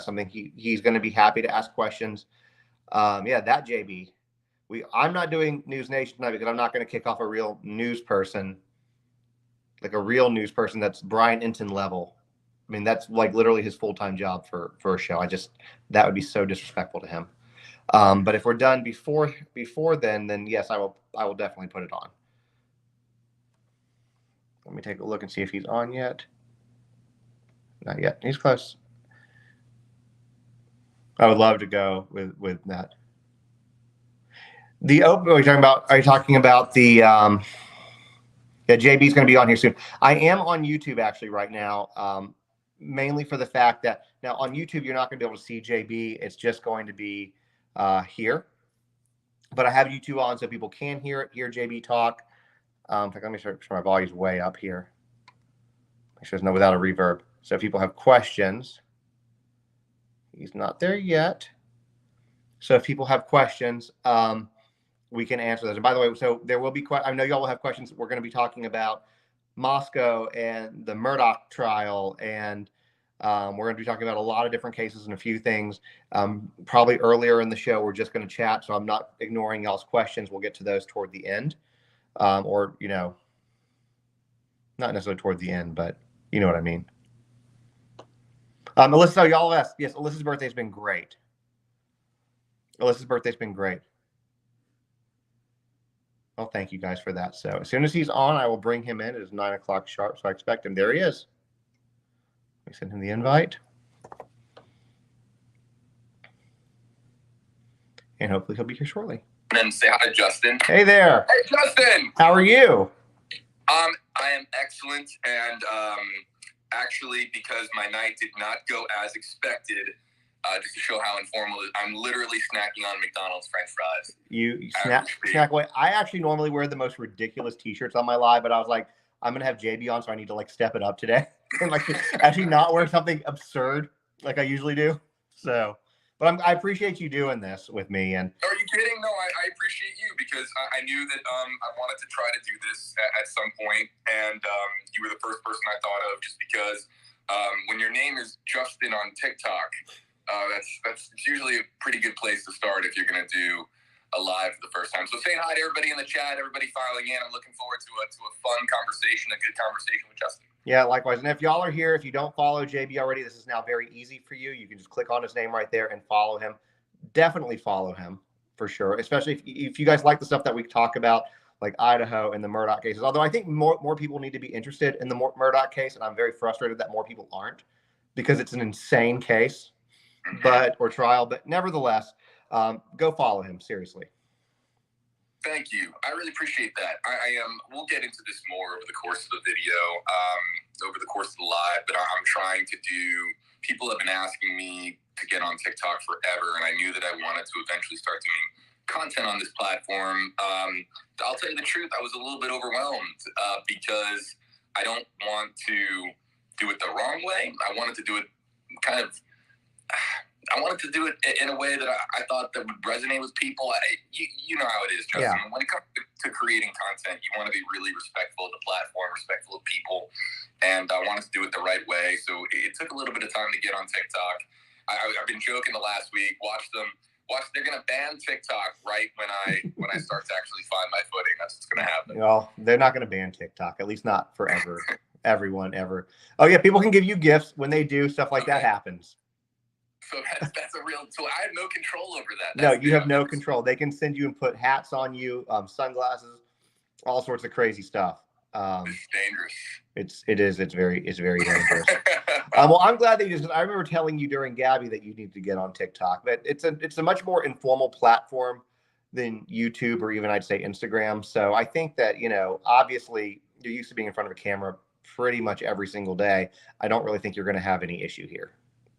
something, he's going to be happy to ask questions. Yeah, that JB. I'm not doing News Nation tonight because I'm not going to kick off a real news person, like a real news person that's Brian Enton level. I mean, that's like literally his full-time job for a show. That would be so disrespectful to him. But if we're done before then yes, I will definitely put it on. Let me take a look and see if he's on yet. Not yet. He's close. I would love to go with that. The open. Are you talking about the? Yeah, JB's going to be on here soon. I am on YouTube actually right now, mainly for the fact that now on YouTube you're not going to be able to see JB. It's just going to be here. But I have YouTube on so people can hear JB talk. In fact, let me make sure my volume's way up here. Make sure there's no without a reverb. So if people have questions, he's not there yet. So if people have questions, we can answer those. And by the way, so there will be I know y'all will have questions. We're going to be talking about Moscow and the Murdoch trial, and we're going to be talking about a lot of different cases and a few things. Probably earlier in the show, we're just going to chat, so I'm not ignoring y'all's questions. We'll get to those toward the end, or not necessarily toward the end, but you know what I mean. Alyssa, y'all asked. Yes, Alyssa's birthday's been great. Well, thank you guys for that. So as soon as he's on, I will bring him in. It is 9 o'clock sharp, so I expect him. There he is. Let me send him the invite. And hopefully he'll be here shortly. And then say hi to Justin. Hey there. Hey, Justin. How are you? I am excellent. And actually, because my night did not go as expected, just to show how informal it is, I'm literally snacking on McDonald's French fries. You snack away. I actually normally wear the most ridiculous T-shirts on my live, but I was like, I'm going to have JB on, so I need to like step it up today and like actually not wear something absurd like I usually do. So, but I appreciate you doing this with me. And are you kidding? No, I appreciate you because I knew that I wanted to try to do this at some point, and you were the first person I thought of just because when your name is Justin on TikTok, that's usually a pretty good place to start if you're going to do a live for the first time. So saying hi to everybody in the chat, everybody filing in. I'm looking forward to a fun conversation, a good conversation with Justin. Yeah, likewise. And if y'all are here, if you don't follow JB already, this is now very easy for you. You can just click on his name right there and follow him. Definitely follow him for sure, especially if you guys like the stuff that we talk about, like Idaho and the Murdoch cases. Although I think more people need to be interested in the Murdoch case, and I'm very frustrated that more people aren't because it's an insane case. Or trial, but nevertheless, go follow him, seriously. Thank you. I really appreciate that. We'll get into this more over the course of the video, over the course of the live, but I'm trying to people have been asking me to get on TikTok forever, and I knew that I wanted to eventually start doing content on this platform. I'll tell you the truth, I was a little bit overwhelmed because I don't want to do it the wrong way. I wanted to do it I wanted to do it in a way that I thought that would resonate with people. You know how it is, Justin. Yeah. When it comes to creating content, you want to be really respectful of the platform, respectful of people, and I wanted to do it the right way. So it took a little bit of time to get on TikTok. I've been joking the last week. Watch, they're going to ban TikTok right when I start to actually find my footing. That's what's going to happen. Well, they're not going to ban TikTok, at least not forever. Everyone ever. Oh yeah, people can give you gifts. When they do, stuff like that happens. So that's a real. So I have no control over that. No, you have no control. They can send you and put hats on you, sunglasses, all sorts of crazy stuff. It's dangerous. It is. It's very dangerous. Well, I'm glad that you just. I remember telling you during Gabby that you need to get on TikTok, but it's a much more informal platform than YouTube or even I'd say Instagram. So I think that obviously you're used to being in front of a camera pretty much every single day. I don't really think you're going to have any issue here.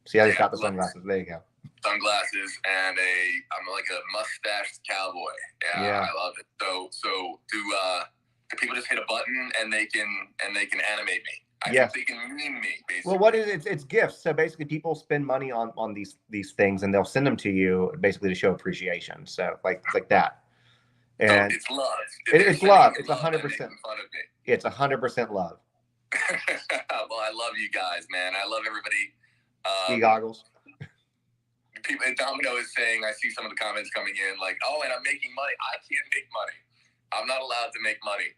See, I just got the sunglasses. There you go. Sunglasses and I'm like a mustached cowboy. Yeah. I love it. So do people just hit a button and they can animate me? I think they can meme me, basically. Well, what is it? It's gifts. So basically, people spend money on these things, and they'll send them to you basically to show appreciation. So like that. And so it's love. It's love. It's 100%. It's 100% love. Well, I love you guys, man. I love everybody. Ski goggles. people, Domino is saying, I see some of the comments coming in like, oh, and I'm making money. I can't make money. I'm not allowed to make money.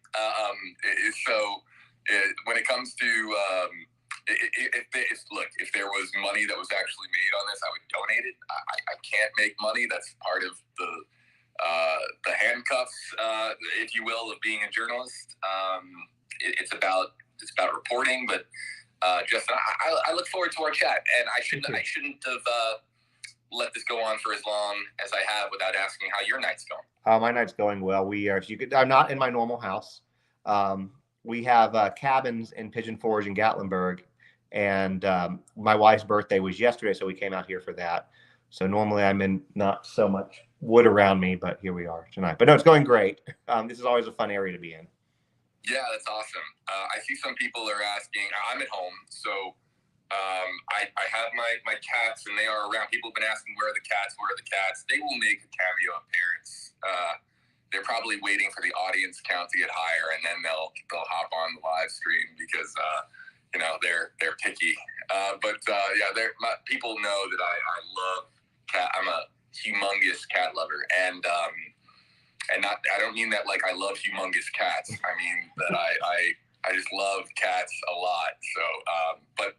When it comes to, if there was money that was actually made on this, I would donate it. I can't make money. That's part of the handcuffs, if you will, of being a journalist. It's about reporting, but Justin, I look forward to our chat, and I shouldn't have let this go on for as long as I have without asking how your night's going. My night's going well. I'm not in my normal house. We have cabins in Pigeon Forge and Gatlinburg, and my wife's birthday was yesterday, so we came out here for that. So normally I'm in not so much wood around me, but here we are tonight. But no, it's going great. This is always a fun area to be in. Yeah, that's awesome. I see some people are asking. I'm at home, so I have my cats, and they are around. People have been asking, where are the cats? Where are the cats? They will make a cameo appearance. They're probably waiting for the audience count to get higher, and then they'll hop on the live stream because they're picky. People know that I love cat. I'm a humongous cat lover, and I don't mean that like I love humongous cats. I mean that I just love cats a lot. So, but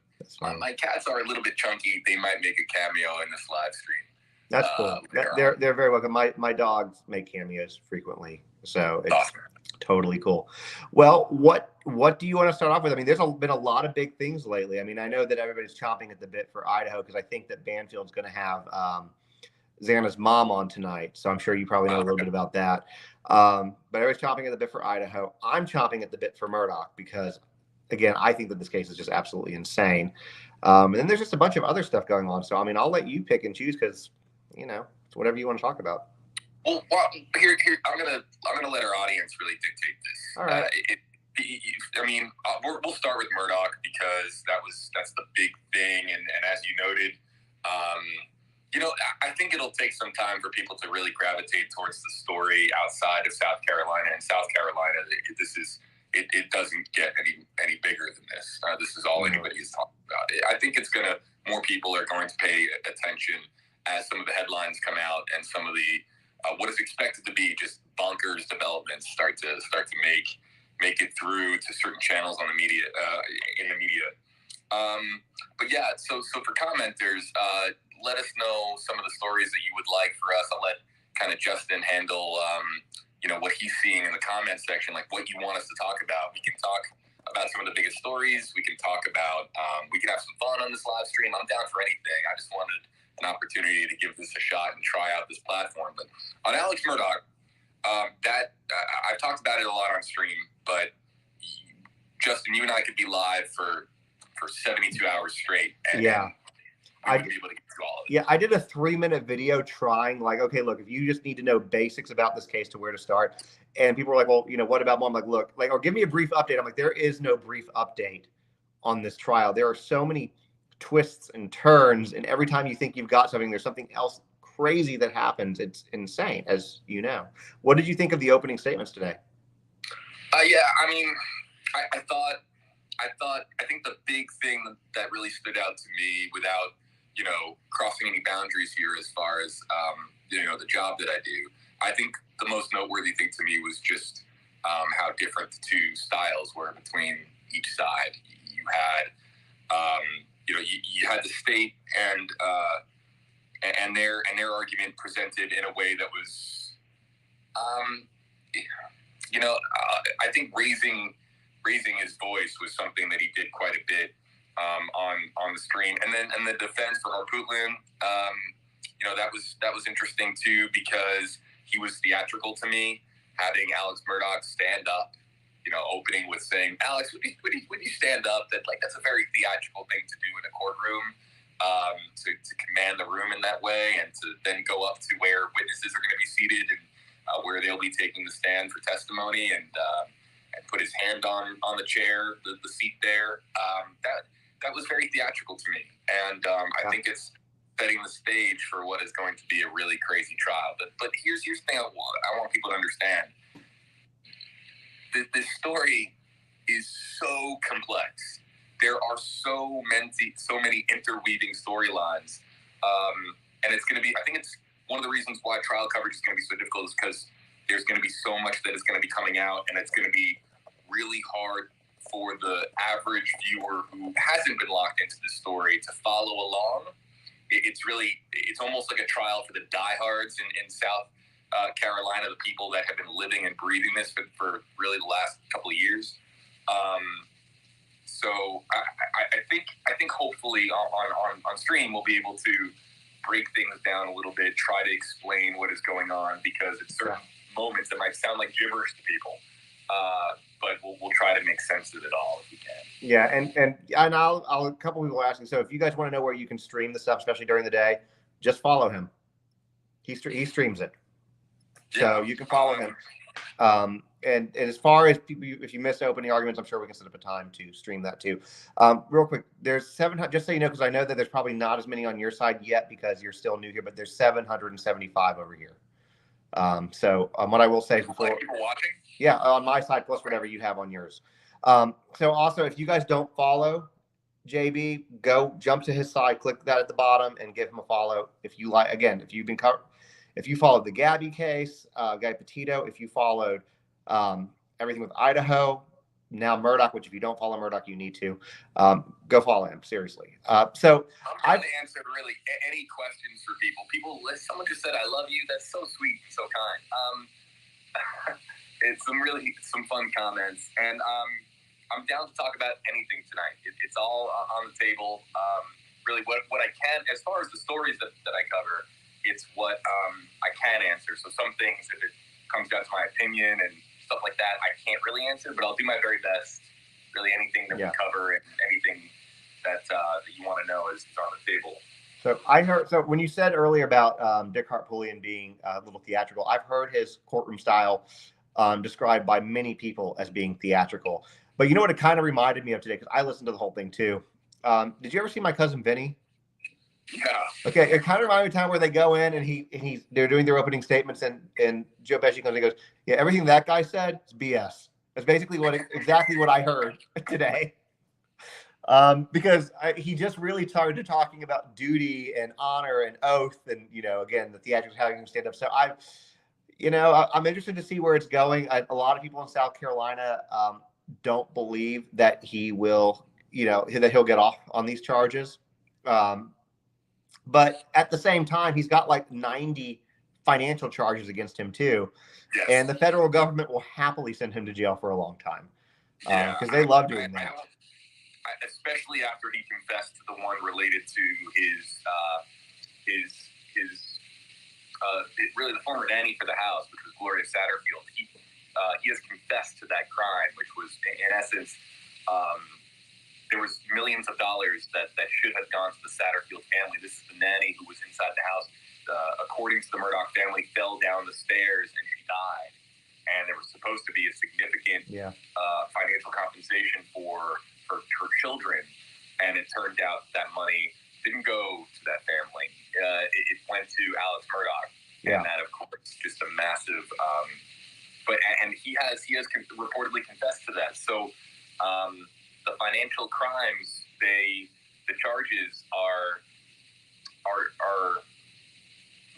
my cats are a little bit chunky. They might make a cameo in this live stream. That's cool. They're very welcome. My dogs make cameos frequently, so it's awesome. Totally cool. Well, what do you want to start off with? I mean, there's been a lot of big things lately. I mean, I know that everybody's chomping at the bit for Idaho because I think that Banfield's going to have Xana's mom on tonight, so I'm sure you probably know a little bit about that. But everybody's chomping at the bit for Idaho. I'm chomping at the bit for Murdoch because, again, I think that this case is just absolutely insane. And then there's just a bunch of other stuff going on. So, I mean, I'll let you pick and choose because, it's whatever you want to talk about. Well, here I'm gonna let our audience really dictate this. All right. We'll start with Murdoch because that's the big thing, and as you noted, I think it'll take some time for people to really gravitate towards the story outside of South Carolina. And South Carolina, it doesn't get any bigger than this. This is all anybody is talking about. I think more people are going to pay attention as some of the headlines come out and some of the what is expected to be just bonkers developments start to make it through to certain channels on the media in the media. So for commenters, let us know some of the stories that you would like for us. I'll let kind of Justin handle what he's seeing in the comment section, like what you want us to talk about. We can talk about some of the biggest stories. We can talk about we can have some fun on this live stream. I'm down for anything. I just wanted an opportunity to give this a shot and try out this platform. But on Alex Murdoch, I've talked about it a lot on stream, but Justin, you and I could be live for 72 hours straight. And I would be able to get through all of it. Yeah, I did a 3-minute video trying, like, okay, look, if you just need to know basics about this case to where to start. And people were like, well, what about more? I'm like, look, or give me a brief update. I'm like, there is no brief update on this trial. There are so many twists and turns, and every time you think you've got something, there's something else crazy that happens. It's insane, as you know. What did you think of the opening statements today? I think the big thing that really stood out to me, without crossing any boundaries here as far as the job that I do, I think the most noteworthy thing to me was just how different the two styles were between each side. You had you had the state and their argument presented in a way that was I think raising his voice was something that he did quite a bit on the screen, and the defense for Harpootlian, that was interesting too, because he was theatrical to me, having Alex Murdoch stand up, opening with saying, Alex, would you stand up? That's a very theatrical thing to do in a courtroom, to command the room in that way, and to then go up to where witnesses are going to be seated and where they'll be taking the stand for testimony, and put his hand on the chair, the seat there. That was very theatrical to me, and I think it's setting the stage for what is going to be a really crazy trial. But here's the thing I want people to understand. This story is so complex. There are so many interweaving storylines, and and it's going to be, I think it's one of the reasons why trial coverage is going to be so difficult is because there's going to be so much that is going to be coming out, and it's going to be really hard for the average viewer who hasn't been locked into the story to follow along. It's almost like a trial for the diehards in South Carolina, the people that have been living and breathing this for really the last couple of years. So I think hopefully on stream we'll be able to break things down a little bit, try to explain what is going on, because it's certain moments that might sound like gibberish to people. But we'll try to make sense of it all if we can. Yeah, and I'll a couple people are asking. So if you guys want to know where you can stream the stuff, especially during the day, just follow him. He streams it, so you can follow him. And as far as people, if you miss opening arguments, I'm sure we can set up a time to stream that too. Real quick, there's 700. Just so you know, because I know that there's probably not as many on your side yet because you're still new here, but there's 775 over here. So what I will say before, people watching. Yeah, on my side, plus whatever you have on yours. So also, if you guys don't follow JB, go jump to his side, click that at the bottom, and give him a follow. If you like, again, if you followed the Gabby case, Guy Petito, if you followed everything with Idaho, now Murdoch, which if you don't follow Murdoch, you need to go follow him, seriously. So I'm trying to answer really any questions for people. Someone just said, "I love you." That's so sweet and so kind. It's some fun comments, and I'm down to talk about anything tonight. It's all on the table. Really, what I can, as far as the stories that I cover, it's what I can answer. So some things, if it comes down to my opinion and stuff like that, I can't really answer, but I'll do my very best. Really, anything that we cover and anything that you want to know is on the table. So I heard. So when you said earlier about Dick Hartpullian being a little theatrical, I've heard his courtroom style described by many people as being theatrical. But you know what it kind of reminded me of today, because I listened to the whole thing too. Did you ever see My Cousin Vinny? Yeah. Okay, it kind of reminded me of a time where they go in and they're doing their opening statements, and Joe Pesci comes and goes, "Yeah, everything that guy said is BS." That's basically exactly what I heard today. Because he just really started talking about duty and honor and oath, and again, the theatrics having him stand up. So I'm interested to see where it's going. A lot of people in South Carolina don't believe that he will, that he'll get off on these charges. But at the same time, he's got like 90 financial charges against him too. Yes. And the federal government will happily send him to jail for a long time. Because they love doing that. Especially after he confessed to the one related to really the former nanny for the house, which was Gloria Satterfield. He has confessed to that crime, which was in essence, there was millions of dollars that should have gone to the Satterfield family. This is the nanny who was inside the house, according to the Murdoch family, fell down the stairs and she died. And there was supposed to be a significant financial compensation for her children, and it turned out that money didn't go to that family. It went to Alex Murdoch, and that, of course, just a massive. And he has reportedly confessed to that. So the financial crimes, the charges are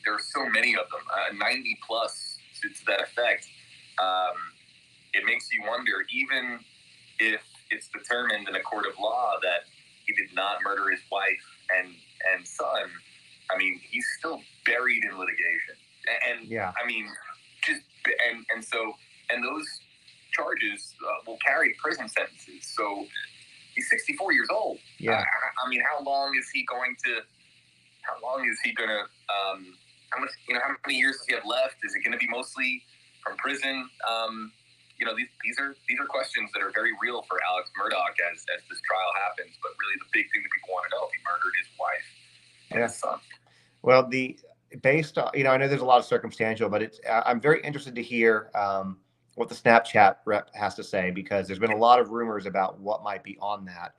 there are so many of them, 90 plus to that effect. It makes you wonder, even if it's determined in a court of law that he did not murder his wife and son, I mean, he's still buried in litigation. And I mean, and those charges will carry prison sentences. So he's 64 years old. Yeah. I mean, how long is he gonna how many years does he have left? Is it going to be mostly from prison? These are questions that are very real for Alex Murdoch as this trial happens. But really, the big thing that people want to know, if he murdered his wife and his son. Well, based on, I know there's a lot of circumstantial, but I'm very interested to hear what the Snapchat rep has to say, because there's been a lot of rumors about what might be on that.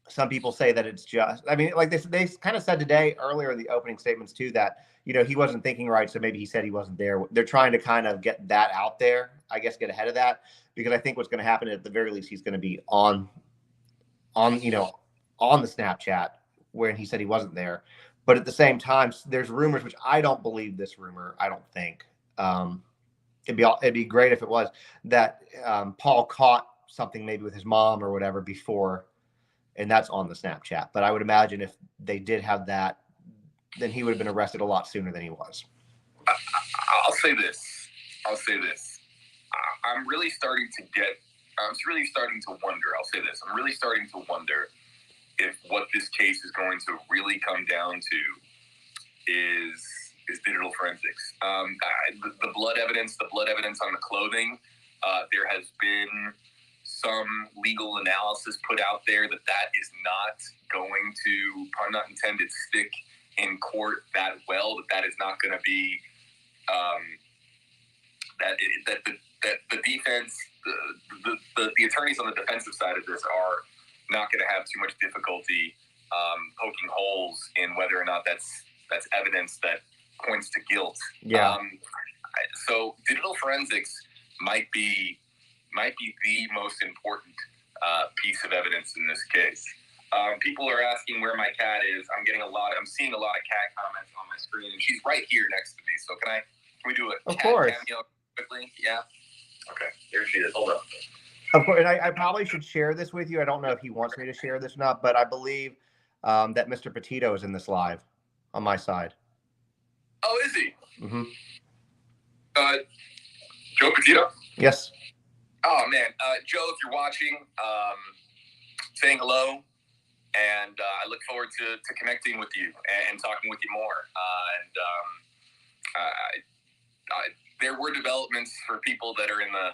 Some people say that it's just, like they kind of said today earlier in the opening statements too, that, he wasn't thinking right. So maybe he said he wasn't there. They're trying to kind of get that out there, I guess, get ahead of that, because I think what's going to happen at the very least, he's going to be on the Snapchat where he said he wasn't there. But at the same time, there's rumors, which I don't believe this rumor. I don't think. It'd be great if it was that Paul caught something maybe with his mom or whatever before, and that's on the Snapchat. But I would imagine if they did have that, then he would have been arrested a lot sooner than he was. I'll say this. I'm really starting to wonder. I'll say this. I'm really starting to wonder if what this case is going to really come down to is digital forensics. The blood evidence on the clothing. There has been some legal analysis put out there that is not going to, pun not intended, stick in court that well. That is not going to be that the defense, the attorneys on the defensive side of this are not going to have too much difficulty poking holes in whether or not that's evidence that points to guilt. Yeah. So digital forensics might be the most important piece of evidence in this case. People are asking where my cat is. I'm seeing a lot of cat comments on my screen, and she's right here next to me. So can we do a of cat course cameo quickly? Yeah. Okay. Here she is. Hold on. Of course, and I probably should share this with you. I don't know if he wants me to share this or not, but I believe that Mr. Petito is in this live on my side. Oh, is he? Mm-hmm. Joe Petito? Yes. Oh, man. Joe, if you're watching, saying hello. And I look forward to connecting with you and talking with you more. There were developments for people that are in the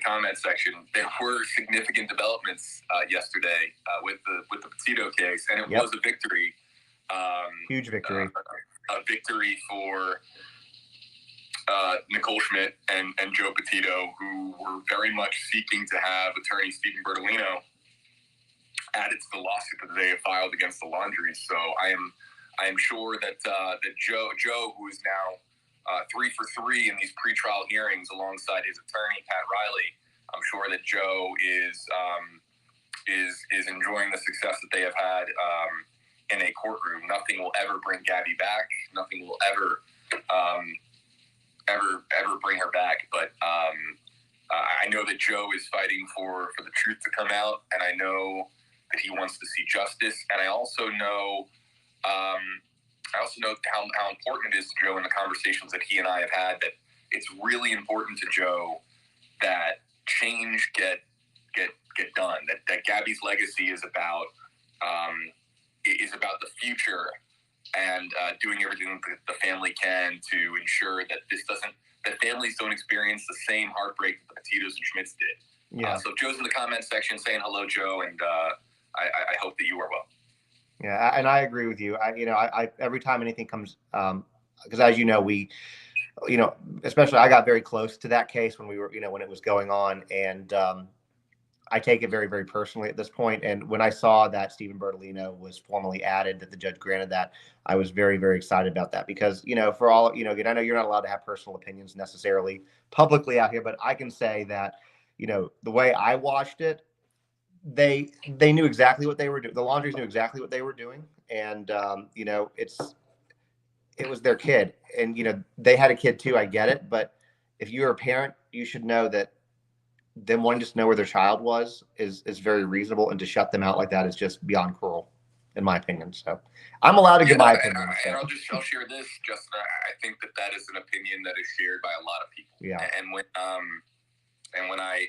comment section. There were significant developments yesterday with the Petito case, and it was a victory. Huge victory. A victory for Nicole Schmidt and Joe Petito, who were very much seeking to have attorney Stephen Bertolino added to the lawsuit that they have filed against the Laundries. So I am sure that Joe, who is now 3 for 3 in these pretrial hearings alongside his attorney Pat Riley, I'm sure that Joe is enjoying the success that they have had in a courtroom. Nothing will ever bring Gabby back. Nothing will ever bring her back. But I know that Joe is fighting for the truth to come out, and I know that he wants to see justice. And I also know how important it is to Joe in the conversations that he and I have had, that it's really important to Joe that change get done, that Gabby's legacy is about the future, and doing everything that the family can to ensure that families don't experience the same heartbreak that the Petitos and Schmidts did. Yeah. So Joe's in the comment section saying hello, Joe, and I hope that you are well. Yeah, and I agree with you. I every time anything comes, because as you know, especially I got very close to that case when we were, when it was going on, and I take it very, very personally at this point. And when I saw that Stephen Bertolino was formally added, that the judge granted that, I was very, very excited about that, because, for all, again, I know you're not allowed to have personal opinions necessarily publicly out here, but I can say that, the way I watched it, they knew exactly what they were doing. The Laundries knew exactly what they were doing. And, it was their kid, and, they had a kid too. I get it. But if you're a parent, you should know that them wanting to know where their child was is very reasonable, and to shut them out like that is just beyond cruel, in my opinion. So I'm allowed to give my opinion. And I'll share this, Justin. I think that is an opinion that is shared by a lot of people. Yeah. And when I,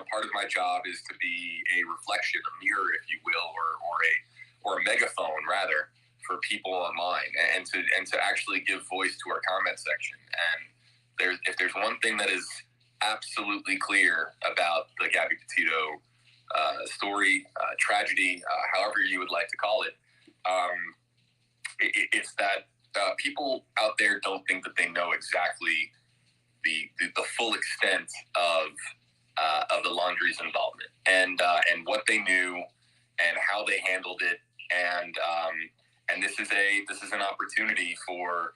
part of my job is to be a reflection, a mirror, if you will, or a megaphone rather, for people online, and to actually give voice to our comment section. And if there's one thing that is absolutely clear about the Gabby Petito story, tragedy, however you would like to call it, it's that people out there don't think that they know exactly the full extent of the Laundries' involvement, and what they knew and how they handled it, and this is an opportunity for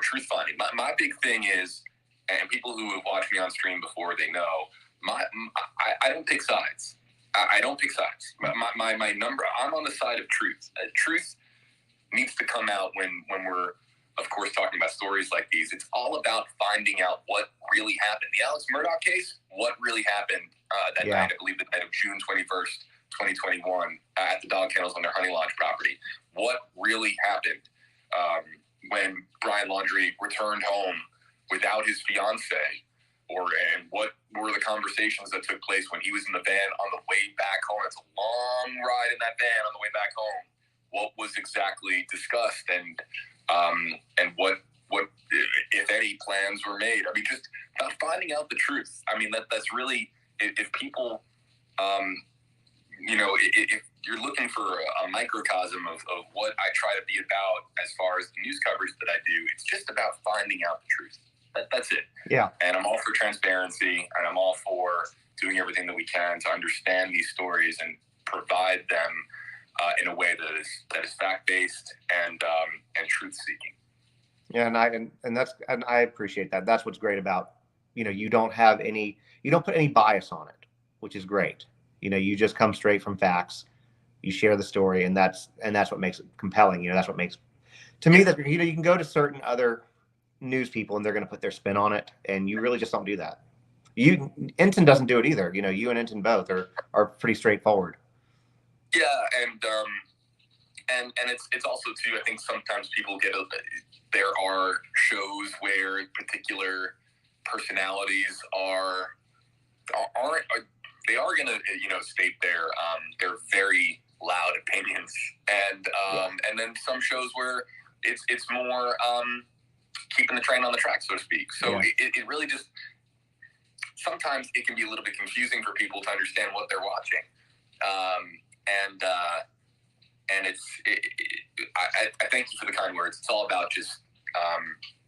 truth finding. My big thing is, and people who have watched me on stream before, they know, I don't pick sides. I don't pick sides. My number, I'm on the side of truth. Truth needs to come out when we're, of course, talking about stories like these. It's all about finding out what really happened. The Alex Murdaugh case, what really happened that night, I believe the night of June 21st, 2021, at the dog kennels on their Honey Lodge property. What really happened when Brian Laundrie returned home without his fiancée, and what were the conversations that took place when he was in the van on the way back home? It's a long ride in that van on the way back home. What was exactly discussed, and what if any plans were made? I mean, just not finding out the truth. I mean, that's really, if people, if you're looking for a microcosm of what I try to be about as far as the news coverage that I do, it's just about finding out the truth. That's it. Yeah. And I'm all for transparency, and I'm all for doing everything that we can to understand these stories and provide them in a way that is fact-based and truth-seeking. Yeah, and I appreciate that. That's what's great about, you don't put any bias on it, which is great. You just come straight from facts. You share the story, and that's what makes it compelling. That's what makes, to me, that you can go to certain other news people and they're going to put their spin on it, and you really just don't do that. Ensign doesn't do it either. You and Ensign both are pretty straightforward. Yeah, and it's also too, I think sometimes people there are shows where particular personalities are going to state their very loud opinions, and then some shows where it's more keeping the train on the track, so to speak. So it really just, sometimes it can be a little bit confusing for people to understand what they're watching. I thank you for the kind words. It's all about just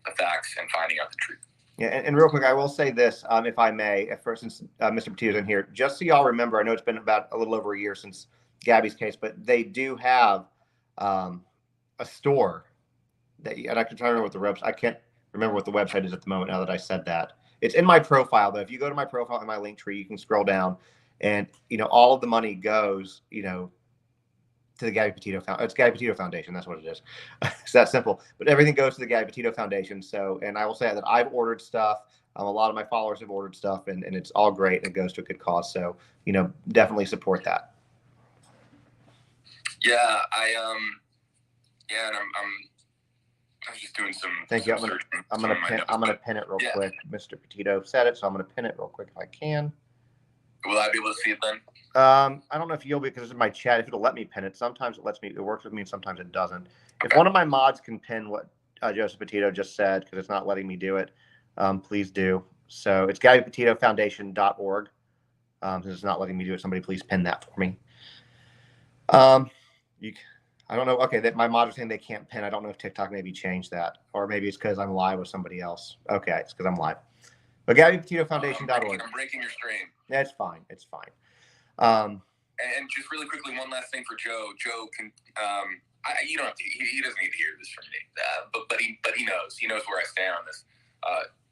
the facts and finding out the truth. Yeah, and real quick, I will say this, if I may, since Mr. Petito's in here, just so y'all remember, I know it's been about a little over a year since Gabby's case, but they do have a store and I can try to remember what the website. I can't remember what the website is at the moment. Now that I said that, it's in my profile. Though, if you go to my profile in my link tree, you can scroll down, and all of the money goes, to the Gabby Petito Foundation. It's Gabby Petito Foundation. That's what it is. It's that simple. But everything goes to the Gabby Petito Foundation. So, and I will say that I've ordered stuff. A lot of my followers have ordered stuff, and it's all great, and it goes to a good cause. So, definitely support that. Yeah, and I was just doing some. Thank you. I'm gonna pin it real quick. Mr. Petito said it, so I'm gonna pin it real quick if I can. Will I be able to see it then? I don't know if you'll be, because it's in my chat. If it'll let me pin it, sometimes it lets me. It works with me, and sometimes it doesn't. Okay. If one of my mods can pin what Joseph Petito just said, because it's not letting me do it, please do. So it's GabbyPetitoFoundation.org. Since it's not letting me do it, somebody please pin that for me. I don't know. Okay, that my mod is saying they can't pin. I don't know if TikTok maybe changed that, or maybe it's because I'm live with somebody else. Okay, it's because I'm live. But GabbyPetitoFoundation.org. I'm breaking your stream. That's fine. It's fine. And just really quickly, one last thing for Joe. Joe can. You don't have to. He doesn't need to hear this from me. But he knows. He knows where I stand on this.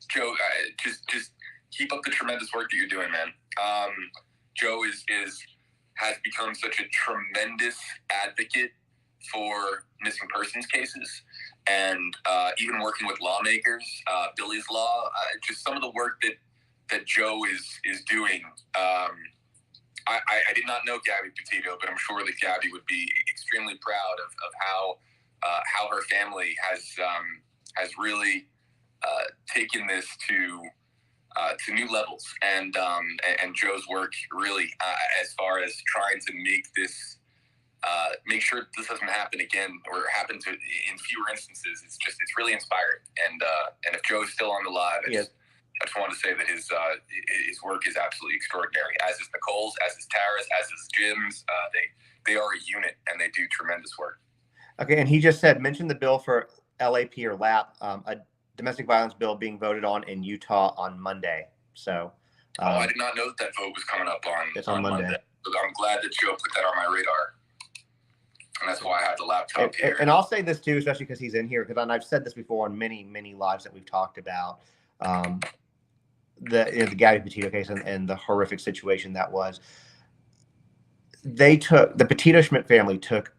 Joe, just keep up the tremendous work that you're doing, man. Joe has become such a tremendous advocate for missing persons cases, and even working with lawmakers, Billy's Law, just some of the work that Joe is doing. I did not know Gabby Petito, but I'm sure that Gabby would be extremely proud of how her family has really taken this to new levels, and Joe's work really as far as trying to make sure this doesn't happen again, or happen to in fewer instances. It's really inspiring, and if Joe is still on the live, I just want to say that his work is absolutely extraordinary. As is Nicole's, as is Tara's, as is Jim's. They are a unit, and they do tremendous work. Okay, and he just said, mention the bill for LAP or LAP, a domestic violence bill being voted on in Utah on Monday. So, I did not know that vote was coming up on Monday. So I'm glad that Joe put that on my radar. And that's why I have the laptop here. And I'll say this too, especially because he's in here, because I've said this before on many, many lives that we've talked about, the Gabby Petito case and the horrific situation that was. The Petito Schmidt family took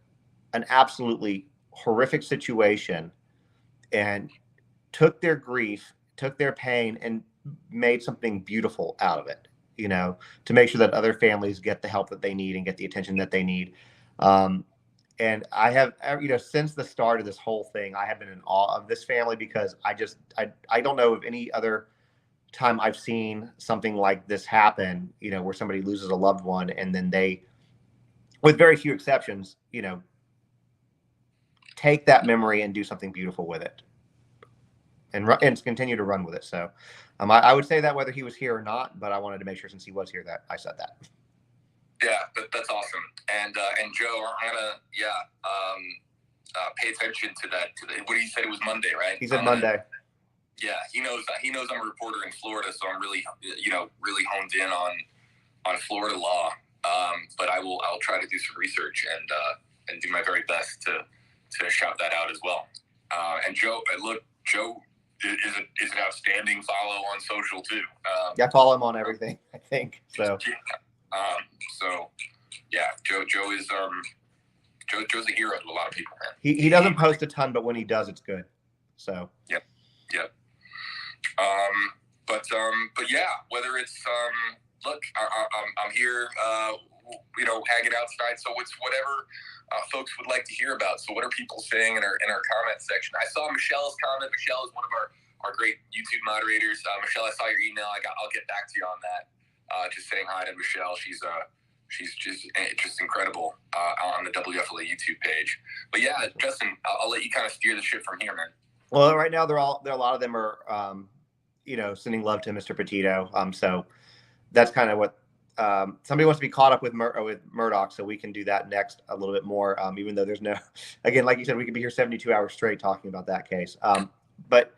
an absolutely horrific situation and took their grief, took their pain, and made something beautiful out of it, you know, to make sure that other families get the help that they need and get the attention that they need. And I have, you know, since the start of this whole thing, I have been in awe of this family because I don't know of any other time I've seen something like this happen, you know, where somebody loses a loved one and then they, with very few exceptions, you know, take that memory and do something beautiful with it and continue to run with it. So I would say that whether he was here or not, but I wanted to make sure since he was here that I said that. Yeah, that's awesome. And Joe, I'm gonna pay attention to that. What he said it was Monday, right? He said Monday. Yeah, he knows I'm a reporter in Florida, so I'm really really honed in on Florida law. But I'll try to do some research and do my very best to shout that out as well. And Joe, Joe is an outstanding follow on social too. I follow him on everything, I think. So. So yeah, Joe is Joe's a hero to a lot of people, man. He doesn't post a ton, but when he does, it's good. So. Yep. But yeah, whether it's look, I'm here, hanging out tonight. So it's whatever folks would like to hear about. So what are people saying in our comment section? I saw Michelle's comment. Michelle is one of our great YouTube moderators. Michelle, I saw your email. I'll get back to you on that. Just saying hi to Michelle. She's just incredible on the WFLA YouTube page. But yeah, Justin, I'll let you kind of steer the ship from here, man. Well, right now a lot of them are sending love to Mr. Petito. So that's kind of what somebody wants to be caught up with Murdaugh, so we can do that next a little bit more. Even though there's no, again, like you said, we could be here 72 hours straight talking about that case. But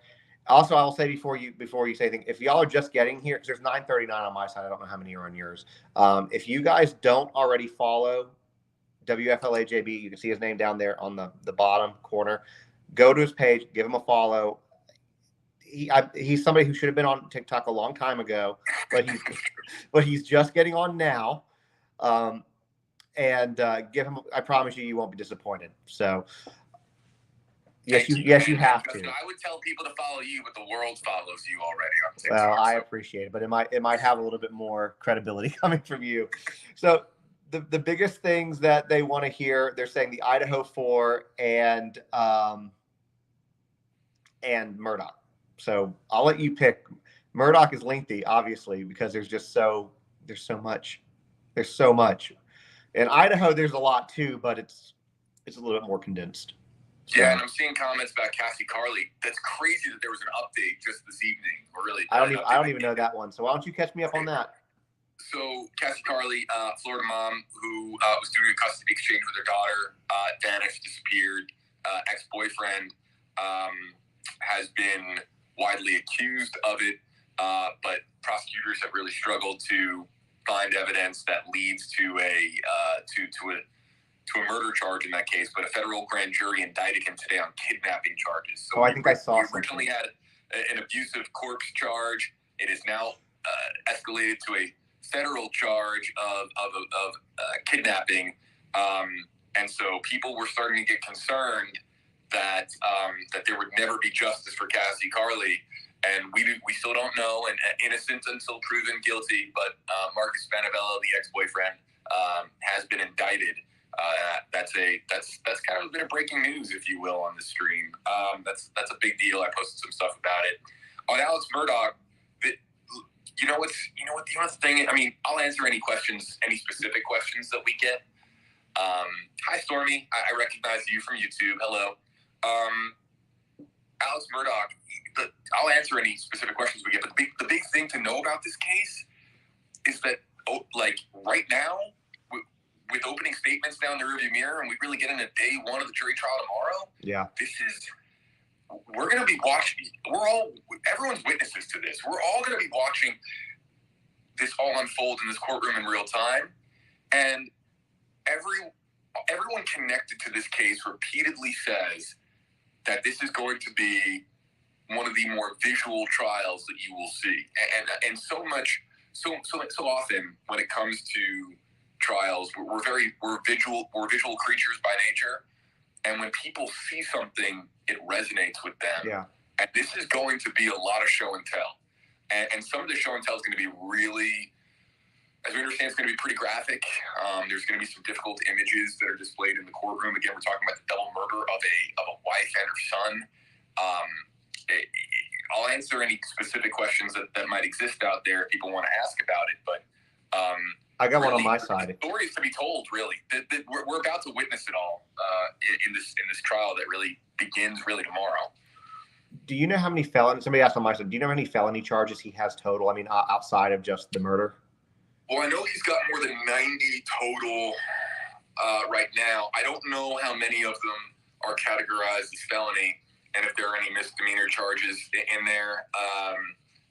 also, I'll say before you say anything, if y'all are just getting here, because there's 939 on my side, I don't know how many are on yours. If you guys don't already follow WFLA JB, you can see his name down there on the bottom corner. Go to his page, give him a follow. He's somebody who should have been on TikTok a long time ago, but he's just getting on now. And give him. I promise you won't be disappointed. So. Yes, you have to. I would tell people to follow you, but the world follows you already on TikTok. Well, I appreciate it, but it might have a little bit more credibility coming from you. So the biggest things that they want to hear, they're saying the Idaho 4 and Murdaugh. So I'll let you pick. Murdaugh is lengthy, obviously, because there's so much. There's so much. In Idaho, there's a lot too, but it's a little bit more condensed. Yeah, and I'm seeing comments about Cassie Carly. That's crazy that there was an update just this evening. Or really, I don't even know that one. So why don't you catch me up on that? So Cassie Carly, Florida mom who was doing a custody exchange with her daughter, vanished, disappeared. Ex-boyfriend has been widely accused of it, but prosecutors have really struggled to find evidence that leads to a murder charge in that case, but a federal grand jury indicted him today on kidnapping charges. So I think I saw. We originally had an abusive corpse charge. It is now escalated to a federal charge of kidnapping, and so people were starting to get concerned that there would never be justice for Cassie Carly, and we still don't know, and innocent until proven guilty. But Marcus Banavella, the ex-boyfriend, has been indicted. That's kind of a bit of breaking news, if you will, on the stream. That's a big deal. I posted some stuff about it. On Alex Murdaugh, you know what the thing. I mean, I'll answer any specific questions that we get. Hi, Stormy. I recognize you from YouTube. Hello. Alex Murdaugh. I'll answer any specific questions we get. But the big thing to know about this case is that, right now, with opening statements down the rearview mirror, and we really get into day one of the jury trial tomorrow. Yeah, we're going to be watching. Everyone's witnesses to this. We're all going to be watching this all unfold in this courtroom in real time, and everyone connected to this case repeatedly says that this is going to be one of the more visual trials that you will see, and so often when it comes to trials, we're visual creatures by nature, And when people see something, it resonates with them. Yeah. And this is going to be a lot of show and tell. And some of the show and tell is going to be really, as we understand, it's going to be pretty graphic. There's going to be some difficult images that are displayed in the courtroom. Again, we're talking about the double murder of a wife and her son. I'll answer any specific questions that might exist out there if people want to ask about it. But I got really, one on my side. Stories to be told, really. We're about to witness it all in this trial that really begins really tomorrow. Do you know how many felonies? Somebody asked on my side. Do you know how many felony charges he has total? I mean, outside of just the murder. Well, I know he's got more than 90 total right now. I don't know how many of them are categorized as felony, and if there are any misdemeanor charges in there.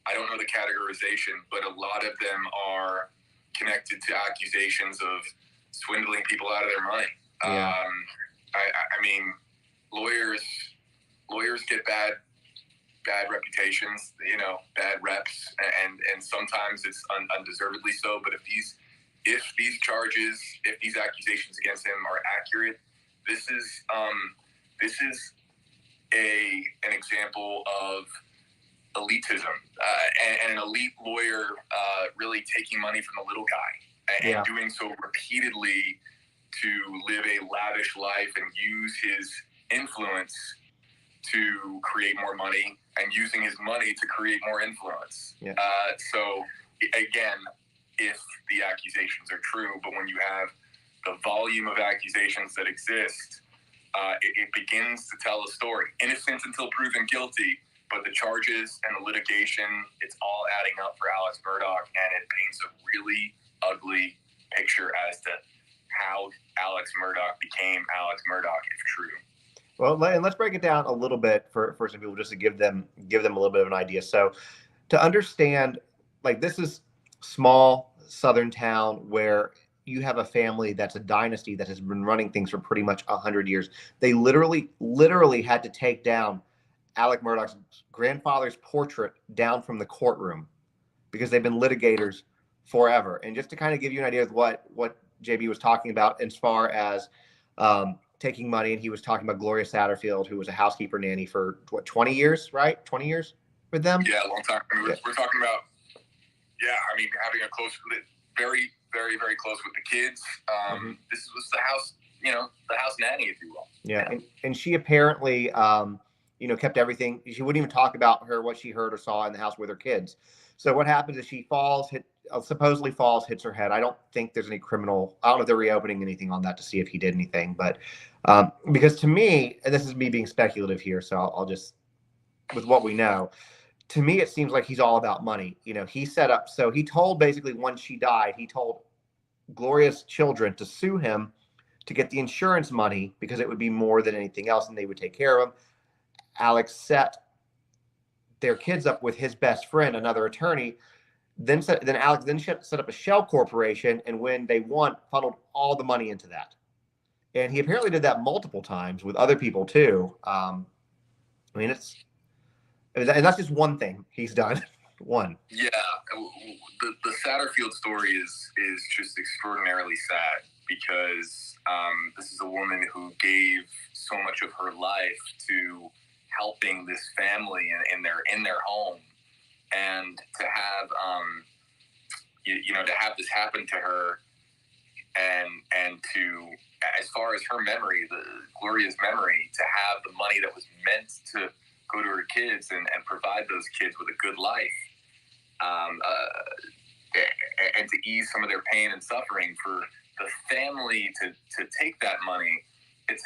I don't know the categorization, but a lot of them are connected to accusations of swindling people out of their money. Yeah. I mean, lawyers get bad reputations, bad reps, and sometimes it's undeservedly so. But if these charges, if these accusations against him are accurate, this is an example of elitism and an elite lawyer really taking money from the little guy and doing so repeatedly to live a lavish life and use his influence to create more money and using his money to create more influence. Yeah. So again, if the accusations are true, but when you have the volume of accusations that exist, it begins to tell a story. Innocent until proven guilty, but the charges and the litigation, it's all adding up for Alex Murdaugh, and it paints a really ugly picture as to how Alex Murdaugh became Alex Murdaugh, if true. Well, and let's break it down a little bit for some people, just to give them a little bit of an idea. So to understand, like, this is small southern town where you have a family that's a dynasty that has been running things for pretty much 100 years. They literally had to take down Alec Murdaugh's grandfather's portrait down from the courtroom because they've been litigators forever. And just to kind of give you an idea of what JB was talking about as far as taking money, and he was talking about Gloria Satterfield, who was a housekeeper nanny for 20 years, right? 20 years with them? Yeah, a long time. I mean, we're talking about, having a close, very, very, very close with the kids. This was the house, the house nanny, if you will. Yeah. And she apparently, kept everything. She wouldn't even talk about what she heard or saw in the house with her kids. So what happens is she supposedly falls, hits her head. I don't think there's any criminal. I don't know if they're reopening anything on that to see if he did anything. But because to me, and this is me being speculative here, so I'll just, with what we know, to me, it seems like he's all about money. He set up, so he told basically once she died, he told Gloria's children to sue him to get the insurance money because it would be more than anything else and they would take care of him. Alex set their kids up with his best friend, another attorney. Then Alex set up a shell corporation, and when they won, funneled all the money into that. And he apparently did that multiple times with other people too. And that's just one thing he's done. One. Yeah, the Satterfield story is just extraordinarily sad because this is a woman who gave so much of her life to helping this family in their home, and to have to have this happen to her, and to, as far as her memory, Gloria's memory, to have the money that was meant to go to her kids and provide those kids with a good life, and to ease some of their pain and suffering, for the family to take that money, that's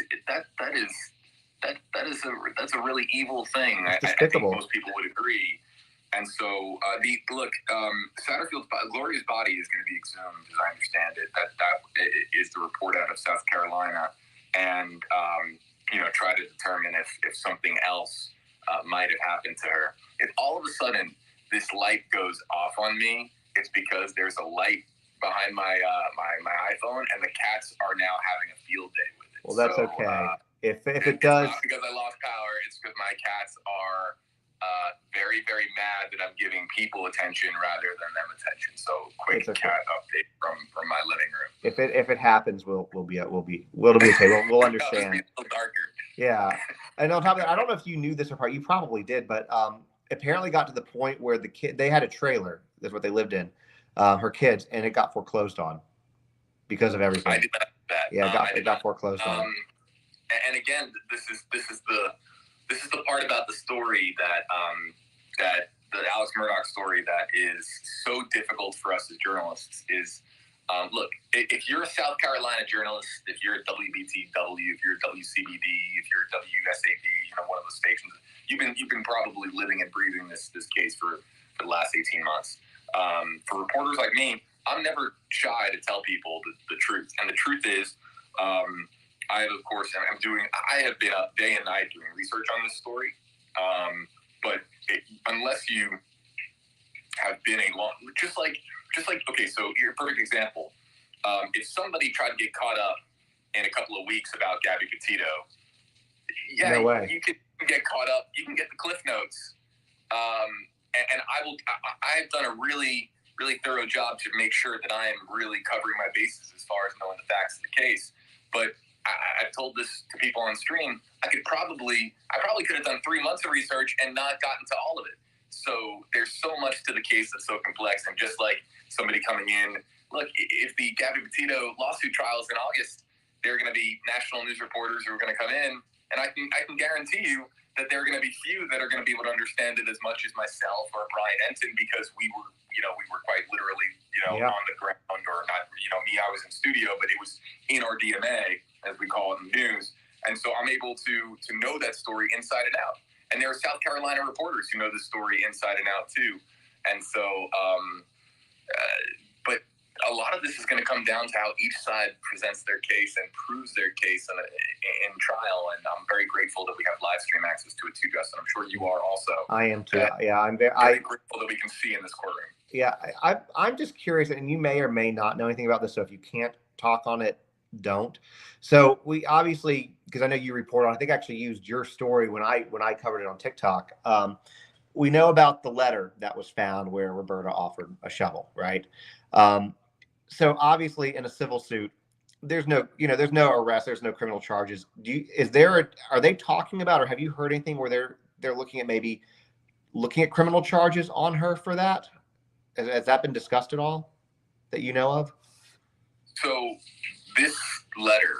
a really evil thing. I think most people would agree. And so, Gloria's body is going to be exhumed, as I understand it. That is the report out of South Carolina, and try to determine if something else might have happened to her. If all of a sudden this light goes off on me, it's because there's a light behind my iPhone, and the cats are now having a field day with it. Well, that's okay. If it it's does, not because I lost power. It's because my cats are very, very mad that I'm giving people attention rather than them attention. So quick cat update from my living room. If it happens, we'll be okay. We'll understand. It'll be a little darker. Yeah, and on top of that, I don't know if you knew this or you probably did, but apparently got to the point where they had a trailer. That's what they lived in, her kids, and it got foreclosed on because of everything. I did not know that. Yeah, it got foreclosed on. And again, this is the part about the story that the Alex Murdaugh story that is so difficult for us as journalists is, look, if you're a South Carolina journalist, if you're at WBTW, if you're at WCBD, if you're at WSAD, one of those stations, you've been probably living and breathing this case for the last 18 months. For reporters like me, I'm never shy to tell people the truth, and the truth is, I have been up day and night doing research on this story. But unless you have been just like, okay, so here's a perfect example. If somebody tried to get caught up in a couple of weeks about Gabby Petito, no way. You can get caught up. You can get the Cliff Notes. And I've done a really, really thorough job to make sure that I am really covering my bases as far as knowing the facts of the case. But I've told this to people on stream. I probably could have done 3 months of research and not gotten to all of it. So there's so much to the case that's so complex. And just like somebody coming in, look, if the Gabby Petito lawsuit trials in August, there are going to be national news reporters who are going to come in, and I can guarantee you that there are going to be few that are going to be able to understand it as much as myself or Brian Enton, because we were quite literally, on the ground, or not, me, I was in studio, but it was in our DMA, as we call it in the news. And so I'm able to know that story inside and out. And there are South Carolina reporters who know the story inside and out too. And so, but a lot of this is going to come down to how each side presents their case and proves their case in trial. And I'm very grateful that we have live stream access to it too, Justin. I'm sure you are also. I am too. Yeah, I'm very grateful that we can see in this courtroom. Yeah, I'm just curious, and you may or may not know anything about this, so if you can't talk on it, don't. So we obviously, because I know you report on, I think I actually used your story when I covered it on TikTok. We know about the letter that was found where Roberta offered a shovel, right? So obviously in a civil suit, there's no arrest, there's no criminal charges. Are they talking about, or have you heard anything where they're looking at criminal charges on her for that? Has that been discussed at all that you know of? So this letter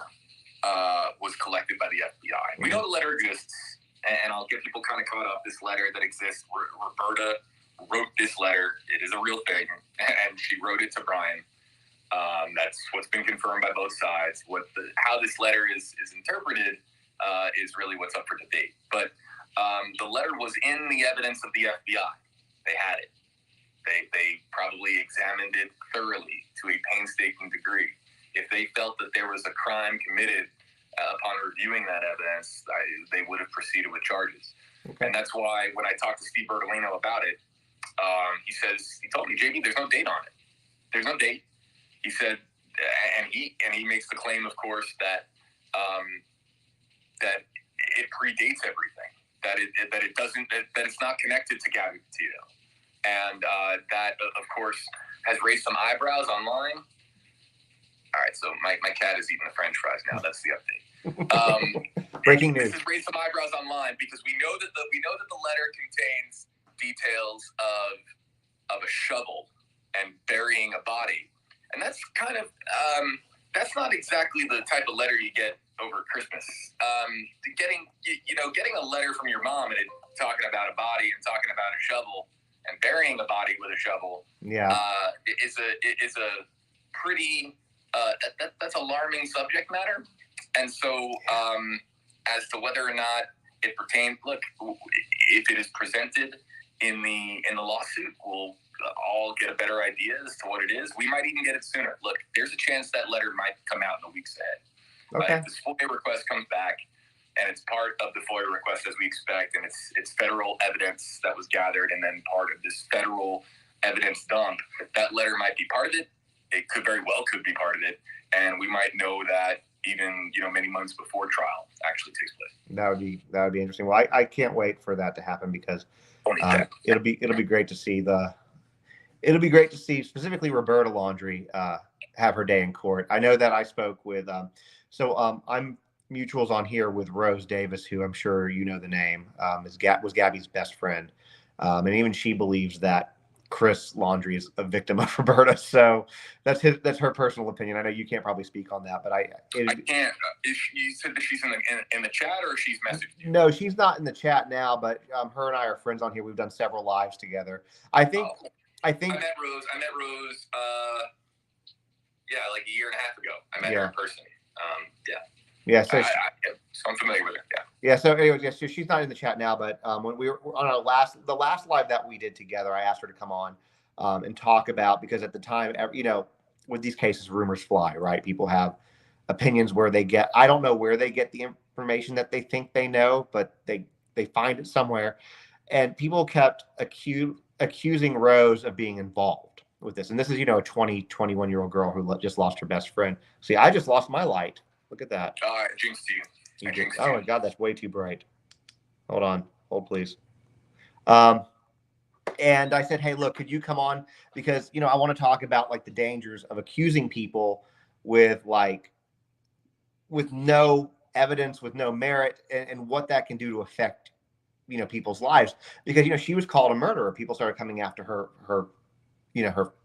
was collected by the FBI. We know the letter exists, and I'll get people kind of caught up. This letter that exists, Roberta wrote this letter. It is a real thing, and she wrote it to Brian. That's what's been confirmed by both sides. How this letter is interpreted is really what's up for debate. But the letter was in the evidence of the FBI. They had it. They probably examined it thoroughly to a painstaking degree. If they felt that there was a crime committed upon reviewing that evidence, they would have proceeded with charges. Okay. And that's why when I talked to Steve Bertolino about it, he told me, JB, there's no date on it. There's no date. He said, and he makes the claim, of course, that it predates everything. That it's not connected to Gabby Petito. And that, of course, has raised some eyebrows online. All right, so my cat is eating the French fries now. That's the update. Breaking news. This has raised some eyebrows online because we know that the letter contains details of a shovel and burying a body, and that's kind of that's not exactly the type of letter you get over Christmas. Getting a letter from your mom and talking about a body and talking about a shovel and burying a body with a shovel, is a pretty that's alarming subject matter. And so, as to whether or not it pertains, look, if it is presented in the lawsuit, we'll all get a better idea as to what it is. We might even get it sooner. Look, there's a chance that letter might come out in the weeks ahead. Okay. But if this FOIA request comes back, and it's part of the FOIA request as we expect, and it's federal evidence that was gathered, and then part of this federal evidence dump, that letter might be part of it. It could very well be part of it, and we might know that even, many months before trial actually takes place. That would be interesting. Well, I can't wait for that to happen because it'll be great to see specifically Roberta Laundrie have her day in court. I know that I spoke with I'm mutuals on here with Rose Davis, who I'm sure you know the name, was Gabby's best friend, and even she believes that Chris Laundrie is a victim of Roberta. So that's her personal opinion. I know you can't probably speak on that, but I can't. You said that she's in the chat, or she's messaged you? No, she's not in the chat now, but her and I are friends on here. We've done several lives together. I think I met Rose. Like a year and a half ago. I met her in person. Yeah, so I'm familiar with her. Yeah. So, anyways, she's not in the chat now, but when we were on the last live that we did together, I asked her to come on and talk about, because at the time, with these cases, rumors fly, right? People have opinions I don't know where they get the information that they think they know, but they find it somewhere, and people kept accusing Rose of being involved with this. And this is, a 21-year-old girl who just lost her best friend. See, I just lost my light. Look at that. Jinxed you. Oh my God, that's way too bright. Hold please. And I said, hey, look, could you come on? Because, I want to talk about like the dangers of accusing people with no evidence, with no merit, and what that can do to affect, people's lives. Because, she was called a murderer. People started coming after her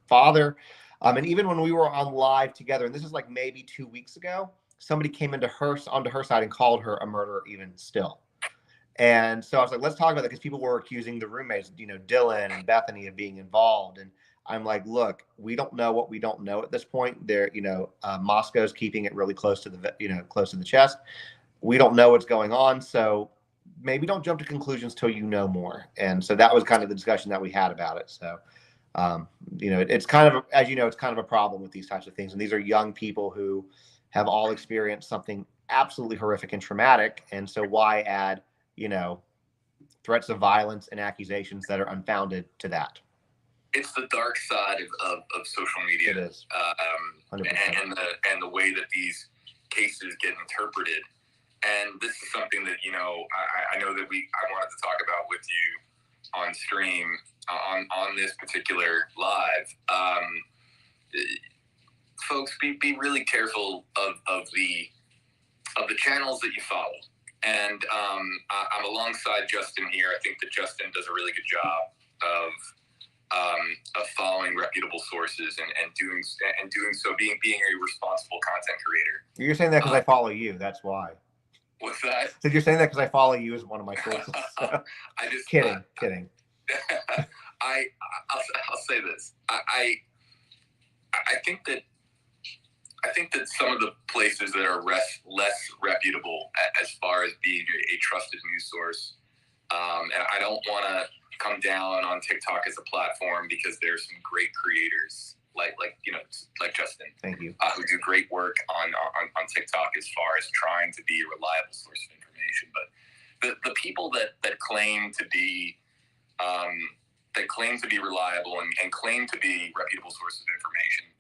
father. And even when we were on live together, and this is like maybe 2 weeks ago, somebody came onto her side and called her a murderer even still. And so I was like, let's talk about that, because people were accusing the roommates, Dylan and Bethany, of being involved. And I'm like, look, we don't know what we don't know at this point. Moscow's keeping it really close to the chest. We don't know what's going on. So maybe don't jump to conclusions till you know more. And so that was kind of the discussion that we had about it. So, it's kind of, as it's kind of a problem with these types of things. And these are young people who have all experienced something absolutely horrific and traumatic. And so why add, threats of violence and accusations that are unfounded to that? It's the dark side of social media. It is. 100%. And the way that these cases get interpreted. And this is something that, I know that I wanted to talk about with you on stream on this particular live. Folks, be really careful of the channels that you follow. And I'm alongside Justin here. I think that Justin does a really good job of following reputable sources and doing so, being a responsible content creator. You're saying that because I follow you. That's why. What's that? So you're saying that because I follow you as one of my sources. So. Kidding. I'll say this. I think that some of the places that are less reputable as far as being a trusted news source, and I don't want to come down on TikTok as a platform, because there's some great creators like Justin, thank you, who do great work on TikTok as far as trying to be a reliable source of information. But the people that claim to be reliable and claim to be reputable sources of information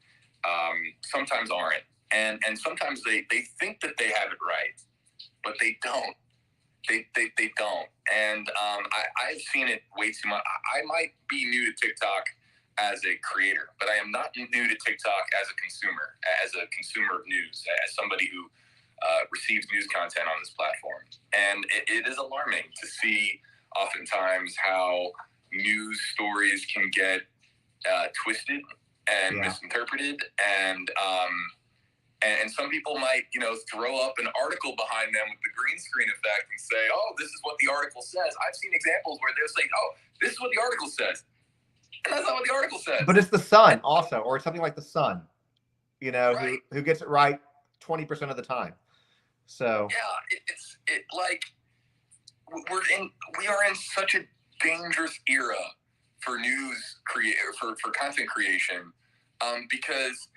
sometimes aren't, and sometimes they think that they have it right, but they don't. They don't. And I've seen it way too much. I might be new to TikTok as a creator, but I am not new to TikTok as a consumer of news, as somebody who receives news content on this platform. And it is alarming to see oftentimes how news stories can get twisted and misinterpreted, and some people might, throw up an article behind them with the green screen effect and say, oh, this is what the article says. I've seen examples where they'll say, oh, this is what the article says. And that's not what the article says. But it's the Sun also, or something like the Sun, right, who gets it right 20% of the time. So yeah, we are in such a dangerous era for for content creation, because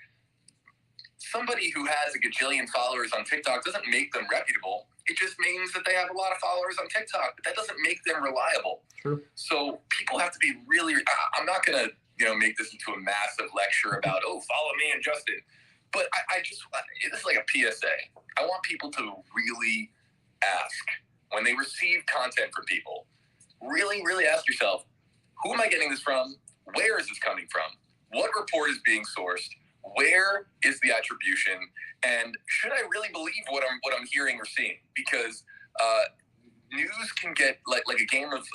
somebody who has a gajillion followers on TikTok doesn't make them reputable. It just means that they have a lot of followers on TikTok, but that doesn't make them reliable. True. So people have to be really, I'm not going to, make this into a massive lecture about, oh, follow me and Justin. But this is like a PSA. I want people to really ask when they receive content from people, really, really ask yourself, who am I getting this from? Where is this coming from? What report is being sourced? Where is the attribution? And should I really believe what I'm hearing or seeing? Because news can get like a game of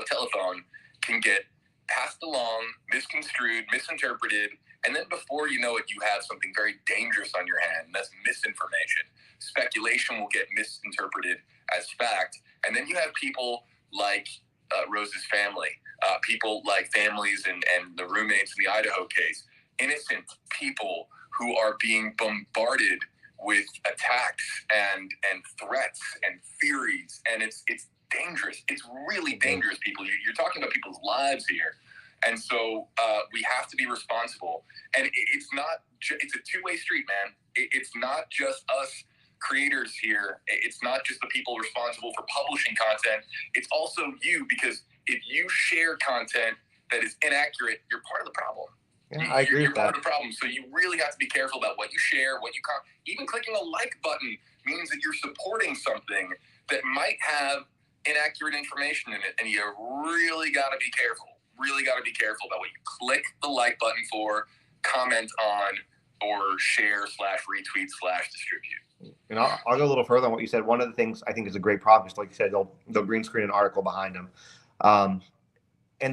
telephone can get passed along, misconstrued, misinterpreted, and then before you know it, you have something very dangerous on your hand. And that's misinformation. Speculation will get misinterpreted as fact, and then you have people like Rose's family, people like families and the roommates in the Idaho case, innocent people who are being bombarded with attacks and threats and theories, and it's dangerous. It's really dangerous, people. You're talking about people's lives here, and so we have to be responsible. And it's not. It's a two-way street, man. It's not just us creators here. It's not just the people responsible for publishing content. It's also you, because if you share content that is inaccurate, you're part of the problem. Yeah, I agree with that. You're part of the problem. So you really have to be careful about what you share, what you even clicking a like button means that you're supporting something that might have inaccurate information in it, and you really got to be careful. Really got to be careful about what you click the like button for, comment on, or share / retweet / distribute. And I'll go a little further on what you said. One of the things I think is a great problem is, like you said, they'll green screen an article behind them, and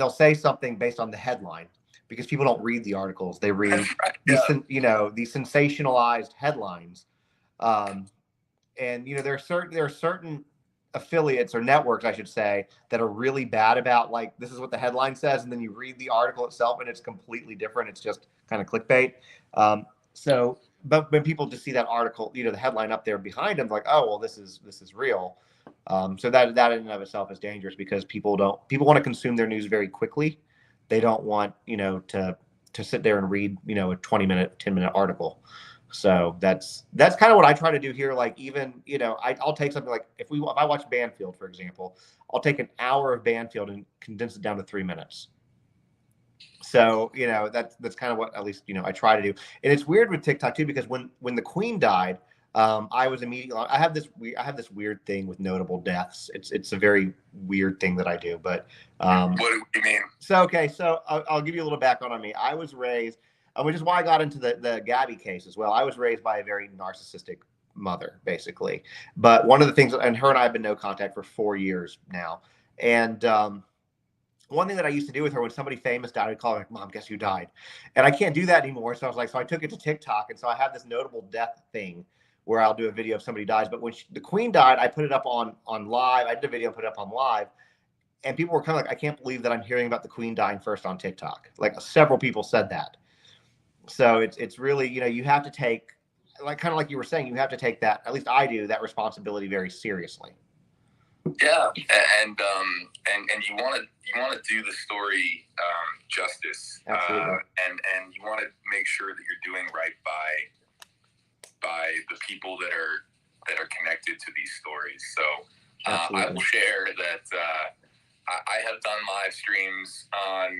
they'll say something based on the headline, because people don't read the articles. They read these sensationalized headlines, and there are certain affiliates or networks, I should say, that are really bad about, like, this is what the headline says, and then you read the article itself and it's completely different. It's just kind of clickbait. But when people just see that article, the headline up there behind them, like, oh well, this is real. So that in and of itself is dangerous, because people want to consume their news very quickly. They don't want to sit there and read a 20-minute, 10-minute article. So that's kind of what I try to do here. Like, even I'll take something like, if I watch Banfield, for example, I'll take an hour of Banfield and condense it down to 3 minutes. So that's kind of what, at least I try to do. And it's weird with TikTok too, because when the Queen died, I was immediately, I have this weird thing with notable deaths. It's a very weird thing that I do. But what do you mean? So I'll give you a little background on me. I was raised, which is why I got into the Gabby case as well. I was raised by a very narcissistic mother, basically. But one of the things, and her and I have been no contact for 4 years now. And one thing that I used to do with her, when somebody famous died, I'd call her, like, Mom, guess who died? And I can't do that anymore. So I was like, so I took it to TikTok. And so I have this notable death thing where I'll do a video if somebody dies. But when the Queen died, I put it up on live. I did a video and put it up on live. And people were kind of like, I can't believe that I'm hearing about the Queen dying first on TikTok. Like, several people said that. So it's really, you have to take, kind of like you were saying, you have to take that, at least I do, that responsibility very seriously. Yeah, and you want to do the story justice, and you want to make sure that you're doing right by the people that are connected to these stories. So I will share that I have done live streams on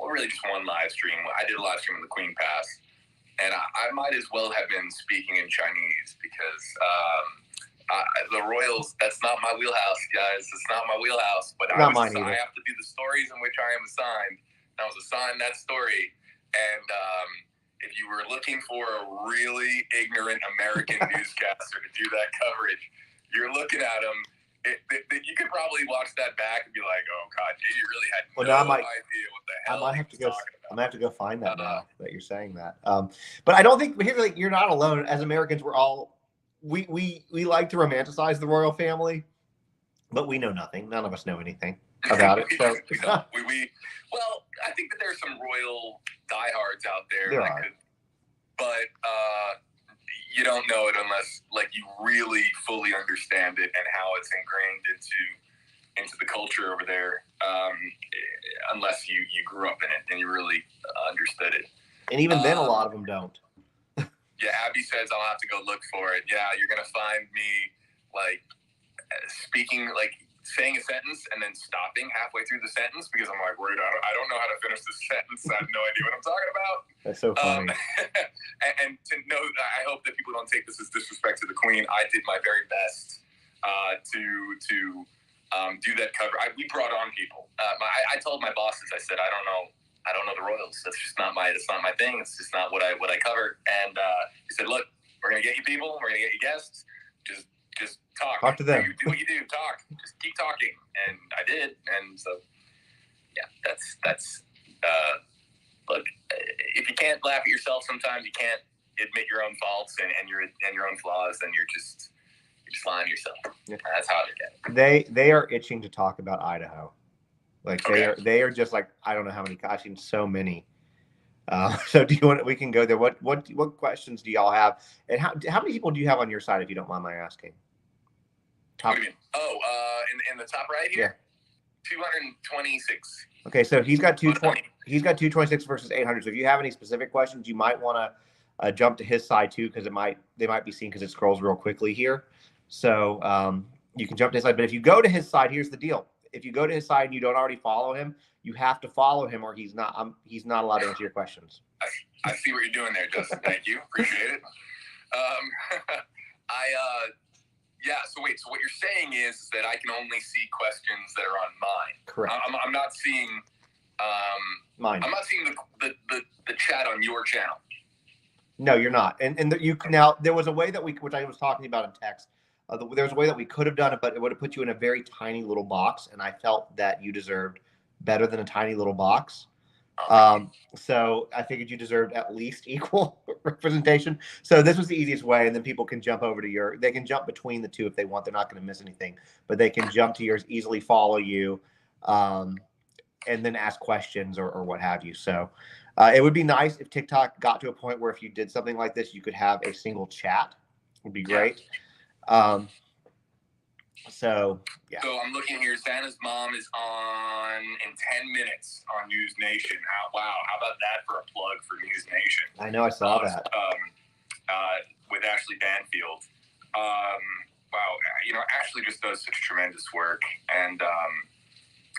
really just one live stream. I did a live stream on the Queen passed, and I might as well have been speaking in Chinese, because the Royals, that's not my wheelhouse, guys. It's not my wheelhouse. But I have to do the stories in which I am assigned. I was assigned that story. And if you were looking for a really ignorant American newscaster to do that coverage, you're looking at them. You could probably watch that back and be like, "Oh God, you really had no idea what the hell he was talking about." I'm gonna have to go find that now that you're saying that. But I don't think you're not alone. As Americans, we're all we like to romanticize the royal family, but we know nothing. None of us know anything about it. So well, I think that there's some royal diehards out there. But you don't know it unless, like, you really fully understand it and how it's ingrained into the culture over there. Unless you grew up in it and you really understood it. And even then, a lot of them don't. Yeah, Abby says I'll have to go look for it. Yeah, you're gonna find me like speaking, like saying a sentence and then stopping halfway through the sentence because I'm like worried I don't know how to finish this sentence. I have no idea what I'm talking about. That's so funny. And to know, I hope that people don't take this as disrespect to the Queen. I did my very best to do that cover. We brought on people. I told my bosses, I said, I don't know the royals. That's not my thing. It's just not what I cover. And he said, look, we're gonna get you people. We're gonna get you guests. Just talk. Talk to them. Do what you do. Talk. Just keep talking. And I did. And so, yeah, that's. Look, if you can't laugh at yourself, sometimes you can't admit your own faults and your own flaws, then you're just lying to yourself. Yeah. That's how I look at it. They are itching to talk about Idaho. Like they are just like, I don't know how many. I've seen so many. So do you want? We can go there. What questions do y'all have? And how many people do you have on your side, if you don't mind my asking? What do you mean? Oh, in the top right here, yeah. 226. Okay, so he's got 220. He's got 226 versus 800. So if you have any specific questions, you might want to jump to his side too, because they might be seen because it scrolls real quickly here. So you can jump to his side. But if you go to his side, here's the deal. If you go to his side and you don't already follow him, you have to follow him, or he's not allowed to answer your questions. I see what you're doing there, Justin. Thank you. Appreciate it. Yeah. So wait. So what you're saying is that I can only see questions that are on mine. Correct. I'm not seeing mine. I'm not seeing the chat on your channel. No, you're not. And you now there was a way that which I was talking about in text. There was a way that we could have done it, but it would have put you in a very tiny little box, and I felt that you deserved better than a tiny little box. So I figured you deserved at least equal representation. So this was the easiest way, and then people can jump over to they can jump between the two if they want. They're not going to miss anything, but they can jump to yours, easily follow you, and then ask questions or what have you. So it would be nice if TikTok got to a point where if you did something like this, you could have a single chat. It would be great. So yeah. So I'm looking here. Santa's mom is on in 10 minutes on News Nation. Wow, how about that for a plug for News Nation? I know, I saw that. With Ashley Banfield. Wow, Ashley just does such tremendous work, and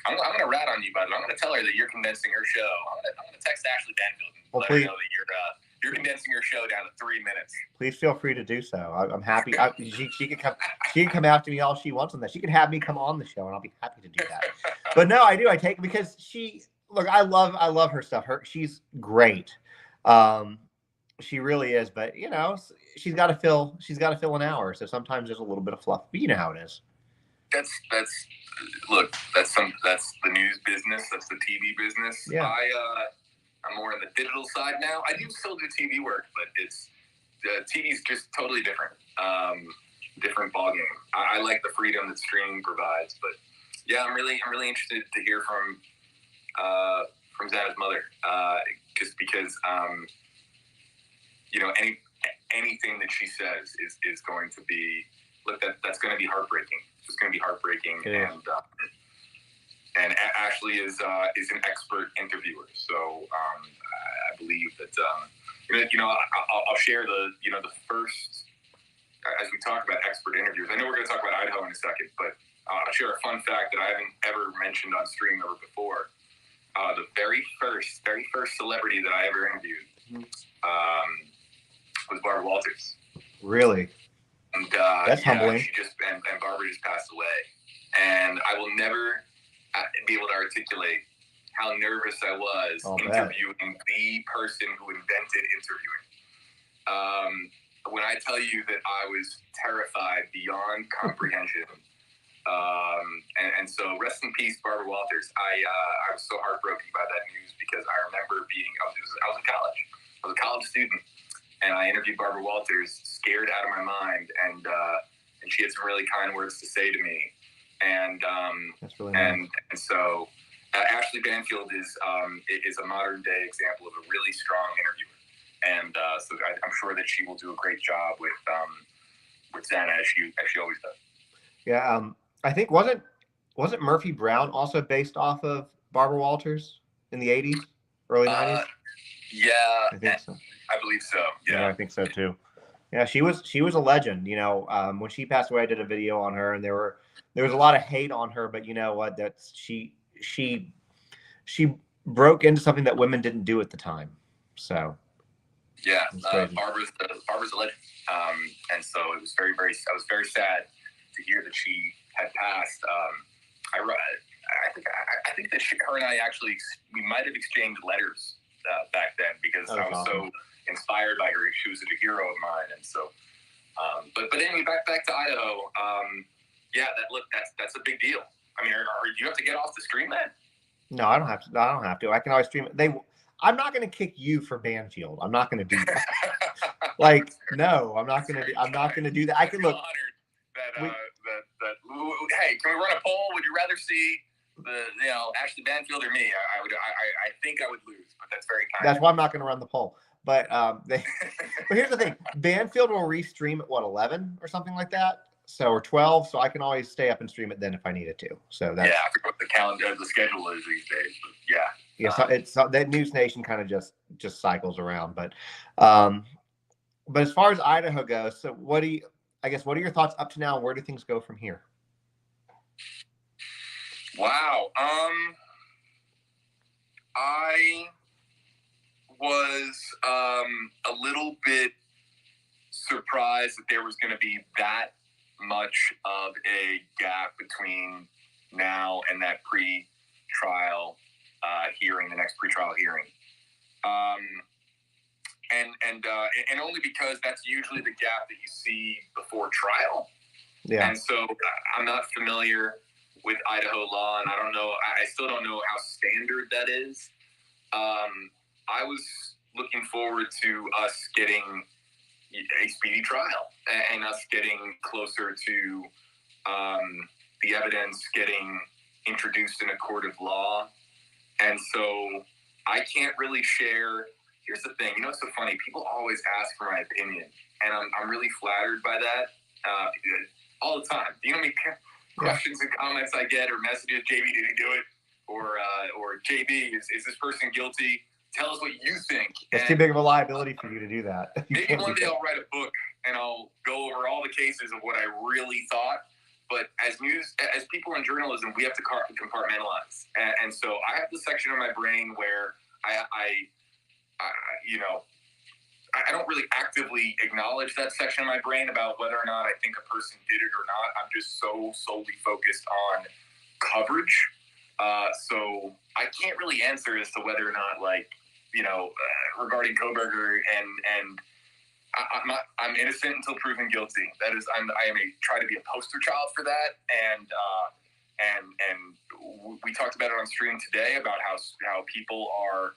I'm going to rat on you, but I'm going to tell her that you're condensing her show. I'm going to text Ashley Banfield and let her know that you're condensing your show down to 3 minutes. Please feel free to do so. I'm happy. She can come. She can come after me all she wants on that. She can have me come on the show, and I'll be happy to do that. But no, I do. I take because I love her stuff. She's great. She really is. But she's got to fill an hour. So sometimes there's a little bit of fluff. But you know how it is. That's the news business. That's the TV business. Yeah. I'm more on the digital side now. I do still do TV work, but TV's just totally different. Different ballgame. I like the freedom that streaming provides, but yeah, I'm really interested to hear from Xana's mother, just because anything that she says is going to be that's going to be heartbreaking. It's going to be heartbreaking, yeah. And Ashley is an expert interviewer, so I believe that I'll share the first as we talk about expert interviews. I know we're going to talk about Idaho in a second, but I'll share a fun fact that I haven't ever mentioned on stream ever before. The very first celebrity that I ever interviewed was Barbara Walters. Really? And that's humbling. And Barbara just passed away, and I will never be able to articulate how nervous I was interviewing the person who invented interviewing. When I tell you that I was terrified beyond comprehension, and so rest in peace, Barbara Walters. I was so heartbroken by that news because I remember I was in college. I was a college student, and I interviewed Barbara Walters, scared out of my mind, and she had some really kind words to say to me. And that's really nice. And so Ashley Banfield is a modern day example of a really strong interviewer, and so I'm sure that she will do a great job with Xana as she always does. Yeah, I think wasn't Murphy Brown also based off of Barbara Walters in the 80s, early 90s? Yeah, I think so. I believe so. Yeah, I think so too. Yeah, she was a legend. When she passed away, I did a video on her, and there there was a lot of hate on her, but you know what? That's she broke into something that women didn't do at the time. So yeah, Barbara's a legend, and so it was I was very sad to hear that she had passed. I think that her and I actually we might have exchanged letters back then because I was awesome. So inspired by her. She was a hero of mine, and so. But anyway, back to Idaho. Yeah, that's a big deal. I mean, do you have to get off the stream then? No, I don't have to. I don't have to. I can always stream it. I'm not going to kick you for Banfield. I'm not going to do that. Like, no, I'm not going to. I'm not going to do that. I can look. Hey, can we run a poll? Would you rather see Ashley Banfield or me? I think I would lose, but that's very kind. That's why I'm not going to run the poll. But but here's the thing: Banfield will restream at 11 or something like that. So or 12. So I can always stay up and stream it then if I needed to. So that's, I forgot what the calendar, the schedule is these days. But yeah. Yeah, so it's that News Nation kind of just cycles around, but as far as Idaho goes, so what are your thoughts up to now, and where do things go from here? Wow, I was a little bit surprised that there was going to be that much of a gap between now and that pre-trial hearing, the next pretrial hearing, and only because that's usually the gap that you see before trial. Yeah. And so I'm not familiar with Idaho law, and I still don't know how standard that is. I was looking forward to us getting a speedy trial and us getting closer to the evidence getting introduced in a court of law. And so I can't really share. Here's the thing. It's so funny. People always ask for my opinion, and I'm really flattered by that all the time. You know how many questions and comments I get or messages, JB, did he do it? Or JB, is this person guilty? Tell us what you think. It's too big of a liability for you to do that. Maybe one day I'll write a book, and I'll go over all the cases of what I really thought. But as people in journalism, we have to compartmentalize. And so I have the section of my brain where I don't really actively acknowledge that section of my brain about whether or not I think a person did it or not. I'm just so solely focused on coverage. So I can't really answer as to whether or not, regarding Koberger and I'm innocent until proven guilty. That is, I try to be a poster child for that. And we talked about it on stream today about how people are,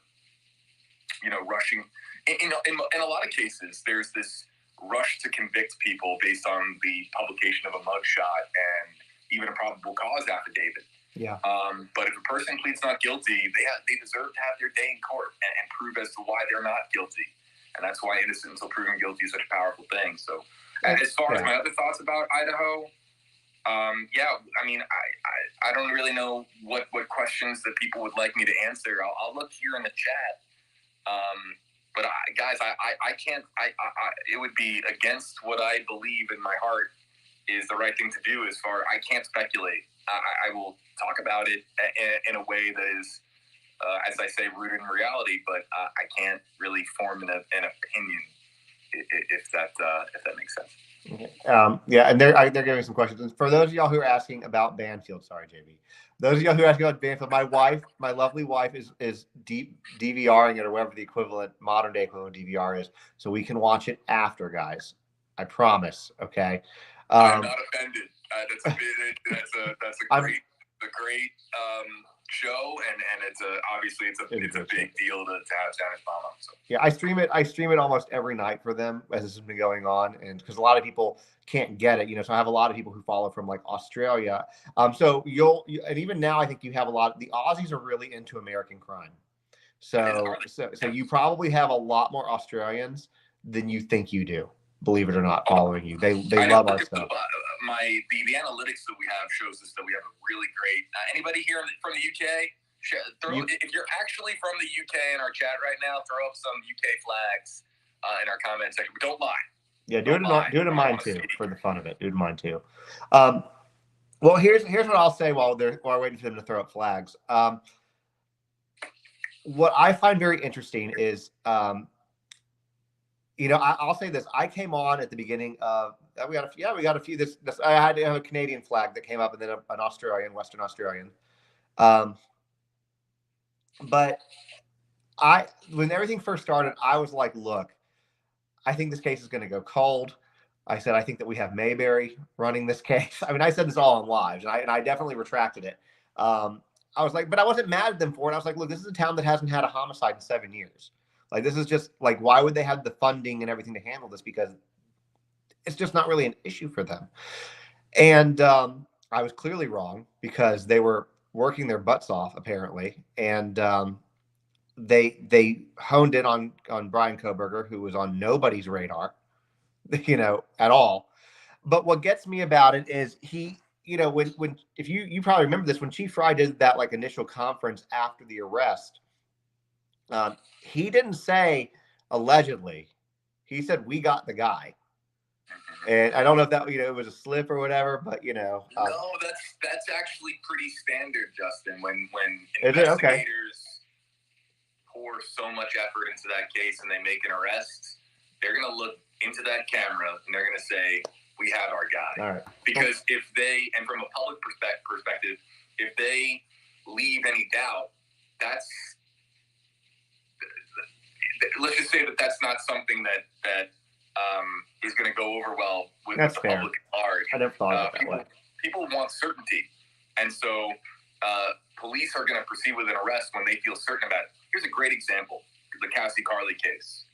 rushing. In a lot of cases, there's this rush to convict people based on the publication of a mugshot and even a probable cause affidavit. Yeah. But if a person pleads not guilty, they deserve to have their day in court and prove as to why they're not guilty. And that's why innocent until proven guilty is such a powerful thing. So as far as my other thoughts about Idaho, I don't really know what questions that people would like me to answer. I'll look here in the chat. But guys, I can't, it would be against what I believe in my heart is the right thing to do I can't speculate. I will talk about it in a way that is, as I say, rooted in reality, but I can't really form an opinion if that makes sense. Okay. And they're giving some questions. And for those of y'all who are asking about Banfield, sorry, JB. Those of y'all who are asking about Banfield, my lovely wife is DVRing it or whatever the modern day equivalent DVR is, so we can watch it after, guys. I promise. Okay. I'm not offended. That's a great show, and it's obviously it's a big deal to have Spanish Mama. So. Yeah, I stream it almost every night for them as this has been going on, and because a lot of people can't get it, so I have a lot of people who follow from like Australia. So and even now I think you have the Aussies are really into American crime. So you probably have a lot more Australians than you think you do. Believe it or not, following you. They love our stuff. The analytics that we have shows us that we have a really great. Anybody here from the UK? If you're actually from the UK in our chat right now, throw up some UK flags in our comment section. But don't lie. Yeah, do it in mine too for the fun of it. Do it in mine too. Well, here's what I'll say while we're waiting for them to throw up flags. What I find very interesting is, I'll say this. I came on at the beginning of we got a few. This I had to have a Canadian flag that came up, and then an Australian, Western Australian. But when everything first started, I was like, look, I think this case is going to go cold. I said, I think that we have Mayberry running this case. I mean, I said this all on live, and I definitely retracted it. I was like, but I wasn't mad at them for it. I was like, look, this is a town that hasn't had a homicide in 7 years. Like, this is just like, why would they have the funding and everything to handle this? Because it's just not really an issue for them. And I was clearly wrong because they were working their butts off, apparently. And they honed in on Brian Koberger, who was on nobody's radar, at all. But what gets me about it is he, when if you probably remember this, when Chief Fry did that like initial conference after the arrest, he didn't say allegedly. He said we got the guy. And I don't know if that it was a slip or whatever, but no, that's actually pretty standard, Justin. When investigators okay. pour so much effort into that case and they make an arrest, they're going to look into that camera and they're going to say, we have our guy. All right. Because if they, and from a public perspective, if they leave any doubt, let's just say that's not something that is going to go over well with the public at large. I never thought of it that way. People want certainty. And so police are going to proceed with an arrest when they feel certain about it. Here's a great example, the Cassie Carley case.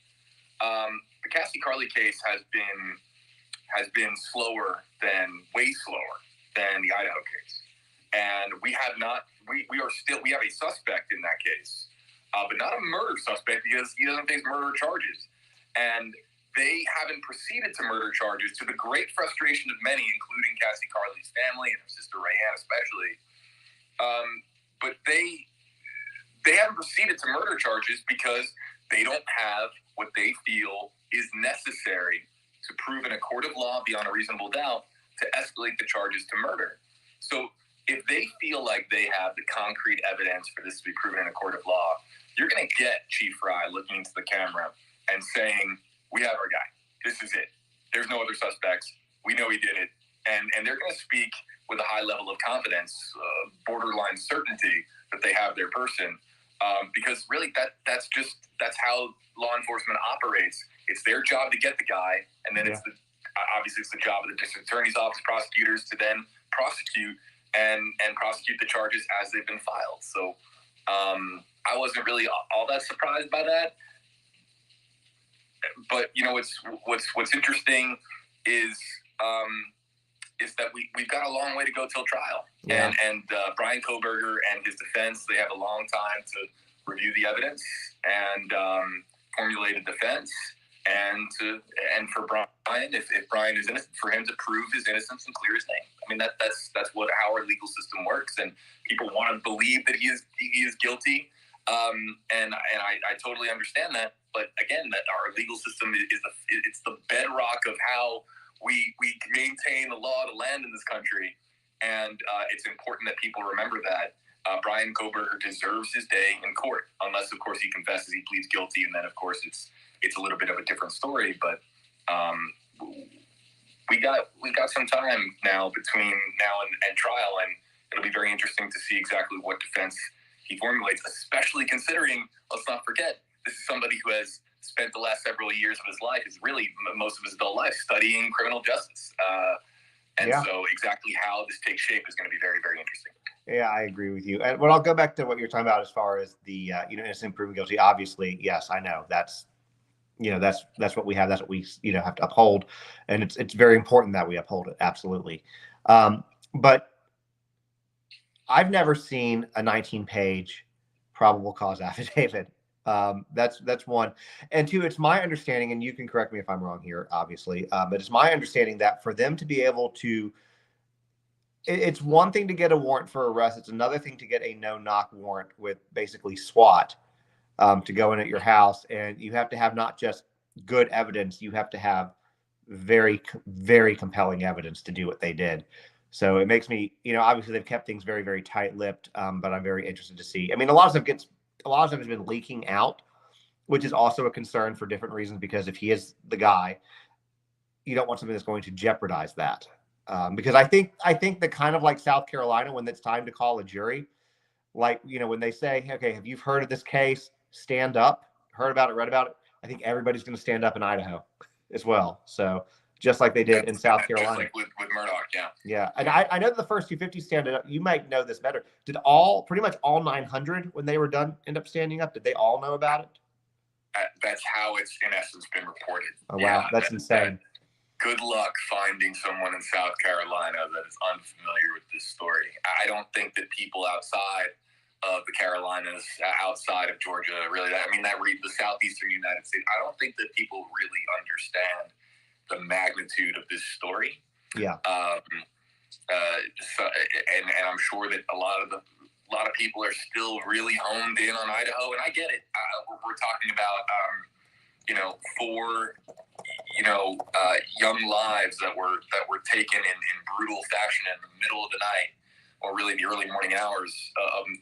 The Cassie Carley case has been way slower than the Idaho case. And we have a suspect in that case, but not a murder suspect because he doesn't face murder charges. And they haven't proceeded to murder charges, to the great frustration of many, including Cassie Carley's family and her sister Rayanne especially. But they haven't proceeded to murder charges because they don't have what they feel is necessary to prove in a court of law beyond a reasonable doubt to escalate the charges to murder. So if they feel like they have the concrete evidence for this to be proven in a court of law, you're going to get Chief Fry looking into the camera and saying, we have our guy. This is it. There's no other suspects. We know he did it. And they're going to speak with a high level of confidence, borderline certainty that they have their person. Because really that's how law enforcement operates. It's their job to get the guy. And then obviously it's the job of the district attorney's office prosecutors to then prosecute and prosecute the charges as they've been filed. So I wasn't really all that surprised by that. But what's interesting is that we've got a long way to go till trial. Yeah. And Brian Koberger and his defense, they have a long time to review the evidence and formulate a defense. And for Brian, if Brian is innocent, for him to prove his innocence and clear his name. I mean that's how our legal system works, and people want to believe that he is guilty. And I totally understand that. But again, that our legal system it's the bedrock of how we maintain the law of the land in this country. And it's important that people remember that. Brian Koberger deserves his day in court, unless, of course, he confesses, he pleads guilty, and then, of course, it's a little bit of a different story. But we got some time now between now and trial, and it'll be very interesting to see exactly what defense he formulates, especially considering, let's not forget, this is somebody who has spent the last several years of his life, is really most of his adult life, studying criminal justice. So exactly how this takes shape is going to be very, very interesting. Yeah, I agree with you. And I'll go back to what you're talking about as far as the innocent proven guilty. Obviously, yes, I know that's what we have. That's what we have to uphold, and it's very important that we uphold it. Absolutely. But I've never seen a 19-page probable cause affidavit. That's one. And two, it's my understanding, and you can correct me if I'm wrong here, obviously, but it's my understanding that for them to be able to, it's one thing to get a warrant for arrest. It's another thing to get a no-knock warrant with basically SWAT to go in at your house. And you have to have not just good evidence, you have to have very, very compelling evidence to do what they did. So it makes me, obviously they've kept things very, very tight-lipped, but I'm very interested to see. I mean, a lot of stuff has been leaking out, which is also a concern for different reasons, because if he is the guy, you don't want something that's going to jeopardize that. Because I think that kind of like South Carolina, when it's time to call a jury, like, when they say, okay, have you heard of this case? Stand up, heard about it, read about it. I think everybody's going to stand up in Idaho as well. So just like they did in South Carolina. Just like with Murdoch, yeah. Yeah. And I know that the first 250 stand up. You might know this better. Did pretty much all 900, when they were done, end up standing up? Did they all know about it? That's how it's in essence been reported. Oh, wow. That's insane. Good luck finding someone in South Carolina that is unfamiliar with this story. I don't think that people outside of the Carolinas, outside of Georgia, really, the southeastern United States, I don't think that people really understand the magnitude of this story. Yeah. And I'm sure that a lot of people are still really honed in on Idaho, and I get it. We're talking about, 4, young lives that were taken in brutal fashion in the middle of the night, or really the early morning hours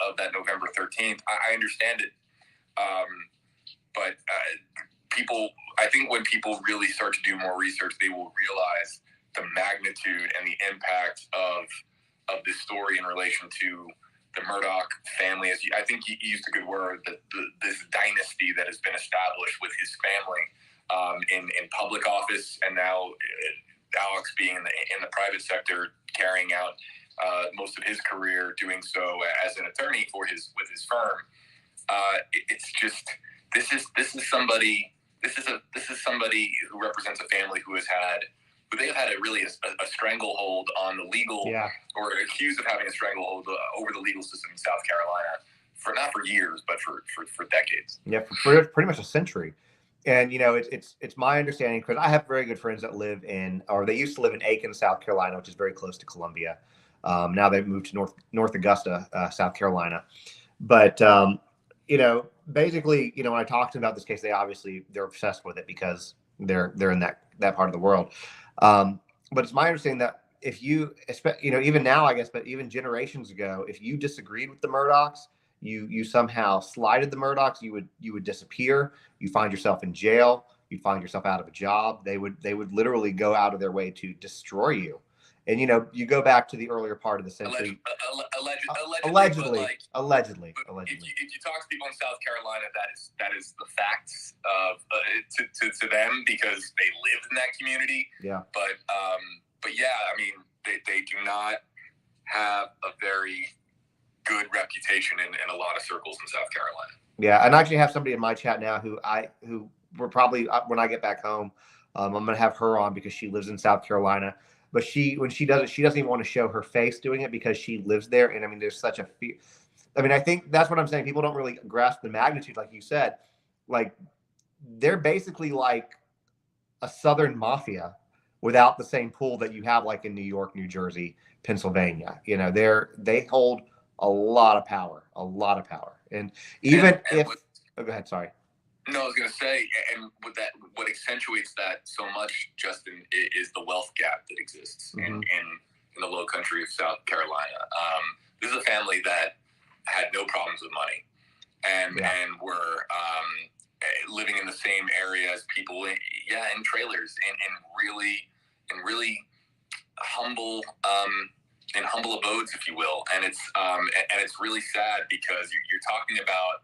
of that November 13th. I understand it, but I think when people really start to do more research, they will realize the magnitude and the impact of this story in relation to the Murdoch family. I think you used a good word, that this dynasty that has been established with his family in public office, and now Alex being in the private sector, carrying out most of his career doing so as an attorney with his firm. It's just this is somebody who represents a family who they've had a stranglehold on the legal, or accused of having a stranglehold over the legal system in South Carolina not for years, but for decades. Yeah, for pretty much a century. And it's my understanding, because I have very good friends that they used to live in Aiken, South Carolina, which is very close to Columbia. Now they've moved to North Augusta, South Carolina. But basically, when I talk to them about this case, they're obsessed with it because they're in that part of the world. But it's my understanding that if you, even now, I guess, but even generations ago, if you disagreed with the Murdochs, you somehow slighted the Murdochs, you would disappear. You find yourself in jail. You'd find yourself out of a job. They would literally go out of their way to destroy you. And you go back to the earlier part of the century. Allegedly. If you talk to people in South Carolina, that is the facts to them, because they lived in that community. Yeah. But yeah, they do not have a very good reputation in a lot of circles in South Carolina. Yeah, and I actually have somebody in my chat now who we're probably, when I get back home, I'm going to have her on, because she lives in South Carolina. But when she does it, she doesn't even want to show her face doing it, because she lives there. And there's such a fear. I think that's what I'm saying. People don't really grasp the magnitude, like you said. Like, they're basically like a Southern mafia without the same pull that you have, like in New York, New Jersey, Pennsylvania. They hold a lot of power. And even go ahead, sorry. No, I was going to say, and what accentuates that so much, Justin, is the wealth gap that exists in the low country of South Carolina. This is a family that had no problems with money, and were living in the same area as people, in trailers, in really humble abodes, if you will. And it's really sad, because you're talking about,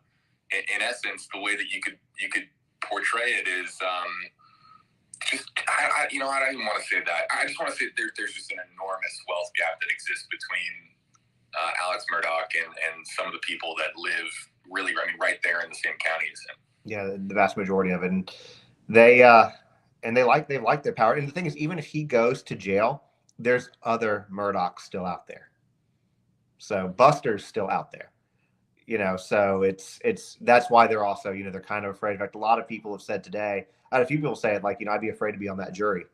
in essence, the way that you could portray it is I don't even want to say that. I just want to say there's just an enormous wealth gap that exists between Alex Murdoch and some of the people that live really, right there in the same county as him. Yeah, the vast majority of it. And they like their power. And the thing is, even if he goes to jail, there's other Murdochs still out there. So Buster's still out there. So that's why they're also, they're kind of afraid. In fact, a lot of people have said today, I had a few people say it, like, I'd be afraid to be on that jury,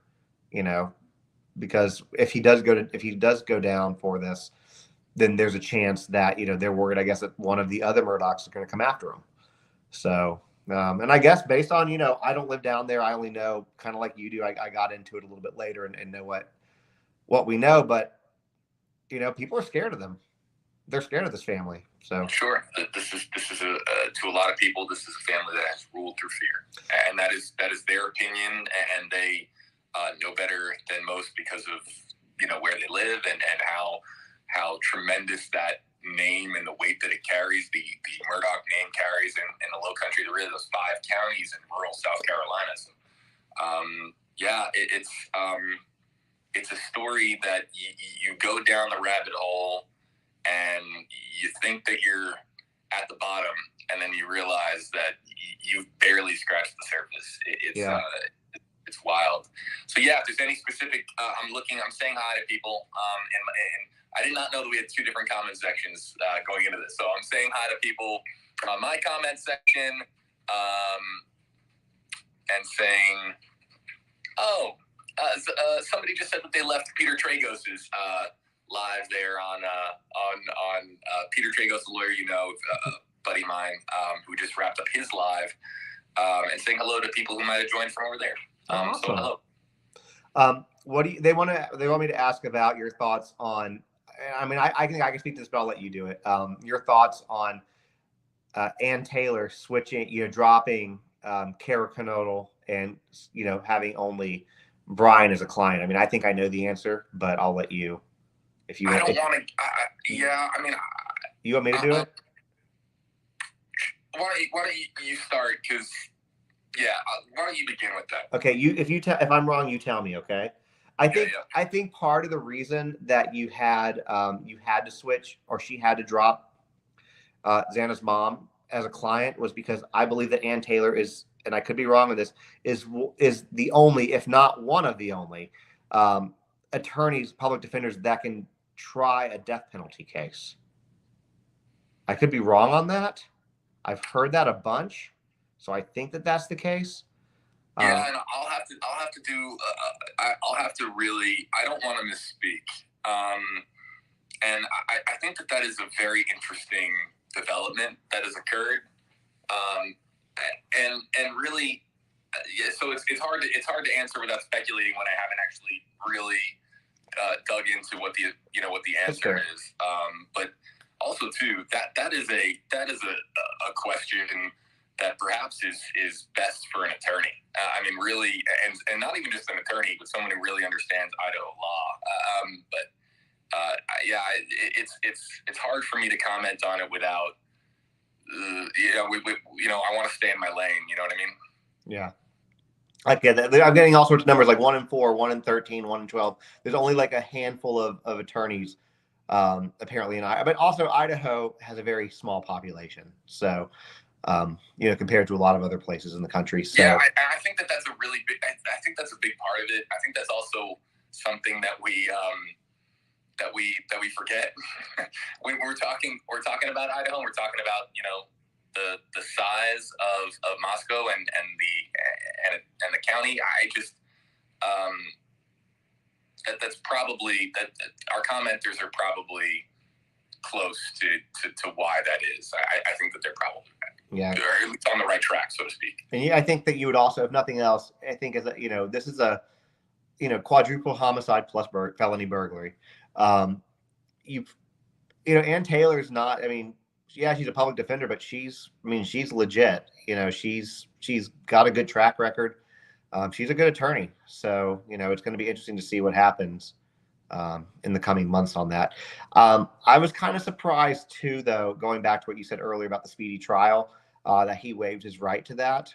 because if he does go down for this, then there's a chance that, they're worried, I guess, that one of the other Murdochs is going to come after him. So, and I guess based on, I don't live down there. I only know, kind of like you do. I got into it a little bit later and know what we know, but people are scared of them. They're scared of this family. So sure, this is to a lot of people, this is a family that has ruled through fear, and that is their opinion, and they know better than most because of where they live and how tremendous that name and the weight that it carries, the Murdoch name carries in the Low Country, the those 5 counties in rural South Carolina. So, it's a story that you go down the rabbit hole and you think that you're at the bottom, and then you realize that you've barely scratched the surface. It's wild. So yeah, if there's any specific, I'm saying hi to people, and I did not know that we had 2 different comment sections going into this. So I'm saying hi to people on my comment section, and saying, somebody just said that they left Peter Tragos's live there on Peter Tragos, the lawyer, buddy of mine, who just wrapped up his live, and saying hello to people who might have joined from over there. Awesome. So hello. What do you, they want me to ask about your thoughts on, I mean, I can speak to this, but I'll let you do it. Your thoughts on Ann Taylor switching, dropping Kara Kernodle and, having only Brian as a client. I mean, I think I know the answer, but I'll let you, if you want. I don't want to, you want me to do it? Why don't you start? Because, why don't you begin with that? Okay, if I'm wrong, you tell me, okay? I think part of the reason that you had to switch, or she had to drop Xana's mom as a client, was because I believe that Ann Taylor is, and I could be wrong on this, is the only, if not one of the only, attorneys, public defenders that can try a death penalty case. I could be wrong on that. I've heard that a bunch, so I think that that's the case. And I'll have to really, I don't want to misspeak. And I think that is a very interesting development that has occurred. And really, so it's hard to answer without speculating when I haven't actually really dug into what the answer is. But also too, that is a question that perhaps is best for an attorney. I mean, really, and not even just an attorney, but someone who really understands Idaho law. It's hard for me to comment on it without, I want to stay in my lane. You know what I mean? Yeah. I get that. I'm getting all sorts of numbers, like 1 in 4, 1 in 13, 1 in 12. There's only like a handful of attorneys, apparently in Idaho. But also Idaho has a very small population. So, compared to a lot of other places in the country. So yeah, I think that's a really big. I think that's a big part of it. I think that's also something that we forget. We're talking about Idaho. We're talking about the size of Moscow and the county. I just that's probably that our commenters are probably close to why that is. I think that they're probably or at least on the right track, so to speak. And I think that you would also, if nothing else, I think is that this is a quadruple homicide plus felony burglary. Ann Taylor's not. I mean, she's a public defender, but she's legit. She's got a good track record. She's a good attorney. So it's going to be interesting to see what happens in the coming months on that. I was kind of surprised too, though, going back to what you said earlier about the speedy trial, that he waived his right to that.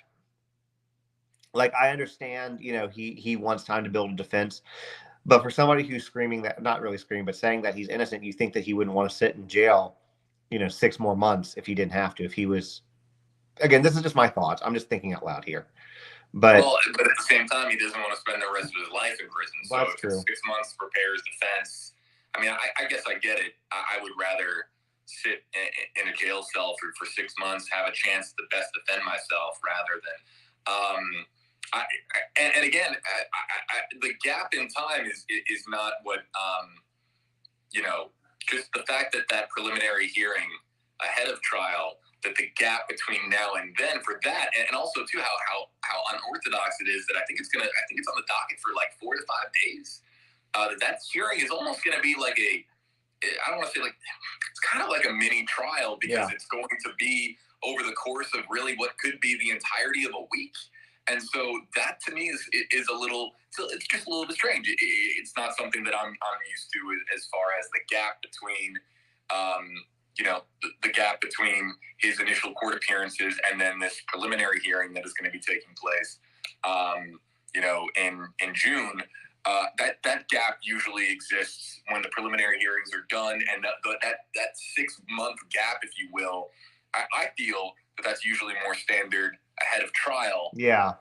Like, I understand, he wants time to build a defense, but for somebody who's screaming that, not really screaming, but saying that he's innocent, you think that he wouldn't want to sit in jail, 6 more months if he didn't have to, if he was, again, this is just my thoughts. I'm just thinking out loud here. But at the same time, he doesn't want to spend the rest of his life in prison. So that's if true. 6 months to prepare his defense, I mean, I guess I get it. I would rather sit in a jail cell for 6 months, have a chance to best defend myself, rather than again, the gap in time is not what just the fact that preliminary hearing ahead of trial, that the gap between now and then for that, and also too how unorthodox it is that I think it's on the docket for like 4 to 5 days. That hearing is almost going to be like I don't want to say like, it's kind of like a mini trial because it's going to be over the course of really what could be the entirety of a week. And so that to me is a little, it's just a little bit strange. It's not something that I'm used to as far as the gap between, the gap between his initial court appearances and then this preliminary hearing that is going to be taking place, in June. That gap usually exists when the preliminary hearings are done, and that 6-month gap, if you will, I feel that's usually more standard ahead of trial. Yeah.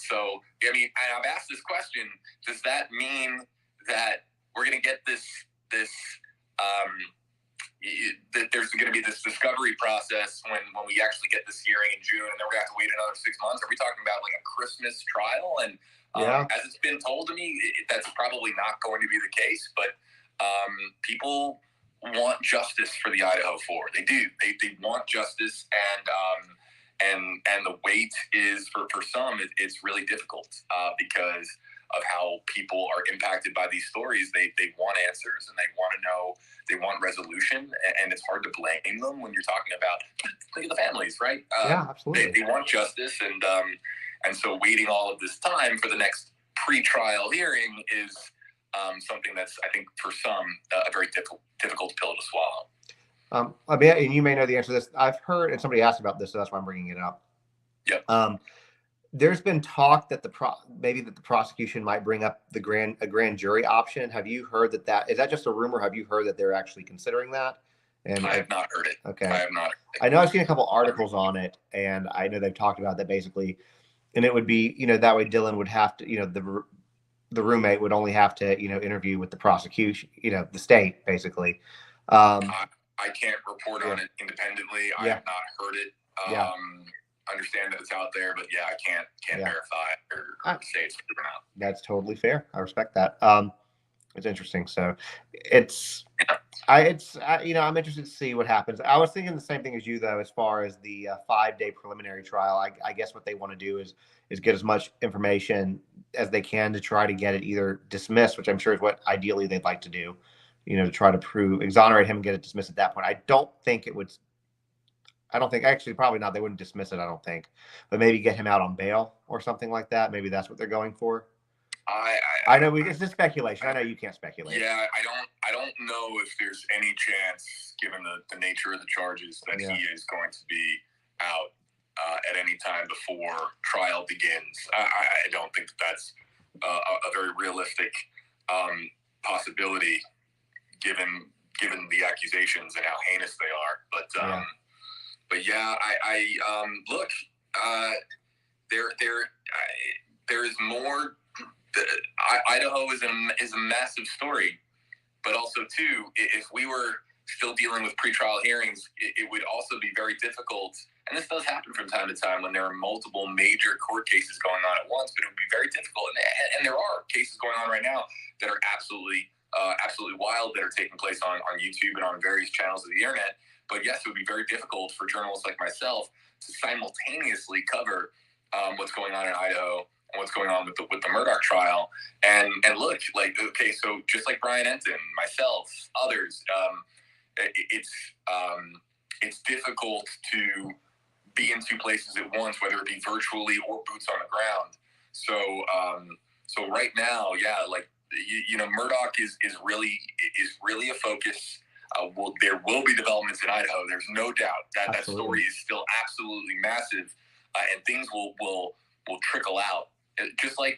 So, I mean, I've asked this question: does that mean that we're going to get this that there's going to be this discovery process when we actually get this hearing in June, and then we're going to have to wait another 6 months? Are we talking about like a Christmas trial? And as it's been told to me, that's probably not going to be the case. But people want justice for the Idaho 4. They do. They want justice, and the wait is for some. It's really difficult because of how people are impacted by these stories. They want answers, and they want to know. They want resolution, and it's hard to blame them when you're talking about, think of the families, right? Yeah, absolutely. They want justice, and so waiting all of this time for the next pre-trial hearing is something that's, I think, for some, a very difficult pill to swallow. And you may know the answer to this. I've heard, and somebody asked about this, so that's why I'm bringing it up. Yep. There's been talk that maybe the prosecution might bring up a grand jury option. Have you heard that is that just a rumor? Have you heard that they're actually considering that? And I have not heard it. Okay. I have not. I know I've seen a couple articles on it, and I know they've talked about that basically. And it would be, that way Dylan would have to, the roommate would only have to, interview with the prosecution, the state basically. I can't report on it independently. I have not heard it. Understand that it's out there, but I can't verify or say it's true or not. That's totally fair. I respect that. It's interesting. So I'm interested to see what happens. I was thinking the same thing as you, though, as far as the 5-day preliminary trial. I guess what they want to do is get as much information as they can to try to get it either dismissed, which I'm sure is what ideally they'd like to do, to try to exonerate him and get it dismissed at that point. I don't think, actually, probably not. They wouldn't dismiss it, I don't think. But maybe get him out on bail or something like that. Maybe that's what they're going for. I know it's just speculation. I know you can't speculate. Yeah, I don't know if there's any chance, given the nature of the charges, that he is going to be out at any time before trial begins. I don't think that's a very realistic possibility, given the accusations and how heinous they are. But look, there is more. Idaho is a massive story, but also too, if we were still dealing with pretrial hearings, it would also be very difficult. And this does happen from time to time when there are multiple major court cases going on at once, but it would be very difficult. And there are cases going on right now that are absolutely wild, that are taking place on YouTube and on various channels of the internet. But yes, it would be very difficult for journalists like myself to simultaneously cover what's going on in Idaho and what's going on with the Murdoch trial. And look, okay, so just like Brian Enton, myself, others, it's difficult to be in two places at once, whether it be virtually or boots on the ground. So right now, Murdoch is really a focus. There will be developments in Idaho. There's no doubt that story is still absolutely massive, and things will trickle out. Just like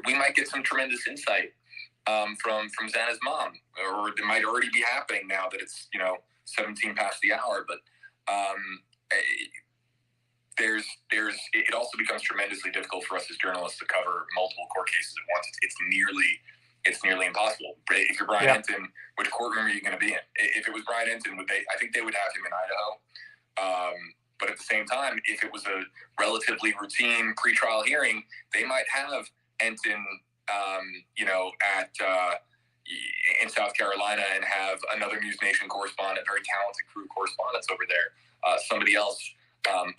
we might get some tremendous insight from Xana's mom, or it might already be happening now that it's 17 past the hour. But it also becomes tremendously difficult for us as journalists to cover multiple court cases at once. It's nearly impossible. If you're Brian Enton, which courtroom are you going to be in? If it was Brian Enton, I think they would have him in Idaho. But at the same time, if it was a relatively routine pretrial hearing, they might have Enton, in South Carolina, and have another News Nation correspondent, very talented crew correspondents over there, somebody else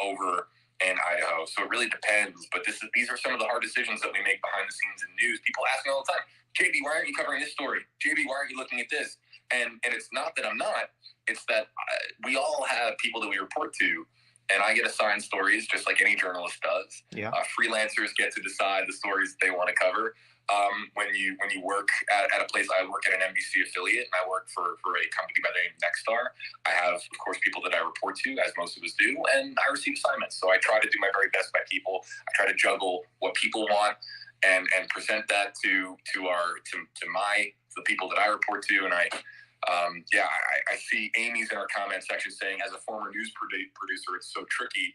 over in Idaho. So it really depends. But these are some of the hard decisions that we make behind the scenes in news. People ask me all the time, JB, why aren't you covering this story? JB, why aren't you looking at this? And it's not that I'm not. It's that we all have people that we report to, and I get assigned stories just like any journalist does. Yeah. Freelancers get to decide the stories that they want to cover. When you work at a place, I work at an NBC affiliate, and I work for a company by the name of Nexstar. I have, of course, people that I report to, as most of us do, and I receive assignments. So I try to do my very best by people. I try to juggle what people want and present that to the people that I report to, and I see Amy's in our comment section saying, as a former news producer, it's so tricky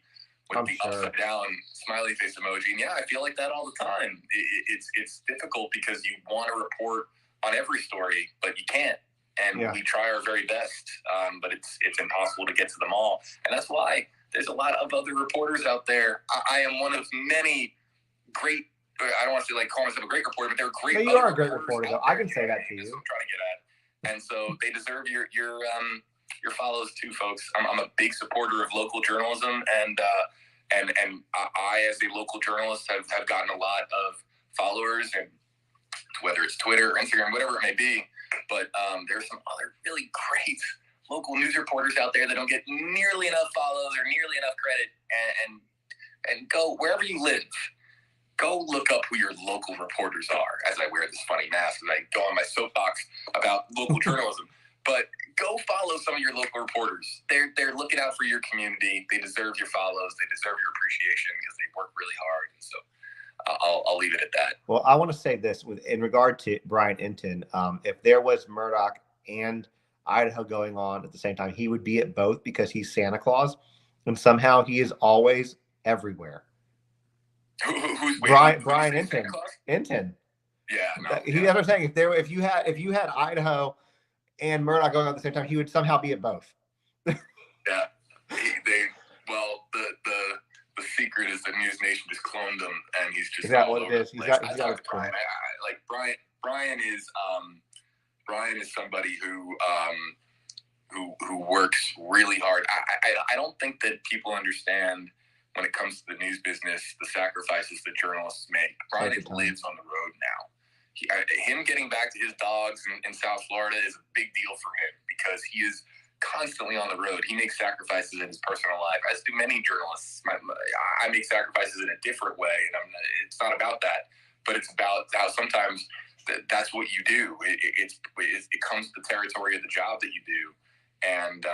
with the upside down smiley face emoji. And yeah, I feel like that all the time. It's difficult because you want to report on every story, but you can't. And we try our very best, but it's impossible to get to them all. And that's why there's a lot of other reporters out there. I am one of many great, I don't want to say like call myself a great reporter, but they're great. No, you are a great reporter, though. I can say that to you. That's what I'm trying to get at. And so they deserve your follows too, folks. I'm a big supporter of local journalism, and I, as a local journalist, have gotten a lot of followers, and whether it's Twitter or Instagram, whatever it may be. But there's some other really great local news reporters out there that don't get nearly enough follows or nearly enough credit. And go wherever you live. Go look up who your local reporters are, as I wear this funny mask and I go on my soapbox about local journalism. But go follow some of your local reporters. They're looking out for your community. They deserve your follows. They deserve your appreciation because they work really hard. And so I'll leave it at that. Well, I want to say this in regard to Brian Enton. If there was Murdoch and Idaho going on at the same time, he would be at both because he's Santa Claus, and somehow he is always everywhere. Brian Enton. Enton. Yeah, no, That's what I'm saying. If you had Idaho and Murdoch going on at the same time, he would somehow be at both. Yeah, the secret is that News Nation just cloned him, and he's just is that what it is? He's got Brian. Brian is somebody who works really hard. I don't think that people understand when it comes to the news business, the sacrifices that journalists make. Brian lives on the road now. Him getting back to his dogs in South Florida is a big deal for him because he is constantly on the road. He makes sacrifices in his personal life, as do many journalists. I make sacrifices in a different way, and it's not about that, but it's about how sometimes that's what you do. It comes to the territory of the job that you do, and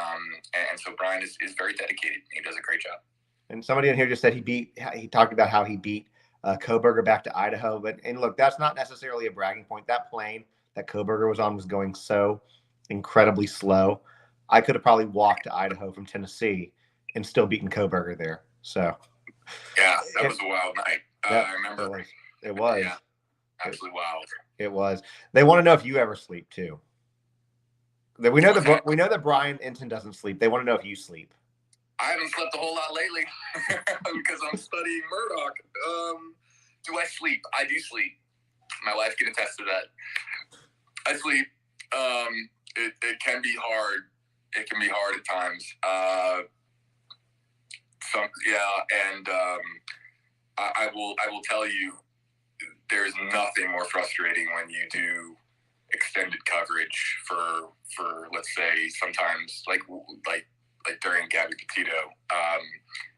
so Brian is very dedicated. He does a great job. And somebody in here just said he talked about how he beat Koberger back to Idaho. And look, that's not necessarily a bragging point. That plane that Koberger was on was going so incredibly slow. I could have probably walked to Idaho from Tennessee and still beaten Koberger there. So yeah, that was a wild night. I remember. It was. Yeah, absolutely wild. It was. They want to know if you ever sleep too. We know that Brian Enton doesn't sleep. They want to know if you sleep. I haven't slept a whole lot lately because I'm studying Murdoch. Do I sleep? I do sleep. My wife can attest to that. I sleep. It can be hard. It can be hard at times. I will tell you, there's nothing more frustrating when you do extended coverage for let's say sometimes like during Gabby Petito,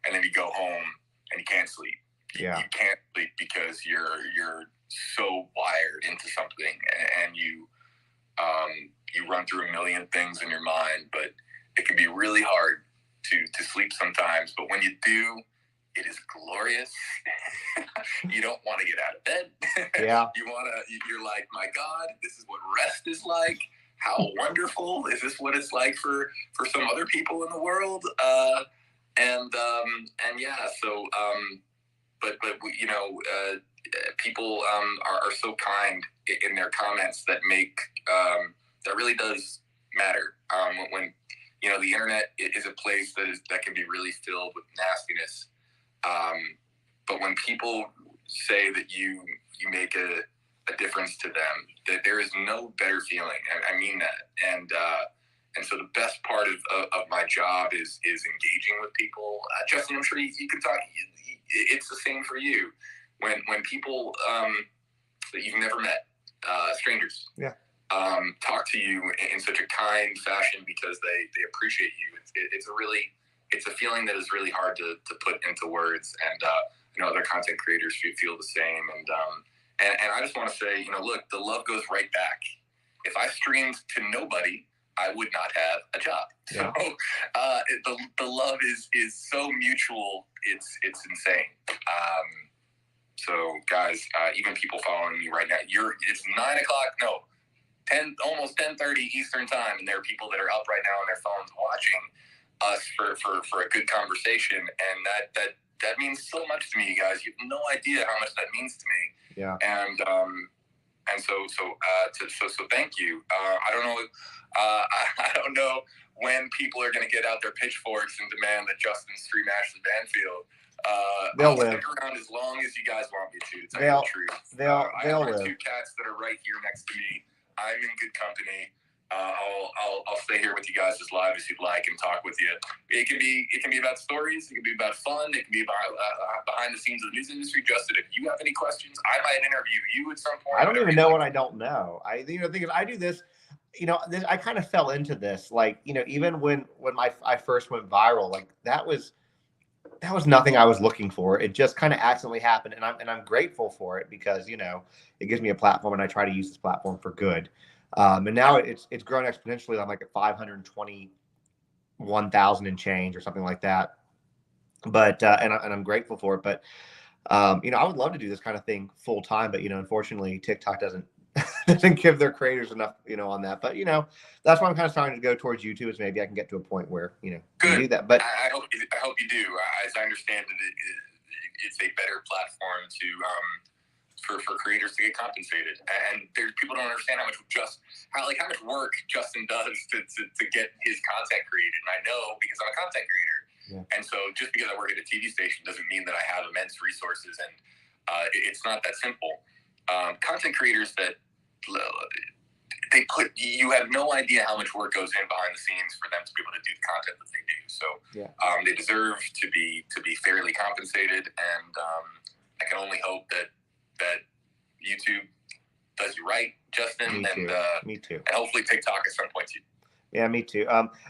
and then you go home and you can't sleep. Yeah. You can't sleep because you're so wired into something, and you run through a million things in your mind, but it can be really hard to sleep sometimes. But when you do, it is glorious. You don't want to get out of bed. Yeah. You're like, my God, this is what rest is like. How wonderful. Is this what it's like for some other people in the world? People are so kind in their comments that make that really does matter. When the internet is a place that can be really filled with nastiness. But when people say that you make a difference to them, that there is no better feeling. I mean that. And so the best part of my job is engaging with people. Justin, I'm sure you can talk. It's the same for you. When people that you've never met, strangers. Yeah. talk to you in such a kind fashion because they appreciate you. It's a feeling that is really hard to put into words, and other content creators feel the same. And I just want to say, look, the love goes right back. If I streamed to nobody, I would not have a job. Yeah. So the love is so mutual. It's insane. So guys, even people following me right now, it's 9 o'clock. No, 10, almost 10:30 Eastern time, and there are people that are up right now on their phones watching us for a good conversation, and that means so much to me, you guys. You have no idea how much that means to me. Yeah. And so thank you. I don't know. I don't know when people are going to get out their pitchforks and demand that Justin stream Ashley Banfield. They'll I'll live. stick around as long as you guys want me to tell you the truth. I have my live. 2 cats that are right here next to me. I'm in good company. I'll stay here with you guys as live as you'd like and talk with you. It can be about stories. It can be about fun. It can be about behind the scenes of the news industry. Justin, if you have any questions, I might interview you at some point. I don't even know what I don't know. The thing is, I do this. I kind of fell into this. Like, even when I first went viral, like that was nothing I was looking for. It just kind of accidentally happened, and I'm grateful for it because it gives me a platform, and I try to use this platform for good. And now it's grown exponentially. I'm like at 521,000 and change or something like that. But and I'm grateful for it. But I would love to do this kind of thing full time. But unfortunately, TikTok doesn't give their creators enough on that. But that's why I'm kind of starting to go towards YouTube. Is maybe I can get to a point where you do that. But I hope you do. As I understand it, it's a better platform to for creators to get compensated, and people don't understand how much work Justin does to get his content created. And I know because I'm a content creator, and so just because I work at a TV station doesn't mean that I have immense resources, and it's not that simple. Content creators that you have no idea how much work goes in behind the scenes for them to be able to do the content that they do. So they deserve to be fairly compensated, and I can only hope that YouTube does you right, Justin. Me too. And hopefully TikTok at some point too. Yeah, me too.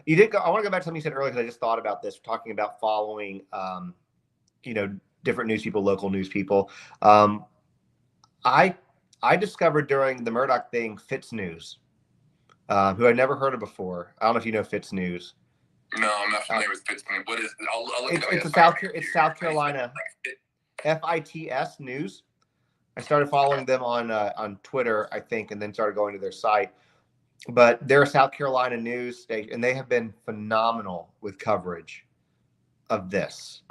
You did go. I want to go back to something you said earlier because I just thought about this, talking about following, different news people, local news people. I discovered during the Murdoch thing, Fitz News, who I'd never heard of before. I don't know if you know Fitz News. No, I'm not familiar with Fitz News. What is it? I'll look it's it up. It's South Carolina. FITS News. I started following them on Twitter, I think, and then started going to their site. But they're a South Carolina news station, and they have been phenomenal with coverage of this.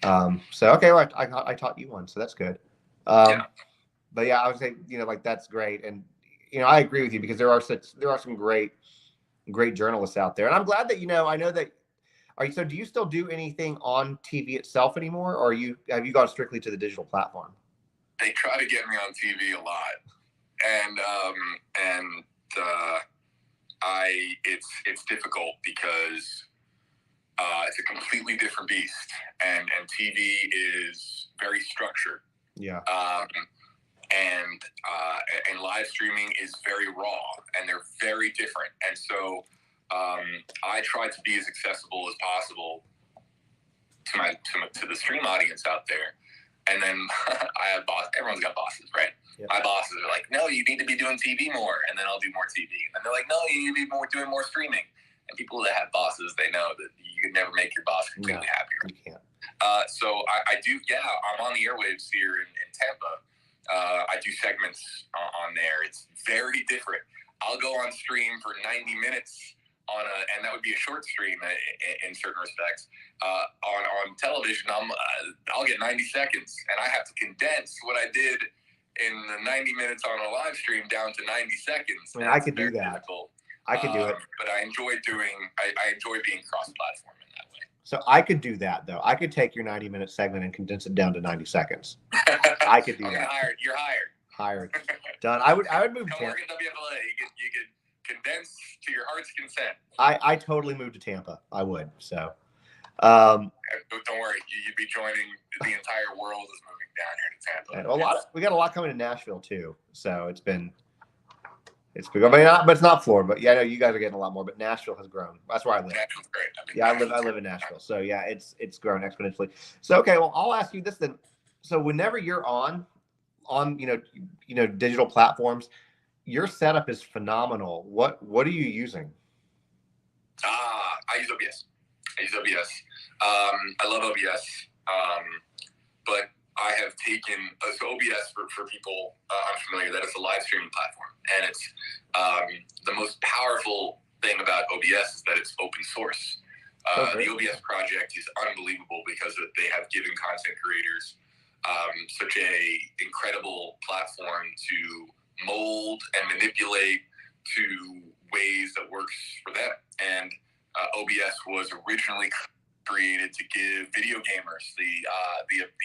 Wow. So okay, well, I taught you one, so that's good. But yeah, I would say that's great, and I agree with you because there are some great journalists out there, and I'm glad that I know that. So do you still do anything on TV itself anymore, or have you gone strictly to the digital platform? They try to get me on TV a lot, and it's difficult because it's a completely different beast, and TV is very structured. Yeah. And live streaming is very raw, and they're very different. And so I try to be as accessible as possible to the stream audience out there. And then I have bosses. Everyone's got bosses, right? Yep. My bosses are like, no, you need to be doing TV more. And then I'll do more TV. And they're like, no, you need to be doing more streaming. And people that have bosses, they know that you can never make your boss completely happy. Right? You can't. So I do, I'm on the airwaves here in Tampa. I do segments on there. It's very different. I'll go on stream for 90 minutes and that would be a short stream in certain respects. On television, I'll get 90 seconds, and I have to condense what I did in the 90 minutes on a live stream down to 90 seconds. I mean, I could do that. Difficult. I could do it. But I enjoy being cross-platform in that way. So I could do that, though. I could take your 90-minute segment and condense it down to 90 seconds. I could do that. You're hired. Hired. Done. I would move to work at WFLA. You could condense to your heart's consent. I totally moved to Tampa. I would. So. Don't worry. You'd be joining the entire world is moving down here to Tampa. We got a lot coming to Nashville too. So it's been It's big. I mean, but it's not Florida. But yeah, I know you guys are getting a lot more. But Nashville has grown. That's where I live. Nashville's great. Yeah, I live in Nashville. So yeah, it's grown exponentially. So okay, well, I'll ask you this then. So whenever you're on digital platforms, your setup is phenomenal. What are you using? I use OBS. I love OBS. But I have taken so OBS for people unfamiliar. That is a live streaming platform, and it's the most powerful thing about OBS is that it's open source. The OBS project is unbelievable because they have given content creators such a incredible platform to mold and manipulate to ways that works for them. And OBS was originally created to give video gamers the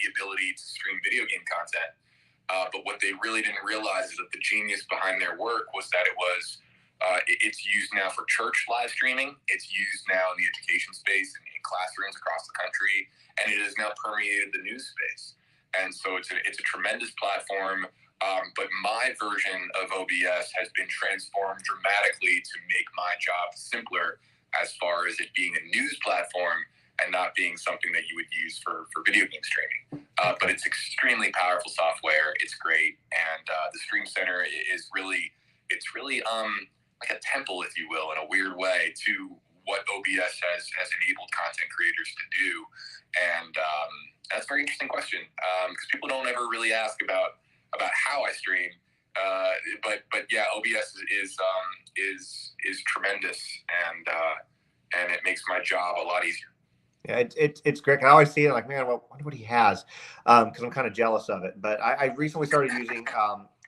ability to stream video game content. But what they really didn't realize is that the genius behind their work was that it's used now for church live streaming. It's used now in the education space and in classrooms across the country, and it has now permeated the news space. And so it's a tremendous platform. But my version of OBS has been transformed dramatically to make my job simpler as far as it being a news platform and not being something that you would use for video game streaming. But it's extremely powerful software. It's great. And the Stream Center is really like a temple, if you will, in a weird way to what OBS has enabled content creators to do. And that's a very interesting question because people don't ever really ask about how I stream. But yeah, OBS is tremendous, and it makes my job a lot easier. Yeah, it's great. I always see it like, man, well, I wonder what he has, because I'm kind of jealous of it. But I recently started using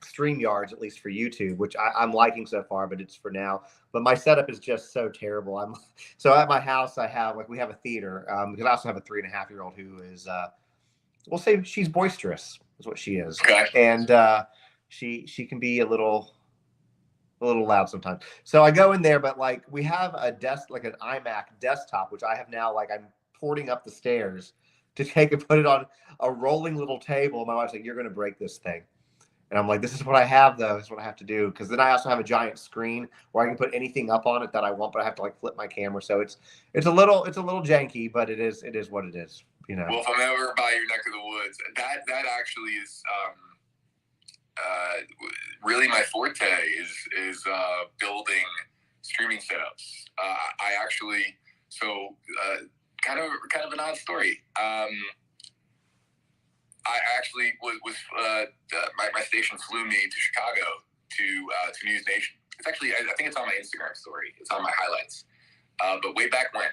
StreamYards, at least for YouTube, which I'm liking so far, but it's for now. But my setup is just so terrible. So at my house, we have a theater, because I also have a 3.5-year-old who is, we'll say she's boisterous, is what she is, okay. And she can be a little loud sometimes. So I go in there, but like we have a desk, like an iMac desktop, which I have now, like I'm porting up the stairs to take and put it on a rolling little table. My wife's like, "You're going to break this thing." And I'm like, "This is what I have though. This is what I have to do." Because then I also have a giant screen where I can put anything up on it that I want, but I have to like flip my camera. So it's a little janky, but it is what it is, you know. Well, if I'm ever by your neck of the woods, that actually is really my forte is building streaming setups. I actually kind of an odd story. I actually was my station flew me to Chicago to News Nation. It's actually I think it's on my Instagram story. It's on my highlights. But way back when.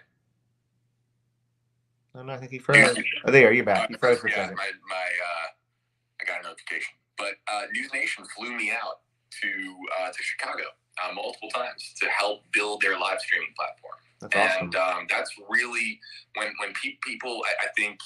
Oh, no, I think he froze. Oh, there, you're back. You froze for a second. I got a notification. But News Nation flew me out to Chicago multiple times to help build their live streaming platform. That's awesome. And that's really when people, I think,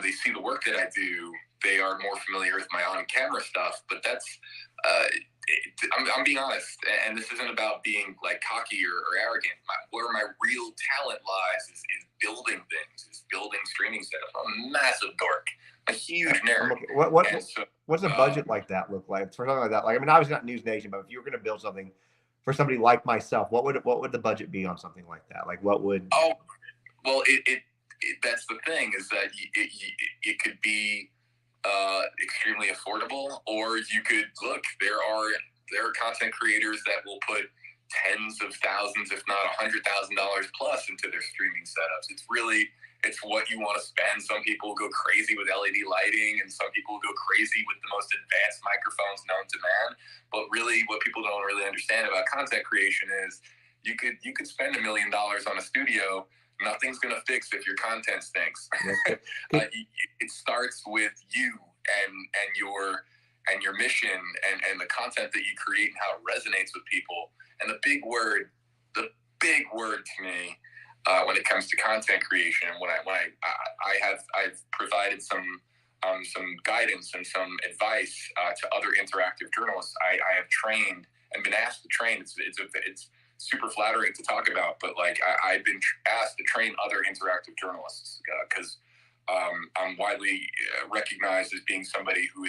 they see the work that I do, they are more familiar with my on-camera stuff. But that's, I'm being honest, and this isn't about being like cocky or arrogant. Where my real talent lies is building things, is building streaming setups. I'm a massive dork. A huge nerd. What's a budget like that look like for something like that? Like, I mean, obviously not News Nation, but if you were going to build something for somebody like myself, what would the budget be on something like that? Like, what would? Oh, well, it that's the thing is that it could be extremely affordable, or you could look. There are content creators that will put tens of thousands, if not $100,000 plus into their streaming setups. It's what you want to spend. Some people go crazy with LED lighting, and some people go crazy with the most advanced microphones known to man. But really, what people don't really understand about content creation is you could spend $1 million on a studio. Nothing's gonna fix if your content stinks. It starts with you and your mission and the content that you create and how it resonates with people. And the big word to me. When it comes to content creation, I've provided some guidance and some advice to other interactive journalists. I have trained and been asked to train. It's super flattering to talk about, but like I've been asked to train other interactive journalists because I'm widely recognized as being somebody who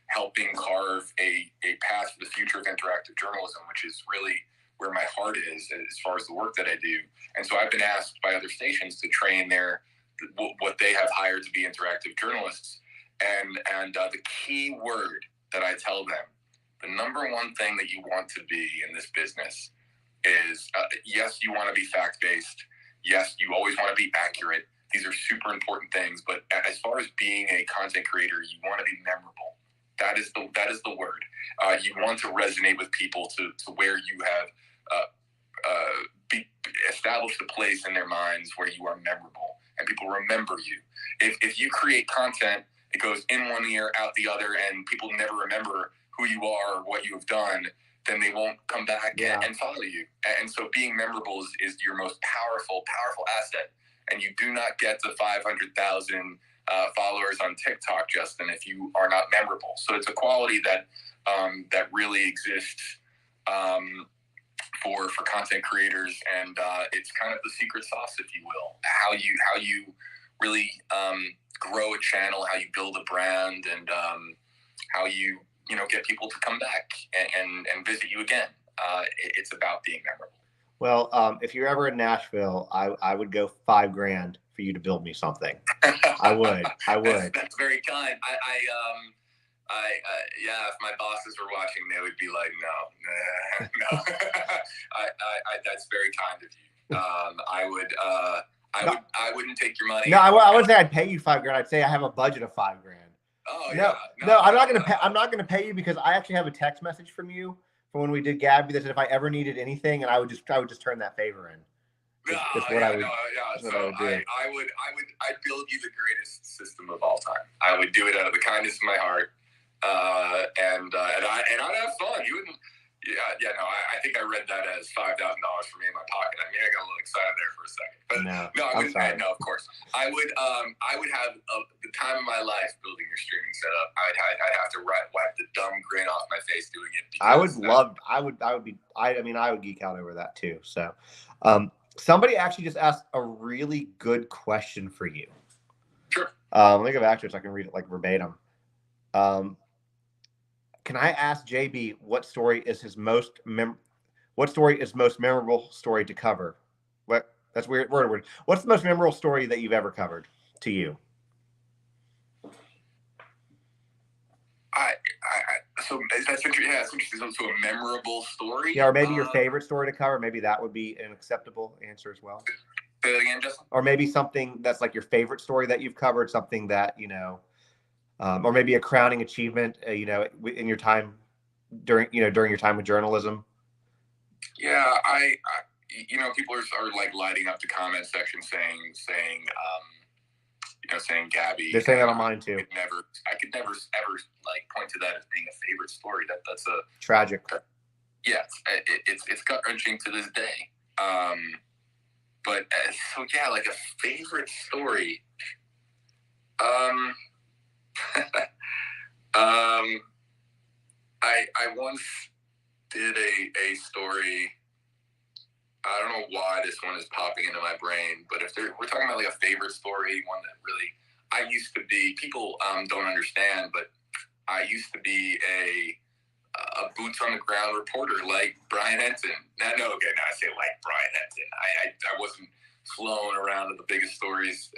helping carve a path for the future of interactive journalism, which is really where my heart is as far as the work that I do. And so I've been asked by other stations to train what they have hired to be interactive journalists. And the key word that I tell them, the number one thing that you want to be in this business is, yes, you want to be fact-based. Yes, you always want to be accurate. These are super important things. But as far as being a content creator, you want to be memorable. That is the word. You want to resonate with people to where you have established a place in their minds where you are memorable and people remember you. If you create content, it goes in one ear, out the other, and people never remember who you are or what you have done, then they won't come back and follow you. And so being memorable is your most powerful asset. And you do not get to 500,000 followers on TikTok, Justin, if you are not memorable. So it's a quality that really exists for content creators, and it's kind of the secret sauce, if you will. How you really grow a channel, how you build a brand, and how you get people to come back and visit you again. It's about being memorable. Well, if you're ever in Nashville, I would go $5,000 for you to build me something. I would. That's very kind. If my bosses were watching, they would be like, no. That's very kind of you. I wouldn't take your money. No, I wouldn't say I'd pay you $5,000. I'd say I have a budget of $5,000. Oh, no, yeah. No, I'm not gonna pay. I'm not gonna pay you because I actually have a text message from you from when we did Gabby that said if I ever needed anything, and I would just turn that favor in. I'd build you the greatest system of all time. I would do it out of the kindness of my heart, and I'd have fun. You wouldn't. I think I read that as $5,000 for me in my pocket. I mean, I got a little excited there for a second, but I wouldn't. No, of course, I would have the time of my life building your streaming setup. I'd have to wipe the dumb grin off my face doing it. I would geek out over that too. So, somebody actually just asked a really good question for you. Sure. Let me go back to it so I can read it like verbatim. Can I ask JB what story is his most memorable story to cover? That's weird word. What's the most memorable story that you've ever covered to you? So that's interesting. Yeah, it's interesting. So a memorable story. Yeah, or maybe your favorite story to cover. Maybe that would be an acceptable answer as well. Say that again, Justin. Or maybe something that's like your favorite story that you've covered. Something that or maybe a crowning achievement. In your time during your time with journalism. Yeah, people are like lighting up the comment section saying Gabby. They're saying that on mine too. I could never ever like point to that as being a favorite story. That's a tragic. Yeah, it's gut wrenching to this day. But like a favorite story. I once did a story. I don't know why this one is popping into my brain, but we're talking about like a favorite story, one that really I used to be. People don't understand, but I used to be a boots on the ground reporter like Brian Henson. I say like Brian Henson. I wasn't flown around to the biggest stories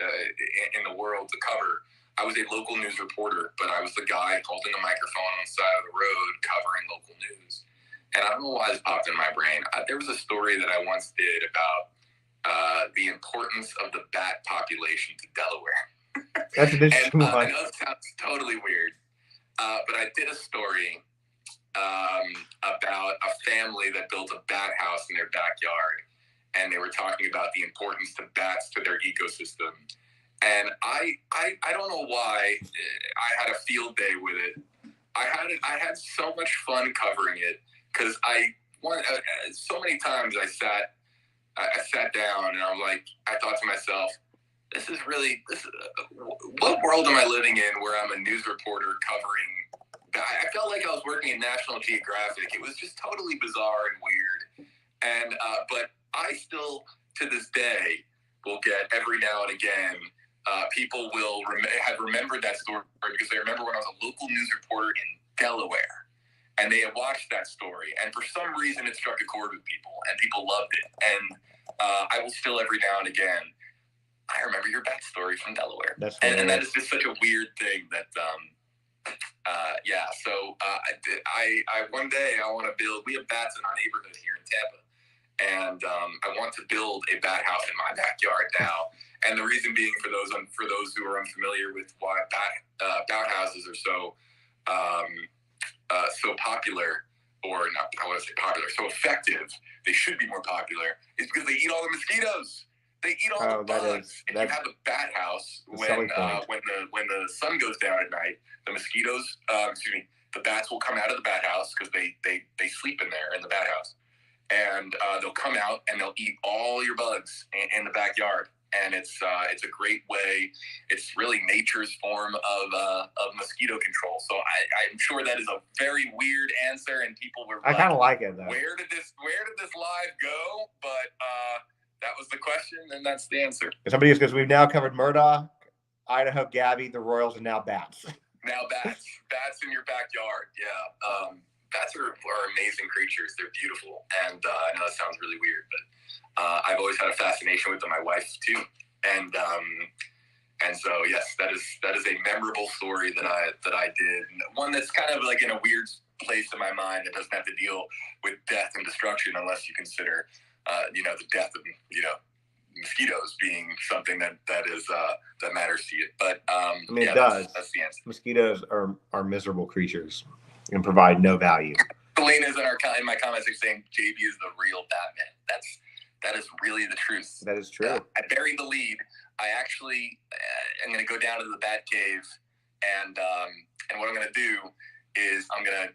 in the world to cover. I was a local news reporter, but I was the guy holding a microphone on the side of the road covering local news. And I don't know why this popped in my brain. There was a story that I once did about the importance of the bat population to Delaware. That's an interesting one. I know it sounds totally weird, but I did a story about a family that built a bat house in their backyard, and they were talking about the importance to bats to their ecosystem. And I don't know why I had a field day with it. I had so much fun covering it because so many times I sat down and I thought to myself, what world am I living in where I'm a news reporter covering? I felt like I was working at National Geographic. It was just totally bizarre and weird. And but I still to this day will get every now and again. People will have remembered that story because they remember when I was a local news reporter in Delaware. And they had watched that story. And for some reason, it struck a chord with people, and people loved it. And I will still, every now and again, I remember your bat story from Delaware. And that is just such a weird thing that, So I one day I want to build, we have bats in our neighborhood here in Tampa. And I want to build a bat house in my backyard now. And the reason being, for those who are unfamiliar with why bat houses are so popular, or not, I want to say popular, so effective, they should be more popular, is because they eat all the mosquitoes. They eat all the bugs. If you have a bat house, when the sun goes down at night, the mosquitoes, the bats will come out of the bat house, because they sleep in there in the bat house. And they'll come out and they'll eat all your bugs in the backyard. And it's a great way. It's really nature's form of mosquito control. So I'm sure that is a very weird answer, and people were I kind of like it though. Where did this live go? But that was the question, and that's the answer. Somebody because we've now covered Murdoch, Idaho, Gabby, the Royals, and now bats. Now bats in your backyard. Yeah. Bats are amazing creatures. They're beautiful. And I know that sounds really weird, but I've always had a fascination with them. My wife too. And so, yes, that is a memorable story that I did. One that's kind of like in a weird place in my mind that doesn't have to deal with death and destruction, unless you consider, the death of, mosquitoes being something that matters to you. But it does. That's the answer. Mosquitoes are miserable creatures and provide no value. Selena's in my comments are saying JB is the real Batman. That is really the truth. That is true. I buried the lead. I actually am going to go down to the Bat Cave, and what I'm going to do is I'm going to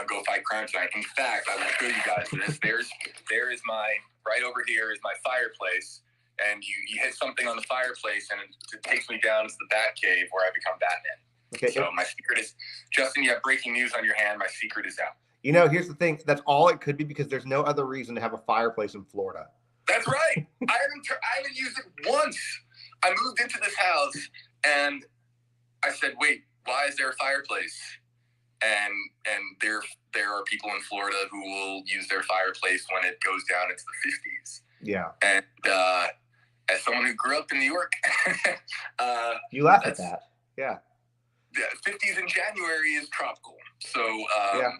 go fight crime tonight. In fact, I will show you guys this. There is right over here is my fireplace, and you hit something on the fireplace, and it takes me down to the Bat Cave where I become Batman. Okay. So my secret is, Justin, you have breaking news on your hand. My secret is out. Here's the thing. That's all it could be, because there's no other reason to have a fireplace in Florida. That's right. I haven't used it once. I moved into this house, and I said, wait, why is there a fireplace? And there are people in Florida who will use their fireplace when it goes down into the 50s. Yeah. And as someone who grew up in New York, you laugh at that. Yeah. Yeah, 50s in January is tropical. So, yeah.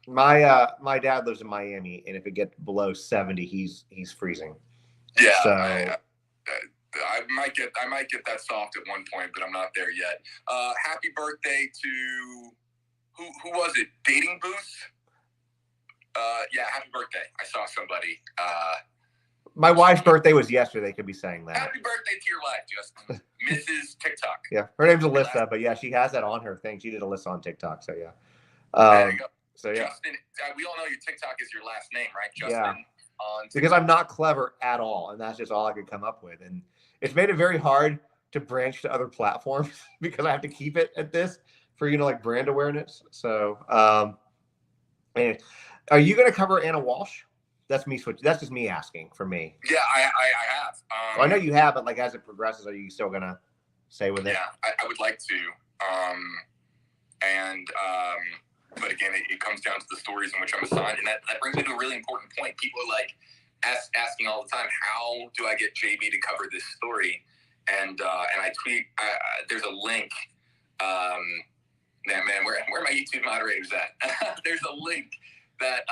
My dad lives in Miami, and if it gets below 70, he's freezing. Yeah. So I might get that soft at one point, but I'm not there yet. Happy birthday to who was it? Dating Booth? Yeah, happy birthday. I saw somebody. My wife's birthday was yesterday. Could be saying that. Happy birthday to your wife, Justin. Mrs. TikTok. Yeah, her name's Alyssa, but yeah, she has that on her thing. She did Alyssa on TikTok, so yeah. There you go. So yeah. Justin, we all know your TikTok is your last name, right? Justin. Yeah. On TikTok. Because I'm not clever at all, and that's just all I could come up with, and it's made it very hard to branch to other platforms because I have to keep it at this for like brand awareness. So, and are you going to cover Anna Walsh? That's me switching. That's just me asking for me. Yeah, I have. Well, I know you have, but like as it progresses, are you still gonna stay with it? Yeah, I would like to. But again, it comes down to the stories in which I'm assigned, and that brings me to a really important point. People are like asking all the time, how do I get JB to cover this story? And I tweet. There's a link. Man, where are my YouTube moderators at? There's a link that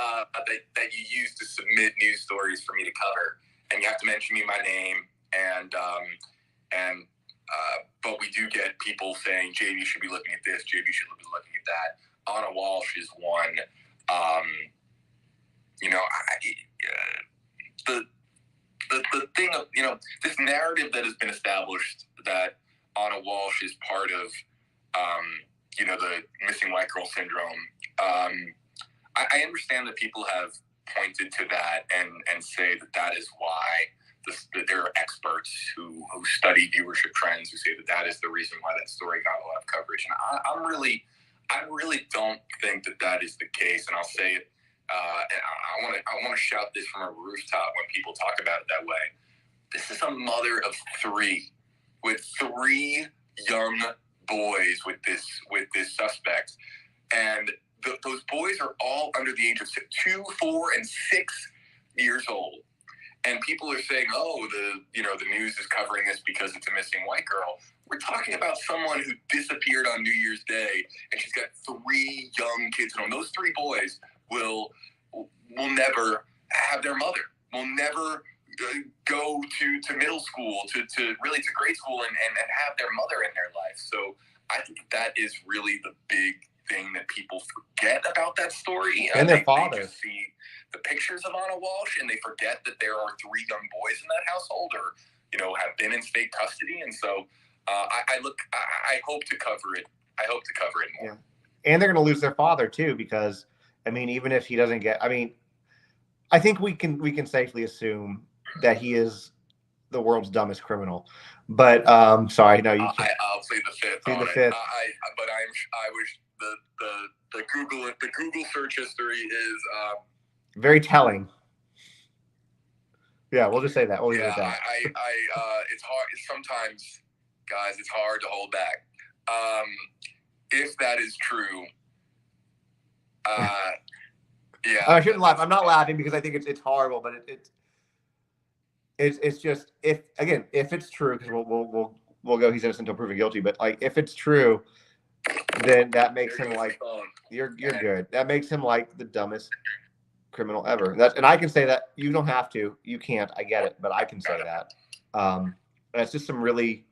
you use to submit news stories for me to cover, and you have to mention me by name, but we do get people saying JB should be looking at this, JB should be looking at that. Anna Walsh is one. The thing of this narrative that has been established that Anna Walsh is part of the missing white girl syndrome. I understand that people have pointed to that and say that is why that there are experts who study viewership trends who say that is the reason why that story got a lot of coverage. And I really don't think that is the case. And I'll say it. And I want to shout this from a rooftop when people talk about it that way. This is a mother of three with three young boys with this suspect. And those boys are all under the age of 2, 4, and 6 years old. And people are saying, oh, the news is covering this because it's a missing white girl. We're talking about someone who disappeared on New Year's Day, and she's got 3 young kids at home. Those 3 boys will never have their mother, will never go to middle school, to grade school and have their mother in their life. So I think that is really the big thing that people forget about that story. And their father. They just see the pictures of Anna Walsh, and they forget that there are 3 young boys in that household, or have been in state custody. And so I hope to cover it. I hope to cover it more. Yeah. And they're going to lose their father too, because even if he doesn't get, I think we can safely assume that he is the world's dumbest criminal. But sorry, no, you can't. I'll plead the fifth. Plead the fifth. But I wish the Google search history is very telling. Yeah, we'll just say that. We'll leave it at that. It's hard sometimes, guys. It's hard to hold back. If that is true, yeah. I shouldn't laugh. I'm not laughing because I think it's horrible, but it's just if it's true, because we'll go he's innocent until proven guilty. But if it's true, then that makes him you're good. That makes him the dumbest criminal ever. And I can say that. You don't have to. You can't. I get it, but I can say that. It's just some really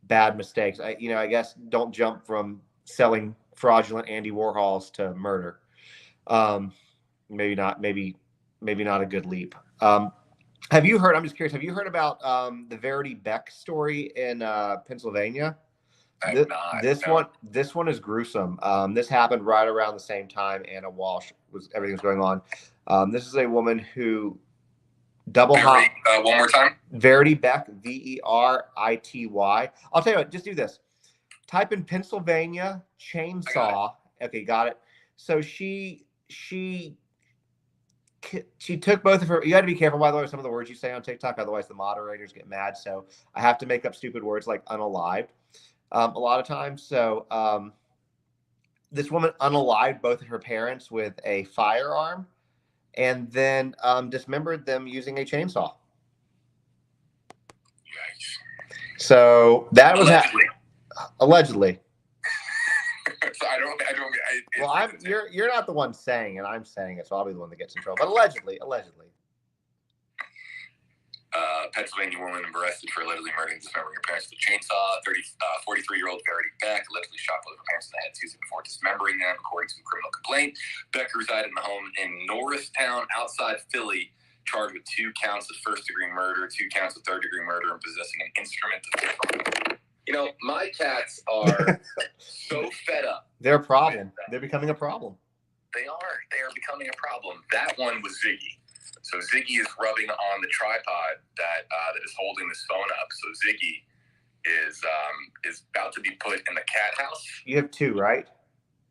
bad mistakes. I guess don't jump from selling fraudulent Andy Warhols to murder. Maybe not a good leap. Have you heard? I'm just curious. Have you heard about the Verity Beck story in Pennsylvania? This one is gruesome. This happened right around the same time Anna Walsh everything was going on. This is a woman who double hop. One more time. Verity Beck, Verity. I'll tell you what. Just do this. Type in Pennsylvania chainsaw. Okay, got it. So she took both of her. You got to be careful, by the way, with some of the words you say on TikTok. Otherwise, the moderators get mad. So I have to make up stupid words like unalived a lot of times. So this woman unalived both of her parents with a firearm, and then dismembered them using a chainsaw. Yikes. So that was allegedly. So I don't. Well, you're not the one saying it. I'm saying it, so I'll be the one that gets in trouble. But allegedly. Pennsylvania woman arrested for allegedly murdering and dismembering her parents with a chainsaw. 43-year-old Verity Beck allegedly shot both her parents in the head Tuesday before dismembering them, according to a criminal complaint. Beck resided in the home in Norristown, outside Philly, charged with 2 counts of first-degree murder, 2 counts of third-degree murder, and possessing an instrument of death. My cats are so fed up. They're a problem. They're becoming a problem. They are becoming a problem. That one was Ziggy. So Ziggy is rubbing on the tripod that is holding this phone up. So Ziggy is about to be put in the cat house. You have 2, right?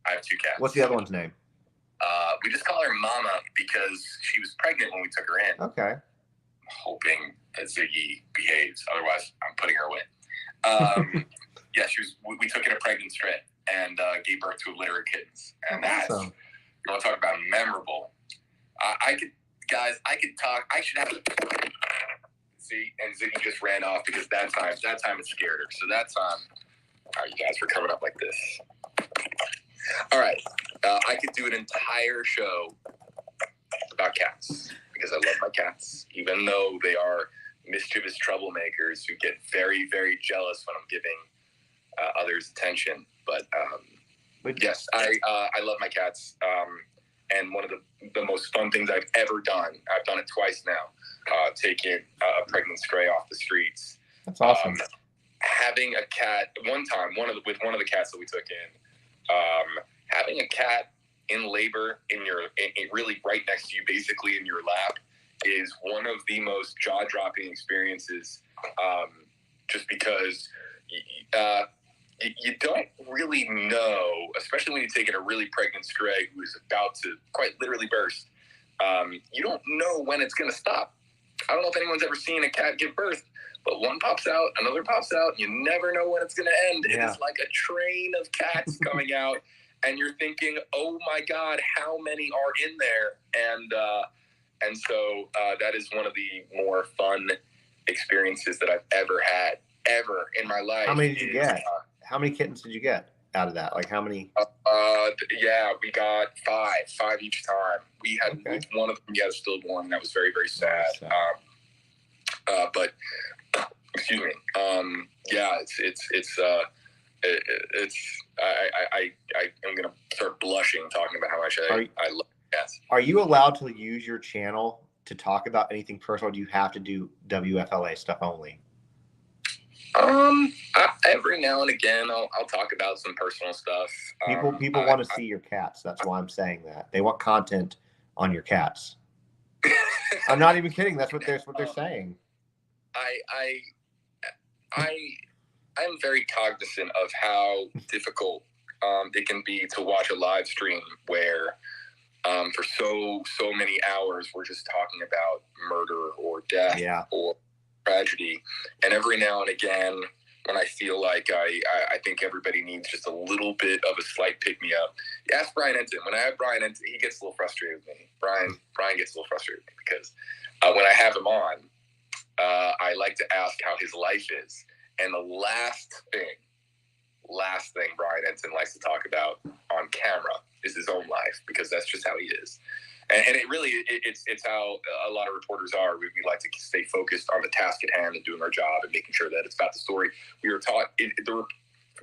I have 2 cats. What's the other one's name? We just call her Mama because she was pregnant when we took her in. Okay. I'm hoping that Ziggy behaves. Otherwise, I'm putting her away. Yeah, we took in a pregnant stray and gave birth to a litter of kittens. And that's, awesome. You want to talk about memorable. I could talk. I should have see, and Ziggy just ran off because that time it scared her. So that time, all right, you guys were coming up like this. All right, I could do an entire show about cats because I love my cats, even though they are mischievous troublemakers who get very, very jealous when I'm giving others attention. But yes, I love my cats. And one of the most fun things I've ever done, I've done it twice now, taking a pregnant stray off the streets. That's awesome. Having a cat, with one of the cats that we took in, having a cat in labor really right next to you, basically in your lap, is one of the most jaw-dropping experiences, just because you don't really know, especially when you're taking a really pregnant stray who is about to quite literally burst. You don't know when it's going to stop. I don't know if anyone's ever seen a cat give birth, but one pops out, another pops out. You never know when it's going to end. Yeah. It is like a train of cats coming out, and you're thinking, oh my God, how many are in there? And so that is one of the more fun experiences that I've ever had in my life. How many did you get? How many kittens did you get out of that? Like how many? Yeah, we got five each time. We had one of them, we had a stillborn, and that was very, very sad. But excuse me. Yeah, I'm gonna start blushing talking about how much I love cats. Are you allowed to use your channel to talk about anything personal? Or do you have to do WFLA stuff only? Every now and again, I'll talk about some personal stuff. People want to see your cats. That's why I'm saying that. They want content on your cats. I'm not even kidding. That's what they're saying. I'm very cognizant of how difficult it can be to watch a live stream where for so many hours we're just talking about murder or death or tragedy. And every now and again, when I feel like I think everybody needs just a little bit of a slight pick-me-up. Ask Brian Enton. When I have Brian Enton, he gets a little frustrated with me. Brian gets a little frustrated with me because when I have him on, I like to ask how his life is. And the last thing Brian Enton likes to talk about on camera is his own life, because that's just how he is. And it really, it's how a lot of reporters are. We like to stay focused on the task at hand and doing our job and making sure that it's about the story. We were taught,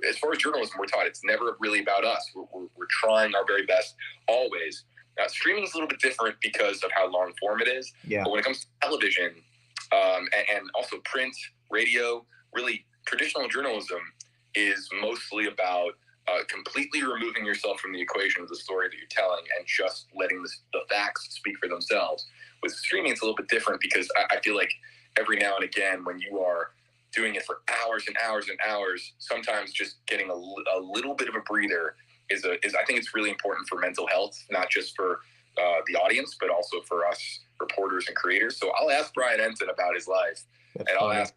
as far as journalism, we're taught it's never really about us. We're trying our very best always. Streaming is a little bit different because of how long form it is. Yeah. But when it comes to television and also print, radio, really traditional journalism is mostly about completely removing yourself from the equation of the story that you're telling and just letting the facts speak for themselves. With streaming, it's a little bit different because I feel like every now and again, when you are doing it for hours and hours and hours, sometimes just getting a little bit of a breather is I think it's really important for mental health, not just for the audience, but also for us reporters and creators. So I'll ask Brian Enton about his life. That's and funny. I'll ask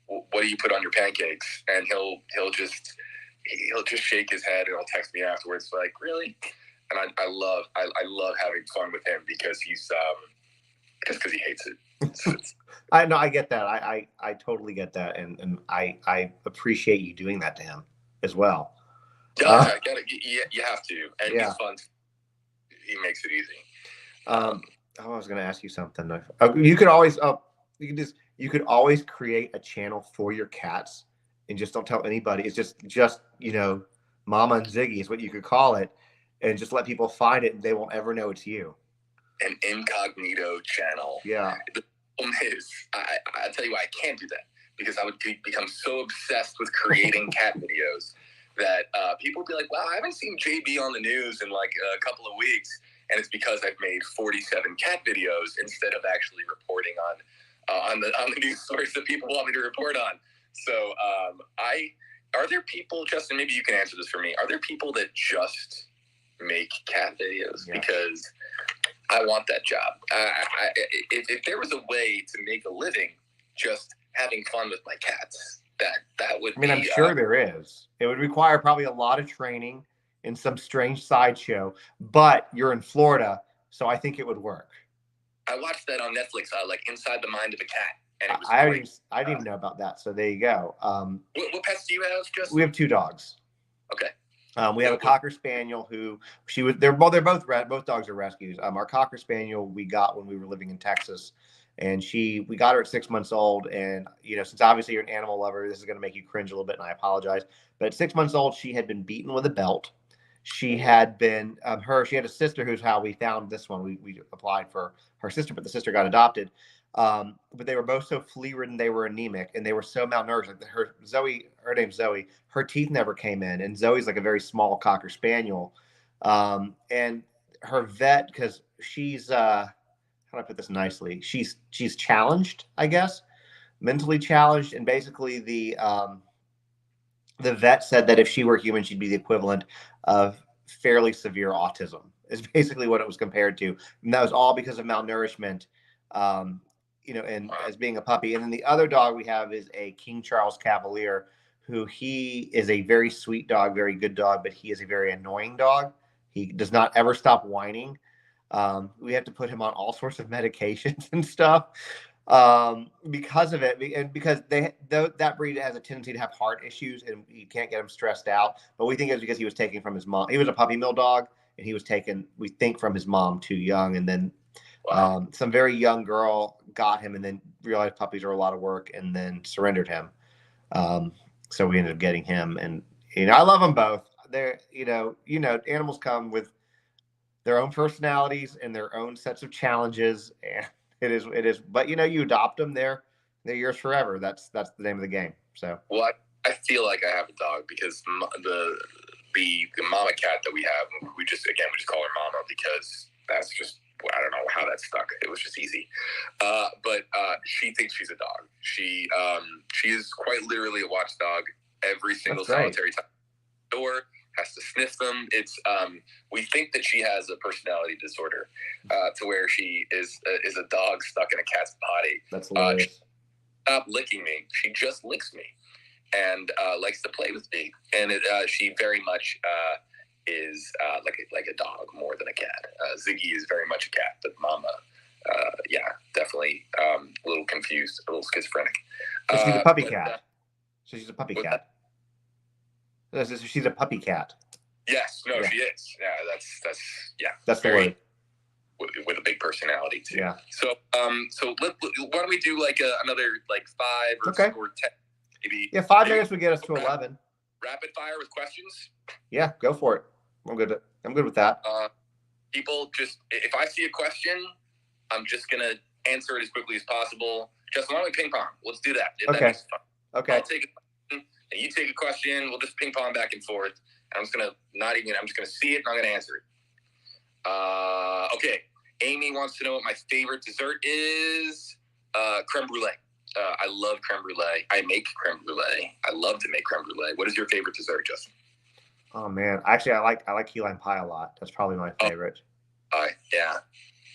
what do you put on your pancakes? And he'll just shake his head, and he'll text me afterwards like, really? And I love having fun with him because he's just because he hates it. I know, I get that. I totally get that, and I appreciate you doing that to him as well. You have to, and he's fun. He makes it easy. I was going to ask you something. You could always create a channel for your cats and just don't tell anybody. It's just Mama and Ziggy is what you could call it, and just let people find it and they won't ever know it's you. An incognito channel. Yeah. The problem is, I tell you why I can't do that, because I would become so obsessed with creating cat videos that people would be like, wow, I haven't seen JB on the news in like a couple of weeks. And it's because I've made 47 cat videos instead of actually reporting on the news stories that people want me to report on. So are there people, Justin, maybe you can answer this for me. Are there people that just make cat videos? Yeah. Because I want that job. If there was a way to make a living just having fun with my cats, that would be... I'm sure there is. It would require probably a lot of training in some strange sideshow, but you're in Florida, so I think it would work. I watched that on Netflix, like Inside the Mind of a Cat. And it was I didn't even know about that, so there you go. What pets do you have, Justin? We have 2 dogs. Okay. We have a Cocker Spaniel who they're both dogs are rescues. Our Cocker Spaniel we got when we were living in Texas, and we got her at 6 months old. And since obviously you're an animal lover, this is going to make you cringe a little bit, and I apologize. But at 6 months old, she had been beaten with a belt. She had been she had a sister who's how we found this one. We applied for her sister, but the sister got adopted. But they were both so flea-ridden, they were anemic, and they were so malnourished. Like her name's Zoe, her teeth never came in, and Zoe's like a very small Cocker Spaniel. And her vet, because she's how do I put this nicely? She's challenged, I guess, mentally challenged, and basically the vet said that if she were human, she'd be the equivalent of fairly severe autism, is basically what it was compared to. And that was all because of malnourishment. And as being a puppy. And then the other dog we have is a King Charles Cavalier, who he is a very sweet dog, very good dog, but he is a very annoying dog. He does not ever stop whining. We have to put him on all sorts of medications and stuff because of it, and because that breed has a tendency to have heart issues, and you can't get him stressed out. But we think it's because he was taken from his mom. He was a puppy mill dog, and he was taken, we think, from his mom too young, and then some very young girl got him, and then realized puppies are a lot of work, and then surrendered him. So we ended up getting him, and I love them both. They're animals come with their own personalities and their own sets of challenges, and it is. But you adopt them; they're yours forever. That's the name of the game. So. Well, I feel like I have a dog because the mama cat that we have, we just call her Mama because that's just, I don't know how that stuck. It was just easy. But she thinks she's a dog. She is quite literally a watchdog. Every single solitary time door has to sniff them. It's we think that she has a personality disorder to where she is a dog stuck in a cat's body. That's hilarious. She stopped licking me. She just licks me and likes to play with me. And she very much is like a dog more than a cat. Ziggy is very much a cat, but Mama, definitely a little confused, a little schizophrenic. So she's a puppy cat. So she's a puppy cat. She's a puppy cat. Yes, no, Yeah. She is. Yeah, that's very the word. with a big personality too. Yeah. So why don't we do another 5 or 10 maybe? Yeah, 5 minutes would get us to 11. Rapid fire with questions. Yeah, go for it. I'm good with that. People, just if I see a question, I'm just gonna answer it as quickly as possible. Justin, why don't we ping pong? Let's do that. Okay. That makes it fun. Okay. I'll take a question, and you take a question. We'll just ping pong back and forth. I'm just gonna see it and I'm gonna answer it. Okay. Amy wants to know what my favorite dessert is. Creme brulee. I love creme brulee. I make creme brulee. I love to make creme brulee. What is your favorite dessert, Justin? Oh man, actually, I like key lime pie a lot. That's probably my favorite. Yeah.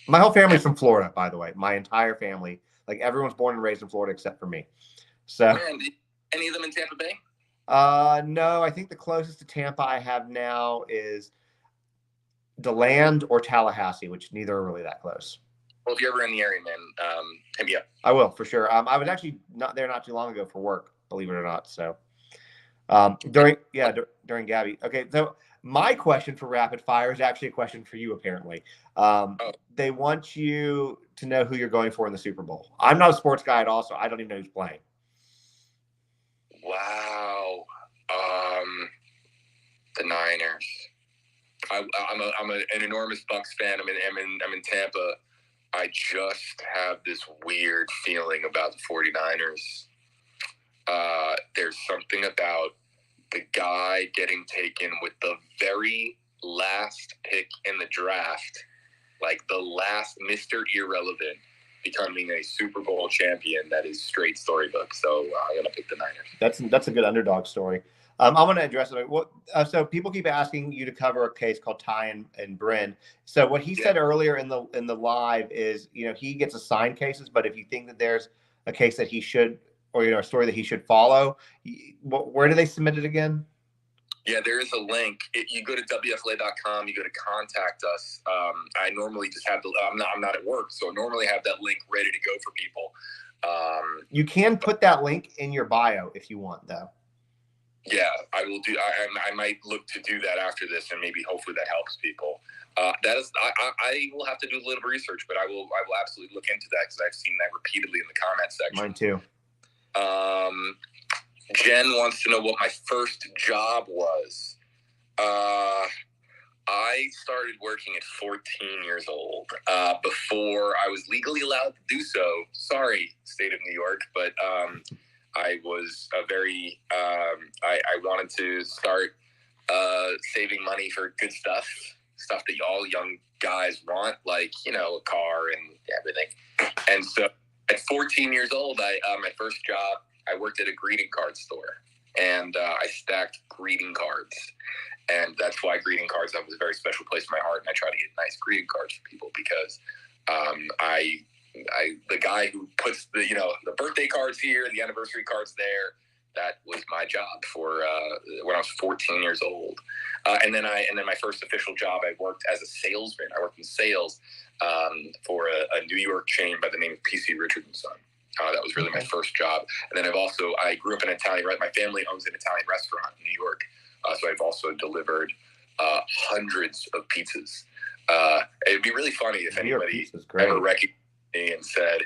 My whole family's from Florida, by the way. My entire family, everyone's born and raised in Florida except for me. So. Man, any of them in Tampa Bay? No, I think the closest to Tampa I have now is DeLand or Tallahassee, which neither are really that close. Well, if you're ever in the area, man, hit me up. I will, for sure. I was actually not there not too long ago for work, believe it or not. So during Gabby. Okay, so my question for rapid fire is actually a question for you, apparently. They want you to know who you're going for in the Super Bowl. I'm not a sports guy at all, so I don't even know who's playing. Wow. The Niners. I'm an enormous Bucs fan. I'm in Tampa. I just have this weird feeling about the 49ers. There's something about the guy getting taken with the very last pick in the draft, like the last Mr. Irrelevant, becoming a Super Bowl champion. That is straight storybook. So I'm going to pick the Niners. That's a good underdog story. I want to address it. So people keep asking you to cover a case called Ty and Bryn. So what he said earlier in the live is, he gets assigned cases, but if you think that there's a case that he should, or a story that he should follow, where do they submit it again? Yeah, there is a link. You go to WFLA.com. You go to contact us. I normally just have I'm not at work, so I normally have that link ready to go for people. You can put that link in your bio if you want, though. Yeah, I will do. I might look to do that after this, and maybe hopefully that helps people. That is, I will have to do a little research, but I will absolutely look into that because I've seen that repeatedly in the comment section. Mine too. Jen wants to know what my first job was. I started working at 14 years old before I was legally allowed to do so. Sorry, state of New York, but I was I wanted to start saving money for good stuff that all young guys want, like, a car and everything. And so at 14 years old, my first job, I worked at a greeting card store, and I stacked greeting cards. And that's why greeting cards have a very special place in my heart. And I try to get nice greeting cards for people because the guy who puts the birthday cards here, the anniversary cards there, that was my job for when I was 14 years old. And then my first official job, I worked as a salesman. I worked in sales for a New York chain by the name of PC Richard & Son. That was really my first job. And then I grew up in Italian, right? My family owns an Italian restaurant in New York. So I've also delivered hundreds of pizzas. It'd be really funny if anybody ever recognized me and said,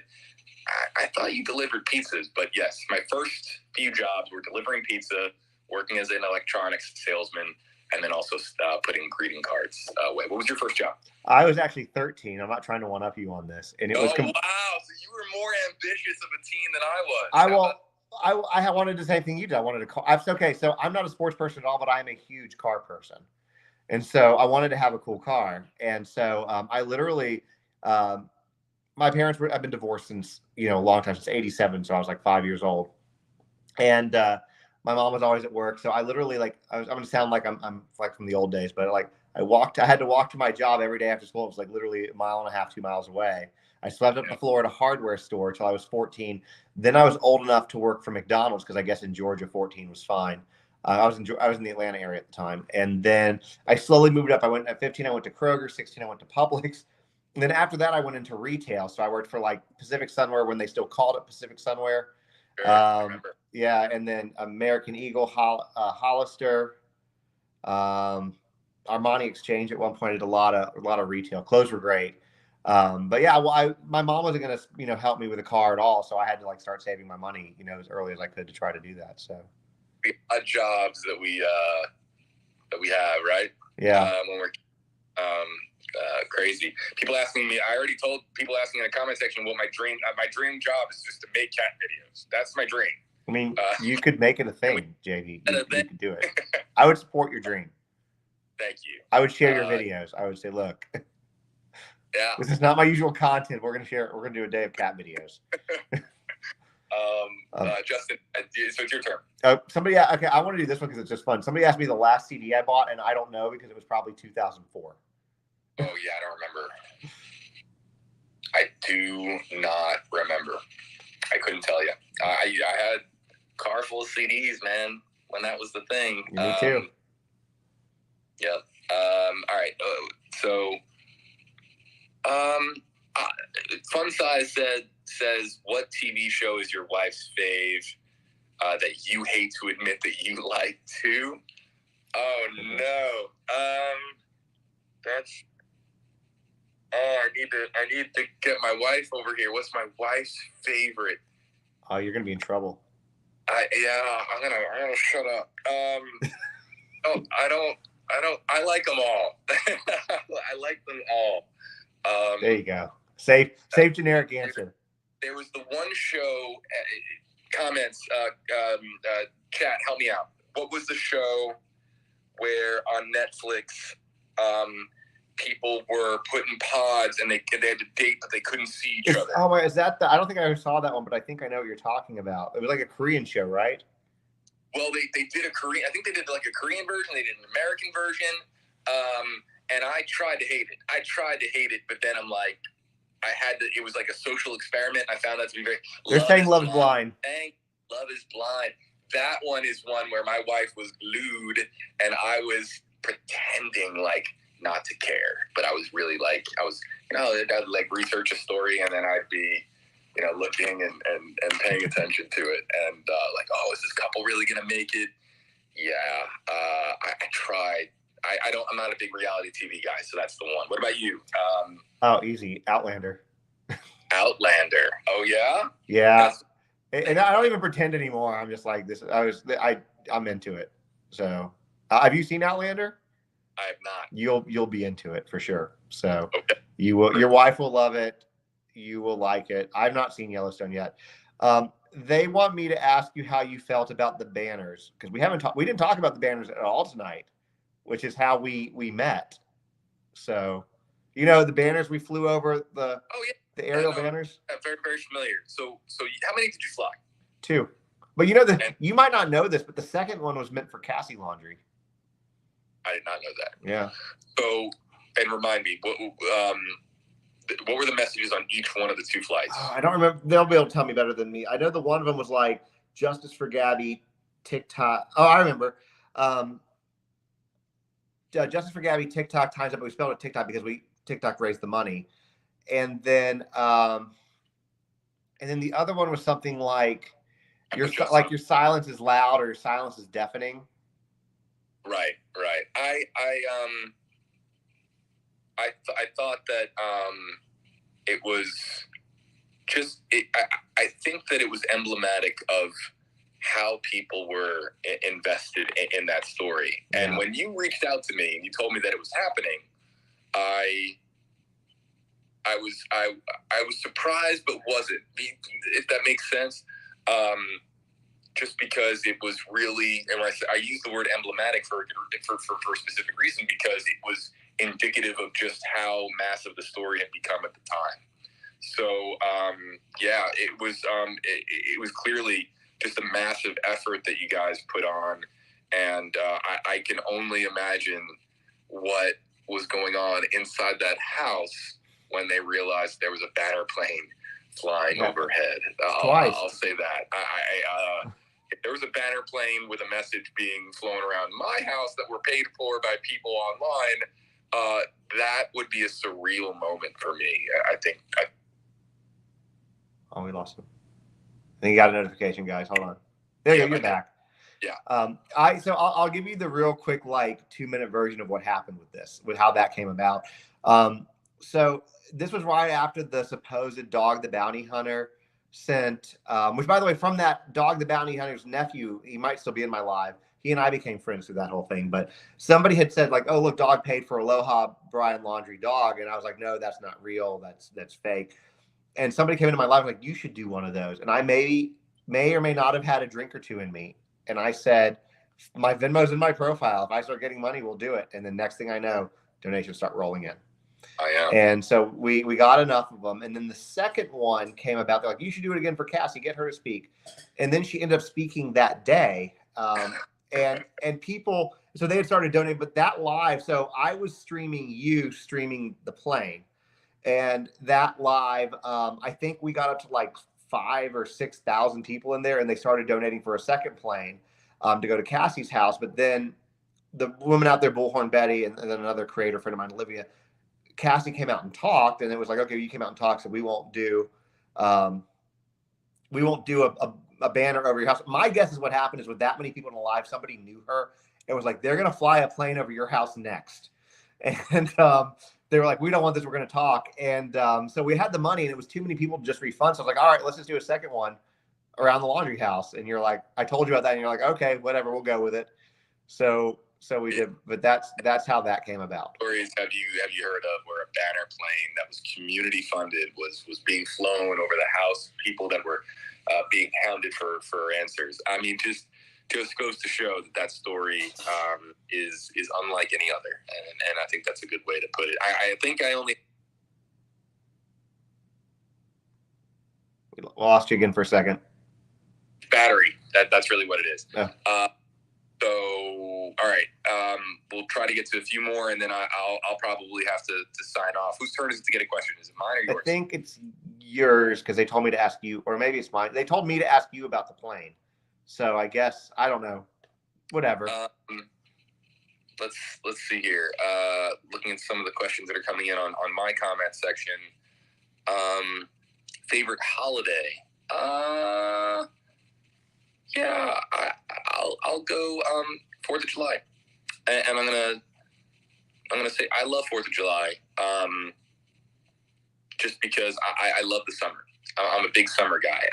I thought you delivered pizzas. But yes, my first few jobs were delivering pizza, working as an electronics salesman, and then also putting greeting cards away. What was your first job? I was actually 13. I'm not trying to one-up you on this. And it was wow. So you were more ambitious of a teen than I was. I wanted the same thing you did. I wanted a car. Okay, so I'm not a sports person at all, but I am a huge car person. And so I wanted to have a cool car. And so I literally, my parents have been divorced since, a long time, since 87. So I was like 5 years old. And my mom was always at work. So I literally, I'm going to sound like I'm like from the old days, but I had to walk to my job every day after school. It was like literally 1.5 miles, 2 miles away. I slept up the floor at a hardware store until I was 14. Then I was old enough to work for McDonald's because I guess in Georgia, 14 was fine. I was in the Atlanta area at the time. And then I slowly moved up. At 15, I went to Kroger. 16, I went to Publix. And then after that, I went into retail. So I worked for Pacific Sunwear when they still called it Pacific Sunwear. Yeah. And then American Eagle, Hollister, Armani Exchange at one point. I did a lot of retail. Clothes were great. But yeah, my mom wasn't going to, help me with a car at all. So I had to start saving my money, as early as I could to try to do that. So the odd jobs that we have, right? Yeah. When we're crazy. People asking me, I already told people asking in the comment section what my dream job is, just to make cat videos. That's my dream. I mean, you could make it a thing, JV. You could do it. I would support your dream. Thank you. I would share your videos. I would say, look, this is not my usual content. We're going to share. We're going to do a day of cat videos. Justin, so it's your turn. Somebody, okay, I want to do this one because it's just fun. Somebody asked me the last CD I bought, and I don't know because it was probably 2004. Oh yeah, I don't remember. I do not remember. I couldn't tell you. I had a car full of CDs, man, when that was the thing. Me too. Yeah. All right. Fun Size says, what TV show is your wife's fave that you hate to admit that you like too? Oh no. That's. Oh, I need to get my wife over here. What's my wife's favorite? Oh, you're gonna be in trouble. I'm gonna shut up. I like them all. I like them all. There you go. Safe generic answer. There was the one show, comments, chat, help me out. What was the show where on Netflix, people were put in pods and they had to date, but they couldn't see each other? Oh, is that I don't think I ever saw that one, but I think I know what you're talking about. It was like a Korean show, right? Well, they did I think they did like a Korean version. They did an American version. And I tried to hate it. But then I'm like, it was like a social experiment. I found that to be very. They're saying Love is Blind. Love is Blind. That one is one where my wife was glued and I was pretending not to care, but I was really I'd research a story and then I'd be, looking and paying attention to it and is this couple really gonna make it? Yeah, I tried. I'm not a big reality TV guy, so that's the one. What about you? Easy. Outlander. Outlander. Oh yeah. Yeah. And I don't even pretend anymore. I'm just like this. I'm into it. So, have you seen Outlander? I have not. You'll be into it for sure. So okay. You will. Your wife will love it. You will like it. I've not seen Yellowstone yet. They want me to ask you how you felt about the banners because we didn't talk about the banners at all tonight, which is how we met. So, the banners we flew over the aerial banners. Very, very familiar. So how many did you fly? 2. But you might not know this, but the second one was meant for Cassie Laundry. I did not know that. Yeah. So, and remind me, what were the messages on each one of the 2 flights? I don't remember. They'll be able to tell me better than me. I know the one of them was like justice for Gabby, TikTok. Oh, I remember. Justice for Gabby TikTok times up, but we spelled it TikTok because TikTok raised the money, and then the other one was something like your silence is loud or your silence is deafening. Right. I thought that it was just I think that it was emblematic of how people were invested in that story. Yeah. And when you reached out to me and you told me that it was happening, I was surprised, but wasn't, if that makes sense. Just because it was really, and I use the word emblematic for a specific reason, because it was indicative of just how massive the story had become at the time. So it was clearly just a massive effort that you guys put on, and I can only imagine what was going on inside that house when they realized there was a banner plane flying overhead. I'll say that. If there was a banner plane with a message being flown around my house that were paid for by people online, that would be a surreal moment for me. I think. Oh, we lost him. I think you got a notification, guys. Hold on. There you go. You're back. Yeah. I'll give you the real quick 2-minute version of what happened with how that came about. So this was right after the supposed Dog the Bounty Hunter sent, which, by the way, from that Dog the Bounty Hunter's nephew, he might still be in my live. He and I became friends through that whole thing. But somebody had said oh, look, Dog paid for Aloha Brian Laundrie Dog, and I was like, no, that's not real. That's fake. And somebody came into my life you should do one of those. And I may or may not have had a drink or two in me. And I said, my Venmo's in my profile. If I start getting money, we'll do it. And the next thing I know, donations start rolling in. And so we got enough of them. And then the second one came about. They're like, you should do it again for Cassie. Get her to speak. And then she ended up speaking that day. And people, so they had started donating. But that live, so I was streaming the plane. And that live, I think we got up to 5,000 or 6,000 people in there, and they started donating for a second plane to go to Cassie's house. But then the woman out there, Bullhorn Betty, and then another creator friend of mine, Olivia, Cassie came out and talked, and it was okay, you came out and talked, so we won't do a banner over your house. My guess is what happened is with that many people in the live, somebody knew her and was like, they're going to fly a plane over your house next. And they were like, we don't want this. We're going to talk. And so we had the money, and it was too many people to just refund. So I was like, all right, let's just do a second one around the laundry house. And you're like, I told you about that. And you're like, okay, whatever, we'll go with it. So we did, but that's how that came about. Stories have you heard of where a banner plane that was community funded was being flown over the house, people that were being hounded for answers? I mean, just goes to show that story is unlike any other, and I think that's a good way to put it. I think I only lost you again for a second. Battery. That's really what it is. Yeah. So all right, we'll try to get to a few more, and then I'll probably have to sign off. Whose turn is it to get a question? Is it mine or yours? I think it's yours, because they told me to ask you, or maybe it's mine. They told me to ask you about the plane. So I guess, I don't know, whatever. Let's see here. Looking at some of the questions that are coming in on my comment section. Favorite holiday? Yeah, I'll go 4th of July, and I'm gonna say I love 4th of July. Just because I love the summer. I'm a big summer guy.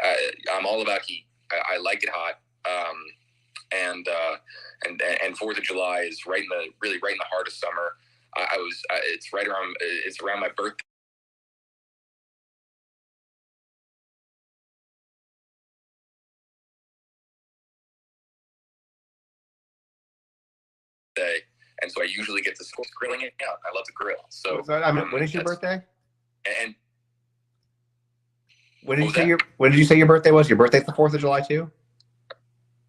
I'm all about heat. I like it hot, and 4th of July is right in the heart of summer. It's around my birthday. And so I usually get to grilling it out. I love to grill. So when is your birthday? And when did you say your birthday was? Your birthday's the 4th of July too?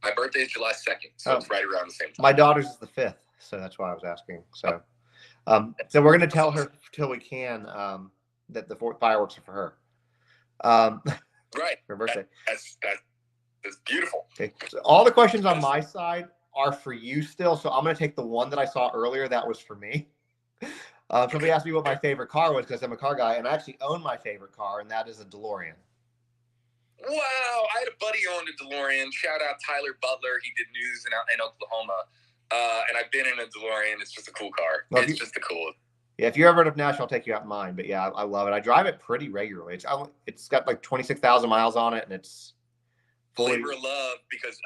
My birthday is July 2nd, so it's right around the same time. My daughter's is the 5th, so that's why I was asking. So, so we're gonna tell her till we can that the fireworks are for her. Right. For her birthday. That's beautiful. Okay. So all the questions on my side are for you still. So I'm going to take the one that I saw earlier. That was for me. Somebody asked me what my favorite car was because I'm a car guy, and I actually own my favorite car, and that is a DeLorean. Wow, I had a buddy owned a DeLorean. Shout out Tyler Butler. He did news in Oklahoma. And I've been in a DeLorean. It's just a cool car. Well, it's just the coolest. Yeah, if you're ever in Nashville, I'll take you out in mine. But yeah, I love it. I drive it pretty regularly. It's got like 26,000 miles on it, and it's fully labor of love because,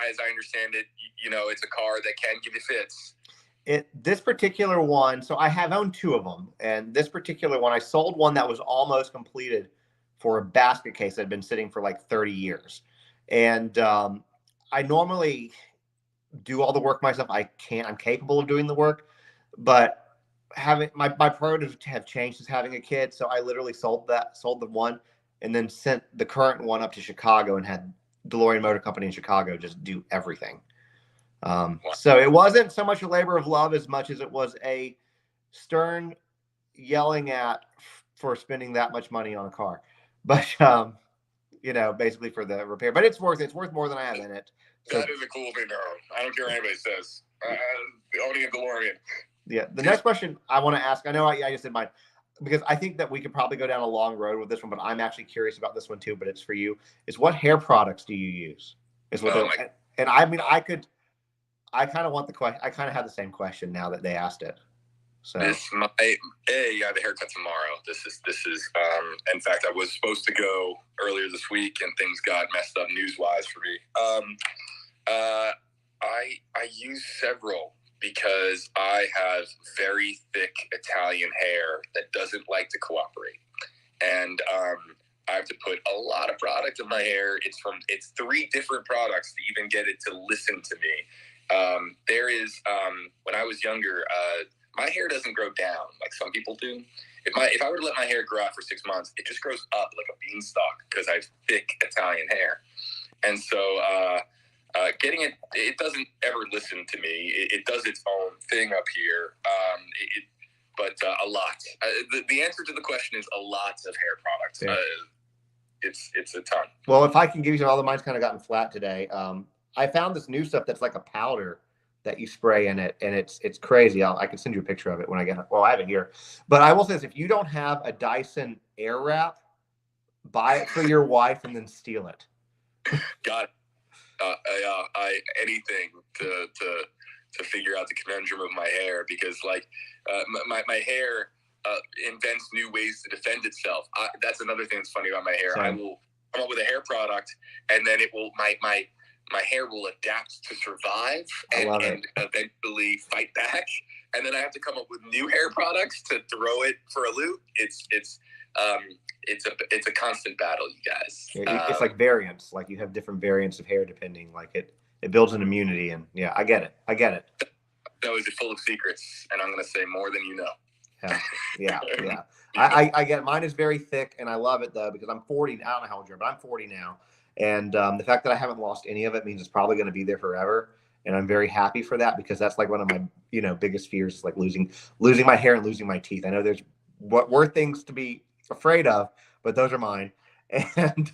as I understand it, it's a car that can give you fits. This particular one, so I have owned two of them, and this particular one, I sold one that was almost completed for a basket case that had been sitting for like 30 years. And I normally do all the work myself. I'm capable of doing the work, but having my priorities have changed since having a kid. So I literally sold the one and then sent the current one up to Chicago and had DeLorean Motor Company in Chicago just do everything. So it wasn't so much a labor of love as much as it was a stern yelling at for spending that much money on a car. But, basically for the repair. But it's worth more than I have in it. So, that is a cool thing to own. I don't care what anybody says. Owning a DeLorean. Yeah. The next question I want to ask, I know I just did mine, because I think that we could probably go down a long road with this one, but I'm actually curious about this one too, but it's for you, is what hair products do you use? And I mean, I kind of want the question. I kind of have the same question now that they asked it. So I have a haircut tomorrow. This is in fact, I was supposed to go earlier this week and things got messed up news-wise for me. I use several because I have very thick Italian hair that doesn't like to cooperate. And I have to put a lot of product in my hair. It's 3 different products to even get it to listen to me. There is, when I was younger, my hair doesn't grow down like some people do. If I were to let my hair grow out for 6 months, it just grows up like a beanstalk because I have thick Italian hair. And so getting it doesn't ever listen to me. It does its own thing up here. But a lot. The answer to the question is a lot of hair products. Yeah. It's a ton. Well, if I can give you some, all the mine's kind of gotten flat today. I found this new stuff that's like a powder that you spray in it, and it's crazy. I can send you a picture of it when I get it. Well, I have it here. But I will say this, if you don't have a Dyson Airwrap, buy it for your wife and then steal it. Got it. Anything to figure out the conundrum of my hair, because like my hair invents new ways to defend itself. That's another thing that's funny about my hair. Same. I will come up with a hair product, and then it will my hair will adapt to survive and eventually fight back. And then I have to come up with new hair products to throw it for a loop. It's a constant battle, you guys. It's like variants. Like you have different variants of hair depending. Like it builds an immunity, and yeah, I get it. No, is it full of secrets? And I'm going to say more than you know. Yeah. I get it. Mine is very thick, and I love it though because I'm 40. I don't know how old you are, but I'm 40 now. And the fact that I haven't lost any of it means it's probably going to be there forever. And I'm very happy for that, because that's like one of my, biggest fears is like losing my hair and losing my teeth. I know there's worse things to be afraid of, but those are mine. And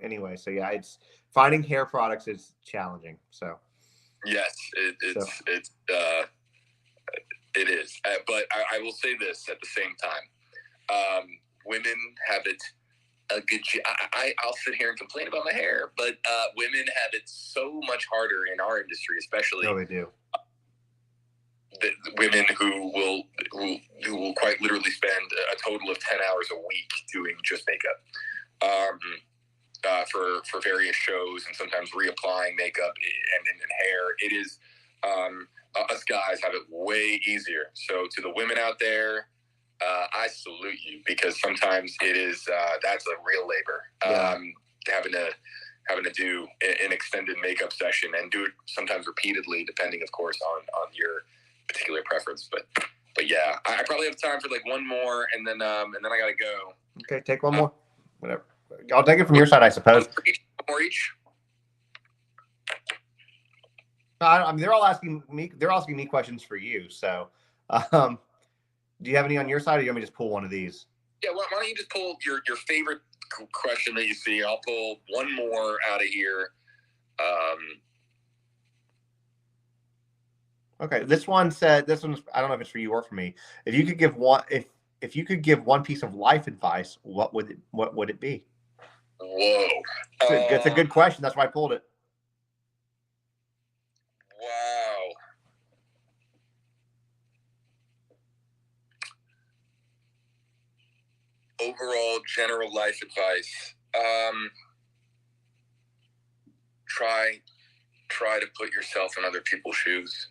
anyway, so yeah, it's finding hair products is challenging. So yes, it is. But I will say this at the same time, women have it a good. I'll sit here and complain about my hair, but women have it so much harder in our industry, especially. No, they do. The women who will quite literally spend a total of 10 hours a week doing just makeup, for various shows, and sometimes reapplying makeup and hair. It is us guys have it way easier. So to the women out there, I salute you, because sometimes it is that's a real labor. Having to do an extended makeup session and do it sometimes repeatedly, depending, of course, on your particular preference. But yeah, I probably have time for like one more, and then I gotta go. Okay, take one more. Whatever. I'll take it from your side, I suppose. One more each. I mean, they're asking me questions for you. So, do you have any on your side, or do you want me to just pull one of these? Yeah, why don't you just pull your favorite question that you see? I'll pull one more out of here. Okay, this one said, this one's, I don't know if it's for you or for me. If you could give one, if you could give one piece of life advice, what would it be? Whoa. It's a good question. That's why I pulled it. Wow. Overall general life advice. Try to put yourself in other people's shoes.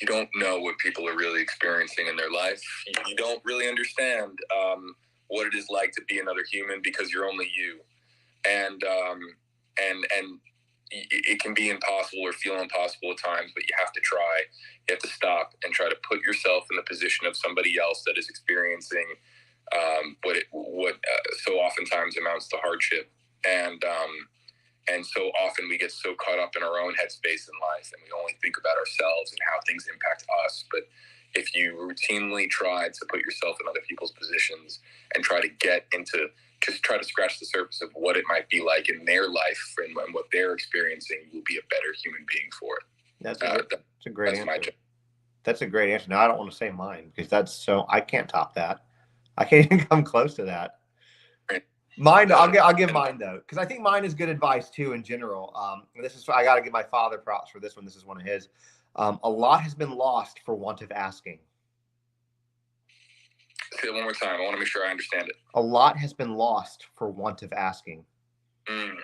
You don't know what people are really experiencing in their life. You don't really understand what it is like to be another human because you're only you. And it can be impossible or feel impossible at times, but you have to try. You have to stop and try to put yourself in the position of somebody else that is experiencing what so oftentimes amounts to hardship. And so often we get so caught up in our own headspace in life, and we only think about ourselves and how things impact us. But if you routinely try to put yourself in other people's positions and try to get into, just try to scratch the surface of what it might be like in their life and what they're experiencing, you'll be a better human being for it. That's a great answer. That's a great answer. Now I don't want to say mine because I can't top that. I can't even come close to that. Mine, I'll give mine though, because I think mine is good advice too in general. I got to give my father props for this one. This is one of his. A lot has been lost for want of asking. Say it one more time. I want to make sure I understand it. A lot has been lost for want of asking. And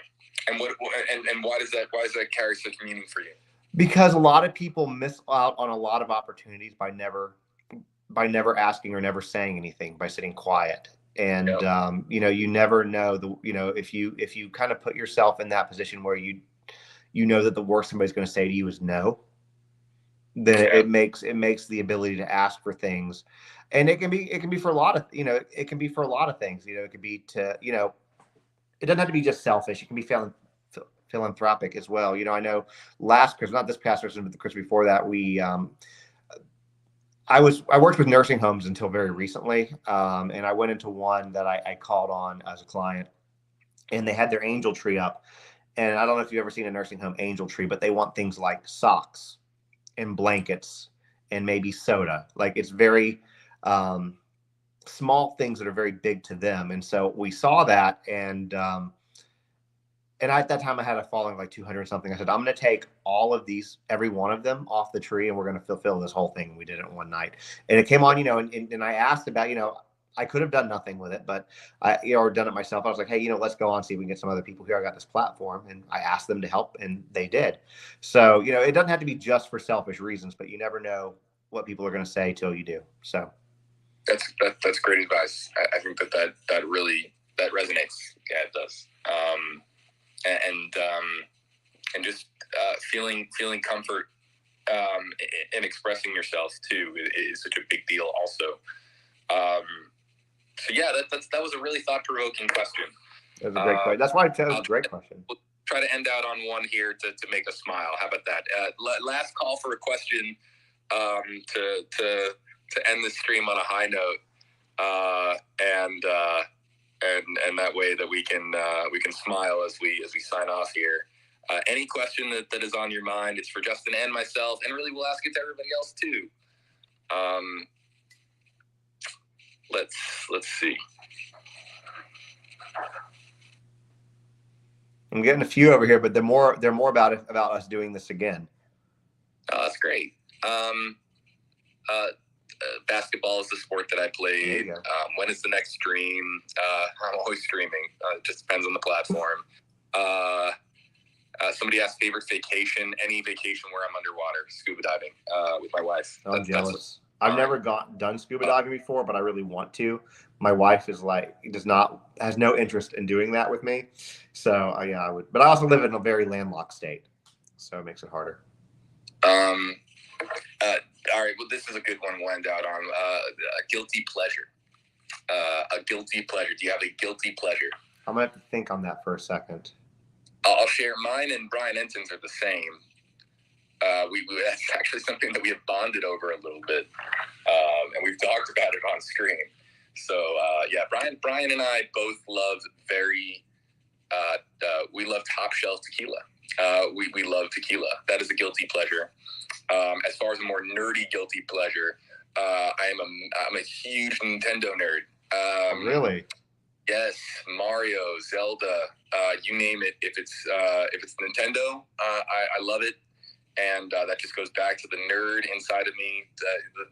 why does that carry such meaning for you? Because a lot of people miss out on a lot of opportunities by never asking or never saying anything, by sitting quiet. And you never know if you kind of put yourself in that position where you know that the worst somebody's going to say to you is no, then it makes the ability to ask for things. And it can be for a lot of it can be for a lot of things. It could be to it doesn't have to be just selfish. It can be philanthropic as well. I know last Christmas, not this past Christmas, but the Christmas before that, we I worked with nursing homes until very recently, and I went into one that I called on as a client, and they had their angel tree up. And I don't know if you've ever seen a nursing home angel tree, but they want things like socks and blankets and maybe soda. Like, it's very small things that are very big to them. And so we saw that, and at that time I had a following of like 200 something. I said, I'm going to take all of these, every one of them off the tree, and we're going to fulfill this whole thing. We did it one night, and it came on, and I asked about, I could have done nothing with it, but or done it myself. I was like, hey, let's go on, see if we can get some other people here. I got this platform, and I asked them to help, and they did. So, it doesn't have to be just for selfish reasons, but you never know what people are going to say till you do. So that's great advice. I think that really resonates. Yeah, it does. And just feeling comfort in expressing yourself too is such a big deal also. So yeah, that was a really thought-provoking question. That was a great question. That's why it was a great question. We'll try to end out on one here to make us smile. How about that? Last call for a question to end the stream on a high note, and that way that we can smile as we sign off here. Any question that is on your mind, it's for Justin and myself, and really we'll ask it to everybody else too. Let's see. I'm getting a few over here, but they're more about us doing this again. Oh, that's great. Basketball is the sport that I played. When is the next stream? I'm always streaming. It just depends on the platform. Somebody asked favorite vacation. Any vacation where I'm underwater, scuba diving with my wife. I'm jealous. I've never done scuba diving before, but I really want to. My wife is has no interest in doing that with me. So I would, but I also live in a very landlocked state, so it makes it harder. All right. Well, this is a good one we'll end out on. A guilty pleasure. A guilty pleasure. Do you have a guilty pleasure? I'm going to have to think on that for a second. I'll share mine, and Brian Ensign's are the same. That's actually something that we have bonded over a little bit, and we've talked about it on screen. So, yeah, Brian and I both love very top shelf tequila. We love tequila. That is a guilty pleasure. As far as a more nerdy guilty pleasure, I'm a huge Nintendo nerd. Really? Yes, Mario, Zelda, you name it. If it's Nintendo, I love it, and that just goes back to the nerd inside of me.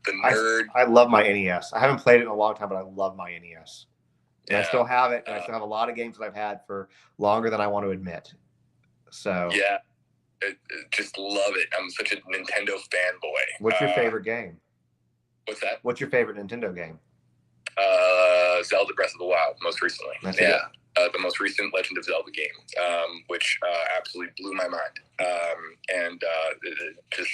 The nerd. I love my NES. I haven't played it in a long time, but I love my NES. And I still have it, and I still have a lot of games that I've had for longer than I want to admit. So yeah, just love it. I'm such a Nintendo fanboy. What's your favorite game? What's that? What's your favorite Nintendo game? Zelda Breath of the Wild, most recently. The most recent Legend of Zelda game, which absolutely blew my mind, and it just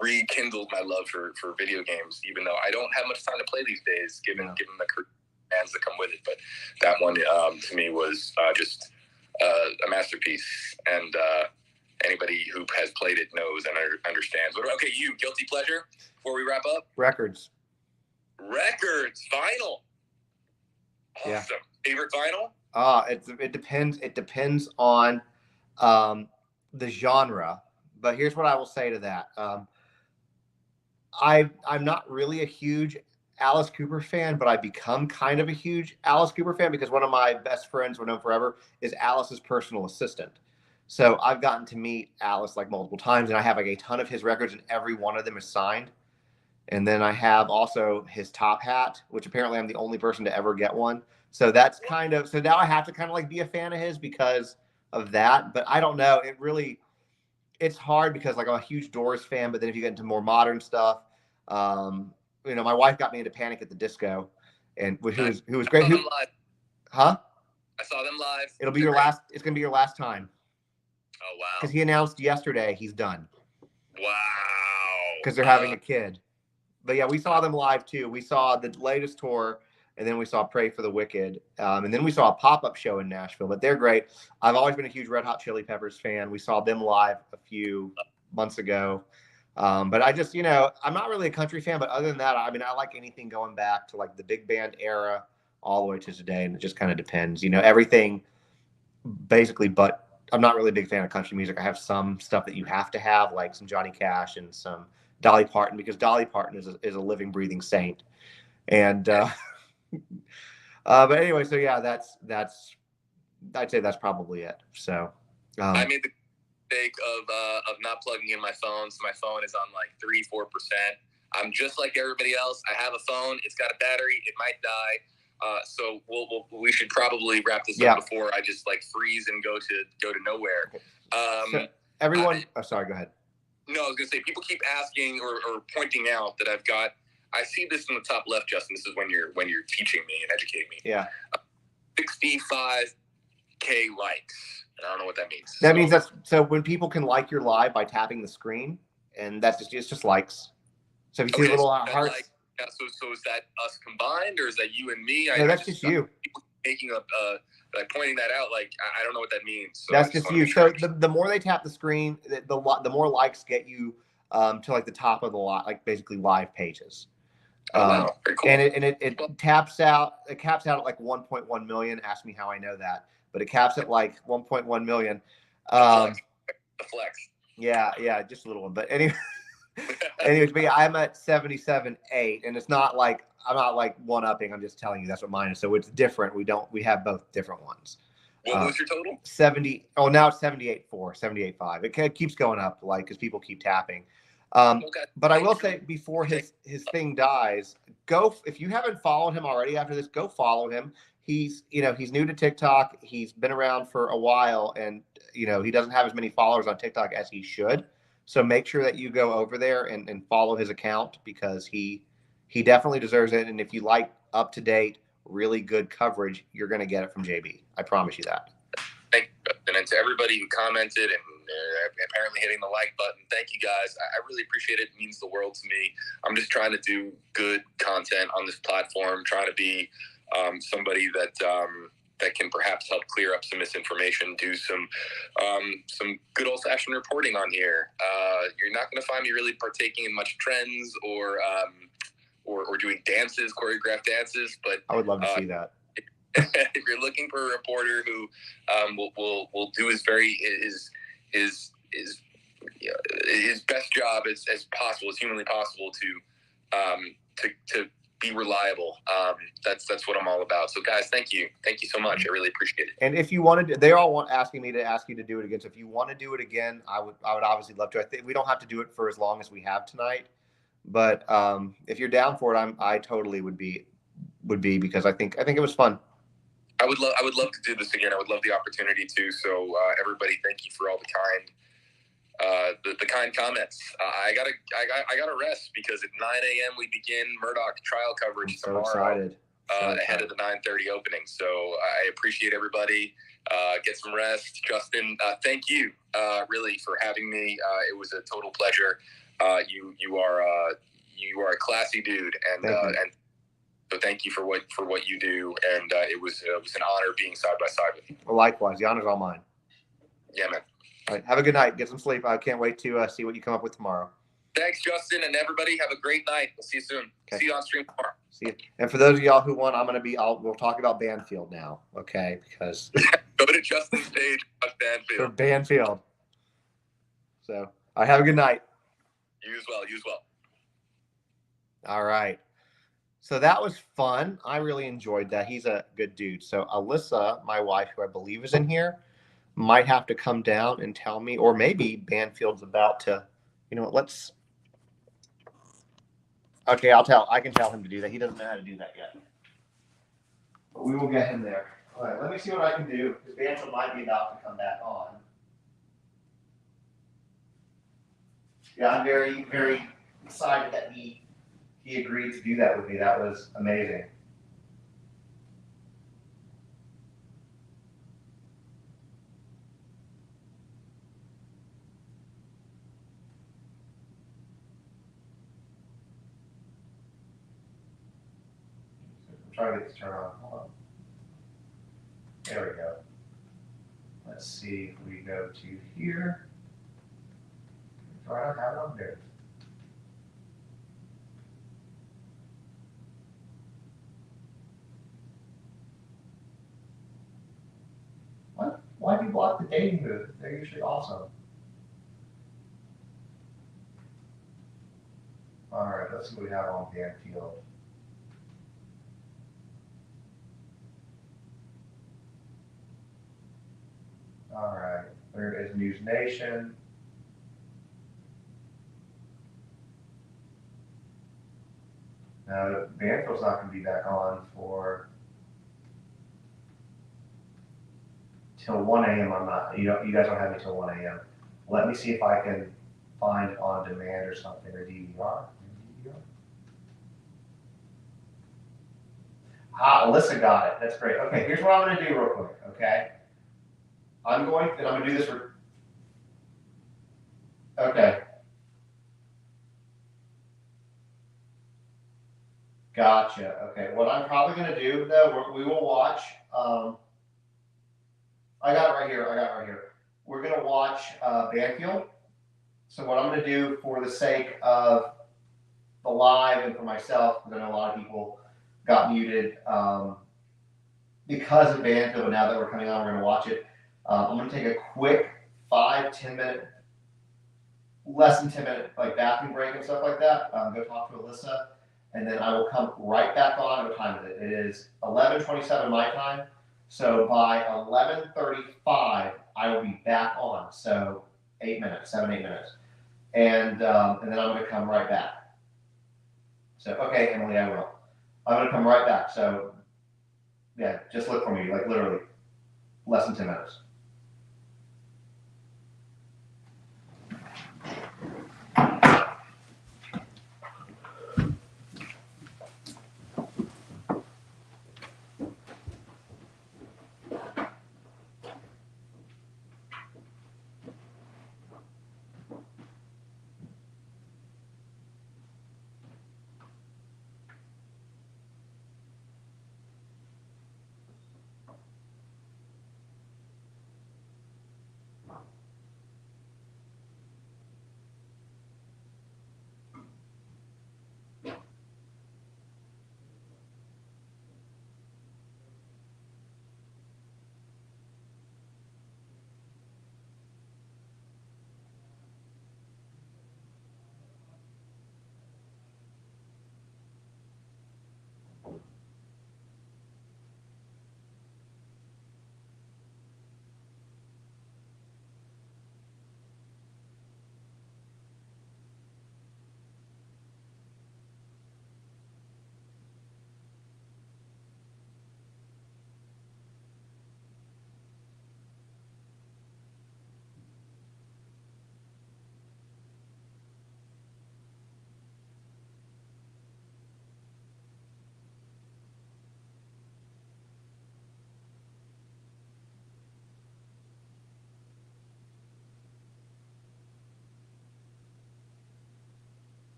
rekindled my love for video games. Even though I don't have much time to play these days, given the demands that come with it, but that one to me was just a masterpiece, and anybody who has played it knows and understands. Okay, you guilty pleasure before we wrap up? Records, vinyl. Awesome. Yeah. Favorite vinyl? It depends. It depends on the genre. But here's what I will say to that. I'm not really a huge Alice Cooper fan, but I've become kind of a huge Alice Cooper fan because one of my best friends, we're known forever, is Alice's personal assistant. So I've gotten to meet Alice like multiple times, and I have like a ton of his records, and every one of them is signed. And then I have also his top hat, which apparently I'm the only person to ever get one. So that's so now I have to kind of like be a fan of his because of that. But I don't know. It's hard because like I'm a huge Doors fan, but then if you get into more modern stuff, my wife got me into Panic at the Disco, and who was great. Huh? I saw them live. It's gonna be your last time. Oh wow! Because he announced yesterday he's done. Wow. Because they're having a kid. But yeah, we saw them live too. We saw the latest tour, and then we saw Pray for the Wicked, and then we saw a pop-up show in Nashville. But they're great. I've always been a huge Red Hot Chili Peppers fan. We saw them live a few months ago. But I just, I'm not really a country fan. But other than that, I mean, I like anything going back to like the big band era all the way to today, and it just kind of depends. Everything basically. But I'm not really a big fan of country music. I have some stuff that you have to have, like some Johnny Cash and some Dolly Parton, because Dolly Parton is a living, breathing saint. And but anyway, so yeah, that's I'd say that's probably it. So I made the mistake of not plugging in my phone, so my phone is on like 3-4%. I'm just like everybody else. I have a phone. It's got a battery. It might die. So we should probably wrap this up before I just like freeze and go to nowhere. So everyone, sorry, go ahead. No, I was gonna say people keep asking or pointing out that I see this in the top left, Justin. This is when you're teaching me and educating me. Yeah. 65K likes. I don't know what that means. That means so when people can like your live by tapping the screen, and it's just likes. So if you see little hearts. So is that us combined, or is that you and me? No, that's just you. People making up, like pointing that out. Like I don't know what that means. So that's just you. So the more they tap the screen, the more likes get you to like the top of the lot, like basically live pages. Wow. Very cool. And it caps out at like 1.1 million. Ask me how I know that, but it caps at like 1.1 million. The flex. Yeah, just a little one. But anyways, but yeah, I'm at 77.8, and it's not like I'm not like one-upping. I'm just telling you that's what mine is. So it's different. We have both different ones. What was your total? 70. Oh, now it's 78.4, 78.5. It keeps going up, like, because people keep tapping. But I will say before his thing dies, if you haven't followed him already after this, go follow him. He's new to TikTok. He's been around for a while, and he doesn't have as many followers on TikTok as he should. So make sure that you go over there and follow his account, because he definitely deserves it. And if you like up-to-date, really good coverage, you're going to get it from JB. I promise you that. Thank you. And then to everybody who commented and apparently hitting the like button, thank you guys. I really appreciate it. It means the world to me. I'm just trying to do good content on this platform, trying to be somebody that can perhaps help clear up some misinformation, do some good old-fashioned reporting on here. You're not going to find me really partaking in much trends or doing dances, choreographed dances, but I would love to see that. if you're looking for a reporter who will do his best job as possible, as humanly possible to be reliable, that's what I'm all about. So guys, thank you so much. I really appreciate it. And if you wanted to, they're all asking me to ask you to do it again. So if you want to do it again, I would obviously love to. I think we don't have to do it for as long as we have tonight, but if you're down for it, I totally would be because I think it was fun. I would love to do this again. I would love the opportunity to. So everybody, thank you for all the kind comments. I gotta rest because at 9 a.m. we begin Murdoch trial coverage tomorrow. Excited. Ahead of the 9:30 opening. So I appreciate everybody. Get some rest. Justin, thank you really for having me. It was a total pleasure. You are a classy dude, and so thank you for what you do. And it was an honor being side by side with you. Well, likewise, the honor's all mine. Yeah, man. All right, have a good night. Get some sleep. I can't wait to see what you come up with tomorrow. Thanks, Justin, and everybody. Have a great night. We'll see you soon. Okay. See you on stream tomorrow. See you. And for those of y'all who want, we'll talk about Banfield now, okay? Because go to Justin's page on Banfield. For Banfield. So, have a good night. You as well. All right. So that was fun. I really enjoyed that. He's a good dude. So Alyssa, my wife, who I believe is in here, might have to come down and tell me, or maybe Banfield's about to, let's. Okay, I can tell him to do that. He doesn't know how to do that yet. But we will get him there. All right, let me see what I can do, because Banfield might be about to come back on. Yeah, I'm very, very excited that he agreed to do that with me. That was amazing. Try to get this turned on. Hold on. There we go. Let's see if we go to here. I don't have it on there. What? Why do you block the dating booth? They're usually awesome. All right, let's see what we have on Banfield. All right, there is News Nation. Now, Banfield's not going to be back on till 1 a.m. I'm not. You guys don't have me till 1 a.m. Let me see if I can find on demand or something, or DVR. Alyssa got it. That's great. Okay, here's what I'm going to do real quick. Okay. I'm going to do this for, okay. Gotcha. Okay. What I'm probably going to do, though, we will watch, I got it right here. We're going to watch Banfield. So what I'm going to do for the sake of the live and for myself, because I know a lot of people got muted because of Banfield, but now that we're coming on, we're going to watch it. I'm going to take a quick 5-10 minute, less than 10 minute like bathroom break and stuff like that. Go talk to Alyssa, and then I will come right back on. What time is it? It is 11:27 my time. So by 11:35, I will be back on. So 8 minutes, 7-8 minutes, and then I'm going to come right back. So okay, Emily, I will. I'm going to come right back. So yeah, just look for me, like literally less than 10 minutes.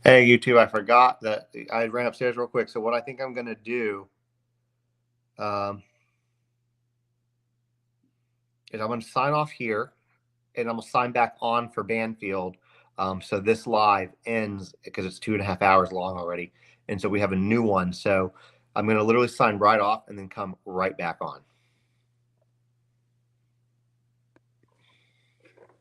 Hey, you two, I forgot that I ran upstairs real quick. So what I think I'm going to do is I'm going to sign off here and I'm going to sign back on for Banfield. So this live ends because it's 2.5 hours long already. And so we have a new one. So I'm going to literally sign right off and then come right back on.